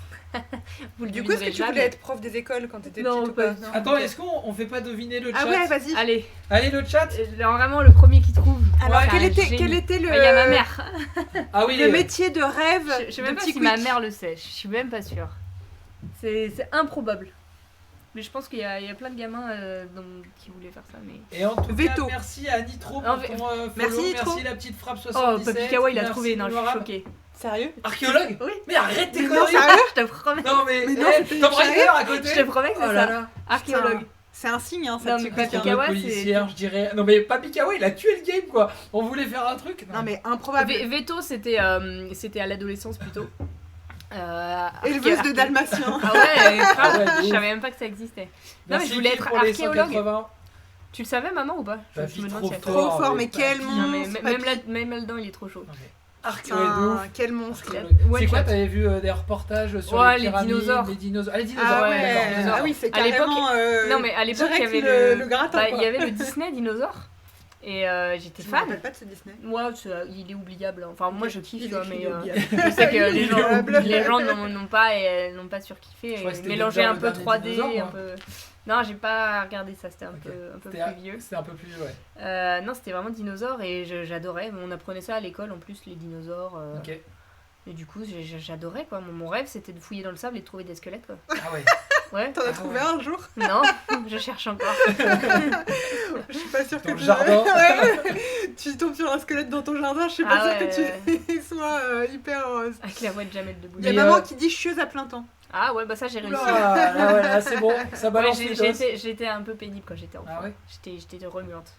Vous le Du coup, est-ce que devinerez tu jamais. voulais être prof des écoles quand t'étais Non, petite ou pas pas du tout. Attends, Ok. est-ce qu'on fait pas deviner le chat? Ah ouais, vas-y. Allez, Allez, le chat. vraiment le premier qui trouve. Alors, Ouais, quel un était génie. le... Bah, il y a ma mère. Ah oui, Le métier de rêve Je sais de même pas petit si ma quick. mère le sait. Je suis même pas sûre. C'est improbable. Mais je pense qu'il y a plein de gamins qui voulaient faire ça. Mais... Et en tout Veto. cas, merci à Nitro pour Non, ton follow. Merci, Nitro. Merci la petite frappe Oh, 77. Papi Kawa, il a Merci, trouvé. Non, je suis Noira. choquée. Sérieux? Archéologue? Oui. Mais arrête tes Mais non, conneries. sérieux? Je te promets. Non mais, Mais non, c'était Tomb sérieux. Raider à côté. Je te promets que c'est Oh là ça. là. Archéologue. C'est un signe, hein, ça Non, petit mais quick, Papi hein. Kawa, policière, je dirais. Non mais Papi Kawa, il a tué le game quoi. On voulait faire un truc. Non mais improbable. Veto, c'était à l'adolescence plutôt. Éleveuse de dalmatiens. Ah ouais, grave. Ah ouais, de Je ouf. savais même pas que ça existait. Non, mais Merci je voulais Kim être pour les archéologue. 180. Tu le savais, maman, ou pas? Papy, me demande trop si elle- fort. Trop fort, mais Papy. quel Non, mais monstre. même là-dedans, il est trop chaud. Non, mais Putain, archéologue de ouf. quel monstre. Archéologue. Ouais, C'est quoi, chat. t'avais vu des reportages sur Ouais, les les pyramides, dinosaures. les dinosaures. Ah, les dinosaures, Ah d'accord, ouais, dinosaures. ah oui, c'est À l'époque- carrément. Non, mais à l'époque, il y direct avait le gratin. bah, quoi. il y avait le Disney dinosaure. Et j'étais Je me fan. rappelle pas de ce Disney. Moi, il est oubliable. Enfin, moi, je kiffe, tu vois, mais oubliable. je sais que les gens, Oubliable. les gens n'ont pas surkiffé. Je crois que Et c'était mélanger Denver, un le peu dernier 3D, dinosaure, un moi. peu. Non, j'ai pas regardé ça, c'était un Ok. peu C'était plus vieux. C'était un peu plus, ouais. Non, c'était vraiment dinosaures et j'adorais. On apprenait ça à l'école en plus, les dinosaures. Ok. Et du coup, j'adorais quoi. Mon rêve, c'était de fouiller dans le sable et de trouver des squelettes quoi. Ah ouais. Ouais. T'en as Ah trouvé ouais. un jour? Non, je cherche encore. Je suis pas sûre Dans que le jardin. Ouais. Tu tombes sur un squelette dans ton jardin, je suis pas Ah sûre ouais, que tu sois hyper heureuse. Avec la voix de Jamel debout. Il y a Mais, maman qui dit chieuse à plein temps. Ah ouais, bah ça j'ai réussi. Oula, là, ouais, là, c'est bon, ça Ouais, balance les doses. j'étais un peu pénible quand j'étais enfant. Ah ouais. J'étais remuante.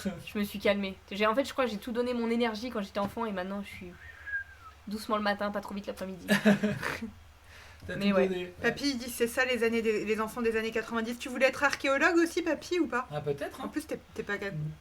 Je me suis calmée. En fait, je crois que j'ai tout donné mon énergie quand j'étais enfant et maintenant je suis doucement le matin, pas trop vite l'après-midi. T'as Mais tout ouais. donné. Papy, il dit c'est ça les enfants des années 90. Tu voulais être archéologue aussi, papy, ou pas? Ah, peut-être. En Hein. plus, t'es pas...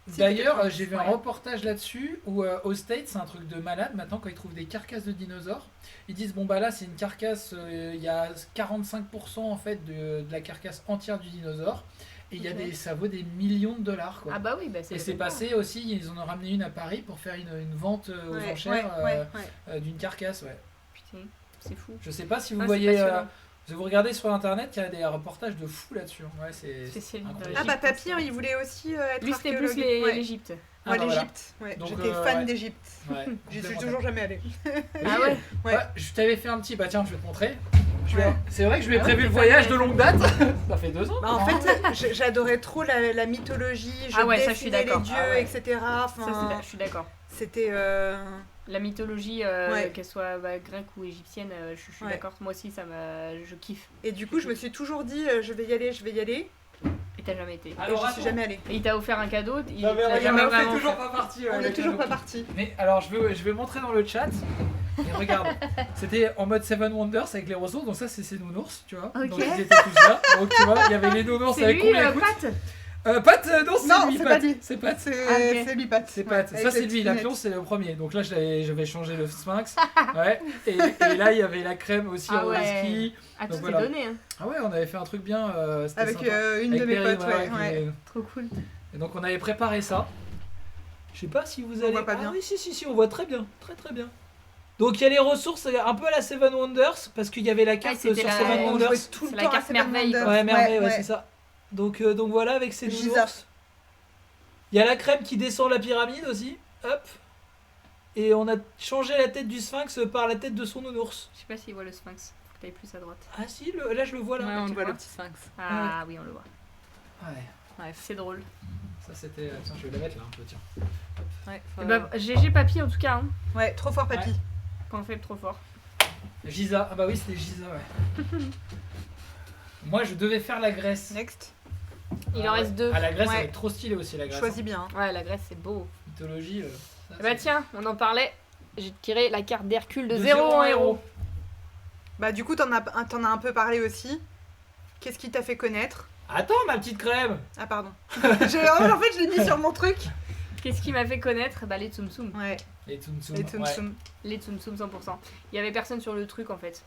Si, D'ailleurs, t'es j'ai vu un ouais. reportage là-dessus où aux States, c'est un truc de malade. Maintenant, quand ils trouvent des carcasses de dinosaures, ils disent bon, bah là, c'est une carcasse, il y a 45% en fait de la carcasse entière du dinosaure. Et il y a Ok. ça vaut des millions de dollars quoi. Ah bah oui, bah Et c'est passé aussi, ils en ont ramené une à Paris pour faire une vente aux Ouais, enchères ouais. d'une carcasse, ouais. Putain, c'est fou. Je sais pas si vous Ah, c'est voyez, passionnant. si vous regardez sur internet, il y a des reportages de fou là-dessus. Ouais, c'est Spécial- incroyable. Ah bah Égypte, papy, hein, il voulait aussi être Lui, c'était archéologue. plus Ouais. l'Égypte. Moi, bah, l'Égypte. Ouais. Donc, J'étais fan ouais. d'Égypte. Ouais, J'y suis complètement toujours jamais allée. Ah ouais. Ouais. Je t'avais fait un petit. Bah tiens, je vais te montrer. Ouais. C'est vrai que je lui ai Ah ouais, prévu le t'es voyage fan de longue date. Ça fait 2 ans. Bah, en fait, j'adorais trop la mythologie. Je Ah ouais, ça, je suis dessinais les d'accord. dieux, Ah ouais. etc. Ça, Enfin, je suis d'accord. c'était. La mythologie, Ouais. qu'elle soit grecque ou égyptienne, je suis Ouais. d'accord. Moi aussi, je kiffe. Et du coup, je me suis toujours dit, je vais y aller, je vais y aller. Et t'as jamais été. Alors, Et je suis jamais allée. Et il t'a offert un cadeau. Il Non, mais t'a regarde, jamais on fait vraiment toujours fait. pas partie. On n'est toujours pas parti. Mais alors, je vais montrer dans le chat. Et regarde, c'était en mode Seven Wonders avec les ressources. Donc, ça, c'est ces nounours, tu vois. Ok. Donc, ils étaient tous là. Donc, tu vois, il y avait les nounours C'est avec lui, combien écoute. Pat. Pat, non, Non, c'est lui, c'est Pat. pas lui. C'est Pat. C'est Ah, ok. c'est lui, Pat. C'est Ouais, Pat. avec Ça, c'est les lui. petites La lunettes. pion, c'est le premier. Donc là, j'avais changé le Sphinx. Ouais. Et là, il y avait la crème aussi Ah en ouais. whisky. Ah, tout Donc, est voilà. donné. Hein. Ah ouais, on avait fait un truc bien. C'était Avec sympa. une Avec de mes Perrine, potes, ouais, ouais. avec ouais. les- Trop cool. Et donc on avait préparé ça. Je sais pas si vous allez. voit pas Ah bien. oui, si, on voit très bien, très bien. Donc il y a les ressources un peu à la Seven Wonders parce qu'il y avait la carte c'était sur la- Seven On Wonders. jouait tout C'est le la temps à carte Seven merveille, quoi. Wonders. Ouais, merveille, ouais, c'est ça. Donc voilà avec ces Giza. nounours. Il y a la crème qui descend la pyramide aussi. Hop. Et on a changé la tête du Sphinx par la tête de son nounours. Je sais pas s'il voit le sphinx. Faut que t'ailles plus à droite. Ah si, là je le vois là. Ouais, on Tu le vois voit. le petit sphinx. Ah oui, on le voit. Ouais. Bref, c'est drôle. Ça c'était. Tiens, je vais la mettre là un peu, tiens. Ouais, Et bah, GG Papy en tout cas. Hein. ouais, trop fort, papy. Ouais. Quand on fait trop fort. Giza. Ah bah oui, c'était Giza, ouais. Moi je devais faire la Grèce. Next. Il en ouais. reste 2. Ah, la Grèce, Ouais. elle est trop stylée aussi, la Grèce. Choisis bien. Ouais, la Grèce c'est beau. Mythologie. Ça, Et bah c'est- tiens, on en parlait. J'ai tiré la carte d'Hercule de De 0 zéro en en héros. Bah, du coup, t'en as un peu parlé aussi. Qu'est-ce qui t'a fait connaître? Attends, ma petite crème. Ah, pardon. En fait, je l'ai mis sur mon truc. Qu'est-ce qui m'a fait connaître? Bah les Tsum Tsum. Ouais, Les Tsum Tsum. les Tsum ouais. Tsum. Les Tsum Tsum 100%. Il y avait personne sur le truc en fait.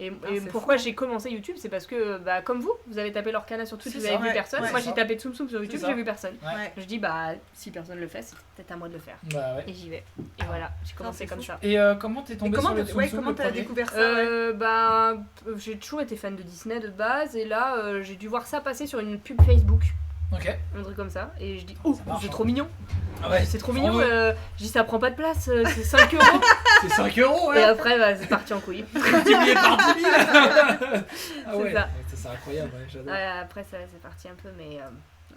Et c'est pourquoi fou. j'ai commencé YouTube, c'est parce que, bah, comme vous avez tapé l'Orcana sur Twitch, C'est vous ça, avez vu ouais, personne. ouais. Moi C'est j'ai ça. tapé Tsum Tsum sur YouTube, ça. j'ai vu personne. Ouais. Ouais. Je dis, bah, si personne le fait, c'est peut-être à moi de le faire. Bah ouais. Et j'y vais. Et voilà, j'ai commencé c'est comme fou. ça. Et comment t'es Et tombé comment sur le Tsum Tsum comment le t'as premier découvert ça? Ouais. Bah, j'ai toujours été fan de Disney de base, et là, j'ai dû voir ça passer sur une pub Facebook. Ok. Un truc comme ça, et je dis, oh, Ça marche, c'est hein. trop mignon. Ah ouais. C'est trop mignon. Bravo. Je dis, ça prend pas de place, c'est 5 euros. C'est 5 euros, Et ouais. après, bah, c'est parti en couille. Multiplié par 10 000. Ah ouais. C'est ça. C'est incroyable, ouais, j'adore. Ouais, après, ça c'est parti un peu, mais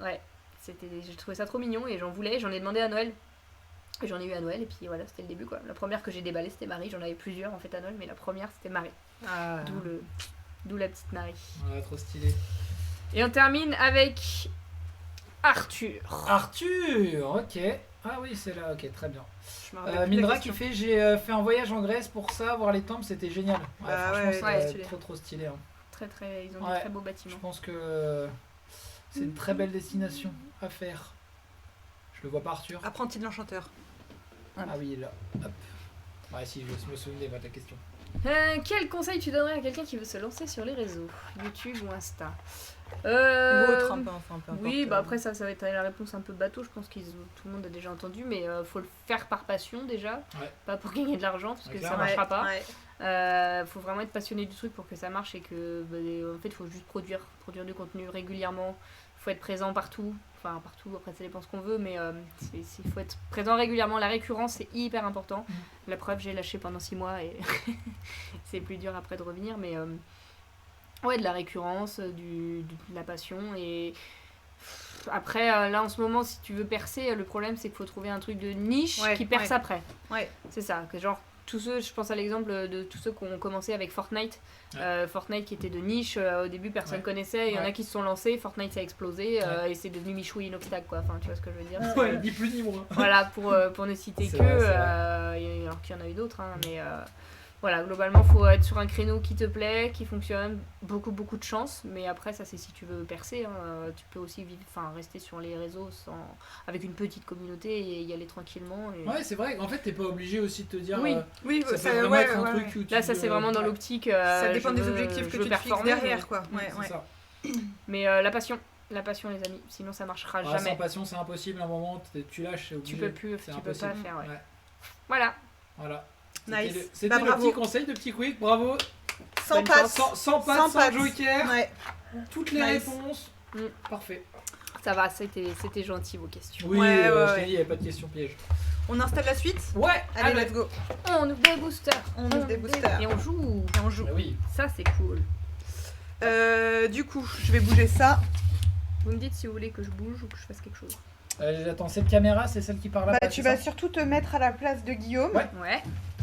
ouais, j'ai trouvé ça trop mignon et j'en ai demandé à Noël. Et j'en ai eu à Noël, et puis voilà, c'était le début quoi. La première que j'ai déballée, c'était Marie. J'en avais plusieurs en fait à Noël, mais la première c'était Marie. Ah. D'où la petite Marie. Ouais, trop stylé. Et on termine avec Arthur. Arthur, ok. Ah oui, c'est là, ok, très bien. Je me rappelle plus de la Mindra qui question. fait j'ai fait un voyage en Grèce pour ça, voir les temples, c'était génial. Ouais, Bah franchement, ouais, c'était ouais, stylé. trop stylé. Hein. Très, ils ont Ouais. des très beaux Je bâtiments. pense que c'est une très belle destination à faire. Je le vois pas, Arthur. Apprenti de l'enchanteur. Ah oui, il est là. Hop. Ouais, si, je me souvenais moi, de la question. Quel conseil tu donnerais à quelqu'un qui veut se lancer sur les réseaux, YouTube ou Insta? Ou autre, un peu, enfin, peu importe. Oui, bah après ça va être la réponse un peu bateau, je pense que tout le monde a déjà entendu, mais faut le faire par passion déjà, Ouais. pas pour gagner de l'argent, parce Ouais, que ça clairement. marchera pas. Ouais. Faut vraiment être passionné du truc pour que ça marche et que en fait faut juste produire du contenu régulièrement, faut être présent partout, enfin partout, après ça dépend ce qu'on veut, mais faut être présent régulièrement, la récurrence c'est hyper important. La preuve, j'ai lâché pendant 6 mois et c'est plus dur après de revenir, mais ouais, de la récurrence, de la passion. Et après, là en ce moment, si tu veux percer, le problème c'est qu'il faut trouver un truc de niche Ouais, qui perce ouais. après. Ouais. C'est ça, que genre tous ceux, je pense à l'exemple de tous ceux qui ont commencé avec Fortnite. Fortnite qui était de niche, au début personne Ouais. connaissait, il y en a Ouais. qui se sont lancés, Fortnite ça a explosé Ouais. et c'est devenu Michou Inoxtag quoi, enfin tu vois ce que je veux dire. c'est- Ouais, ni plus ni moins. Voilà, pour ne citer C'est que, vrai, c'est alors qu'il y en a eu d'autres, hein, mais voilà, globalement, faut être sur un créneau qui te plaît, qui fonctionne, beaucoup de chance, mais après, ça c'est si tu veux percer, hein, tu peux aussi rester sur les réseaux avec une petite communauté et y aller tranquillement. Et... Ouais, c'est vrai. En fait, t'es pas obligé aussi de te dire. Oui. Oui, ça ça, peut vraiment ouais, être un ouais, truc ouais. où tu Là, ça c'est vraiment dans ouais, l'optique. Ça dépend je des veux- objectifs je que veux tu te fixes performer, derrière, quoi. Ouais, Ouais, c'est ouais. ça. Mais la passion, les amis, sinon ça marchera Ouais, jamais. sans passion, c'est impossible. À un moment, tu lâches, c'est obligé. Tu peux plus, C'est tu peux impossible. pas faire, ouais. Ouais. Voilà. Voilà. Nice. C'était Bah, le bravo. petit conseil de petit quick. Bravo. Sans Bonne pattes. chance. Sans pattes, Sans sans pattes. joker. Ouais. Toutes les Nice. réponses. Mm. Parfait. Ça va, c'était gentil vos questions. Oui, Ouais, je ouais. t'ai dit, il n'y avait pas de question piège. On installe la suite? Ouais, Allez, let's go. On ouvre des boosters. On ouvre des boosters. Et on joue. Et on joue. Ah oui. Ça, c'est cool. Du coup, je vais bouger ça. Vous me dites si vous voulez que je bouge ou que je fasse quelque chose. Attends, cette caméra, c'est celle qui parle là-bas, Bah, tu c'est vas ça surtout te mettre à la place de Guillaume. Ouais. Ouais.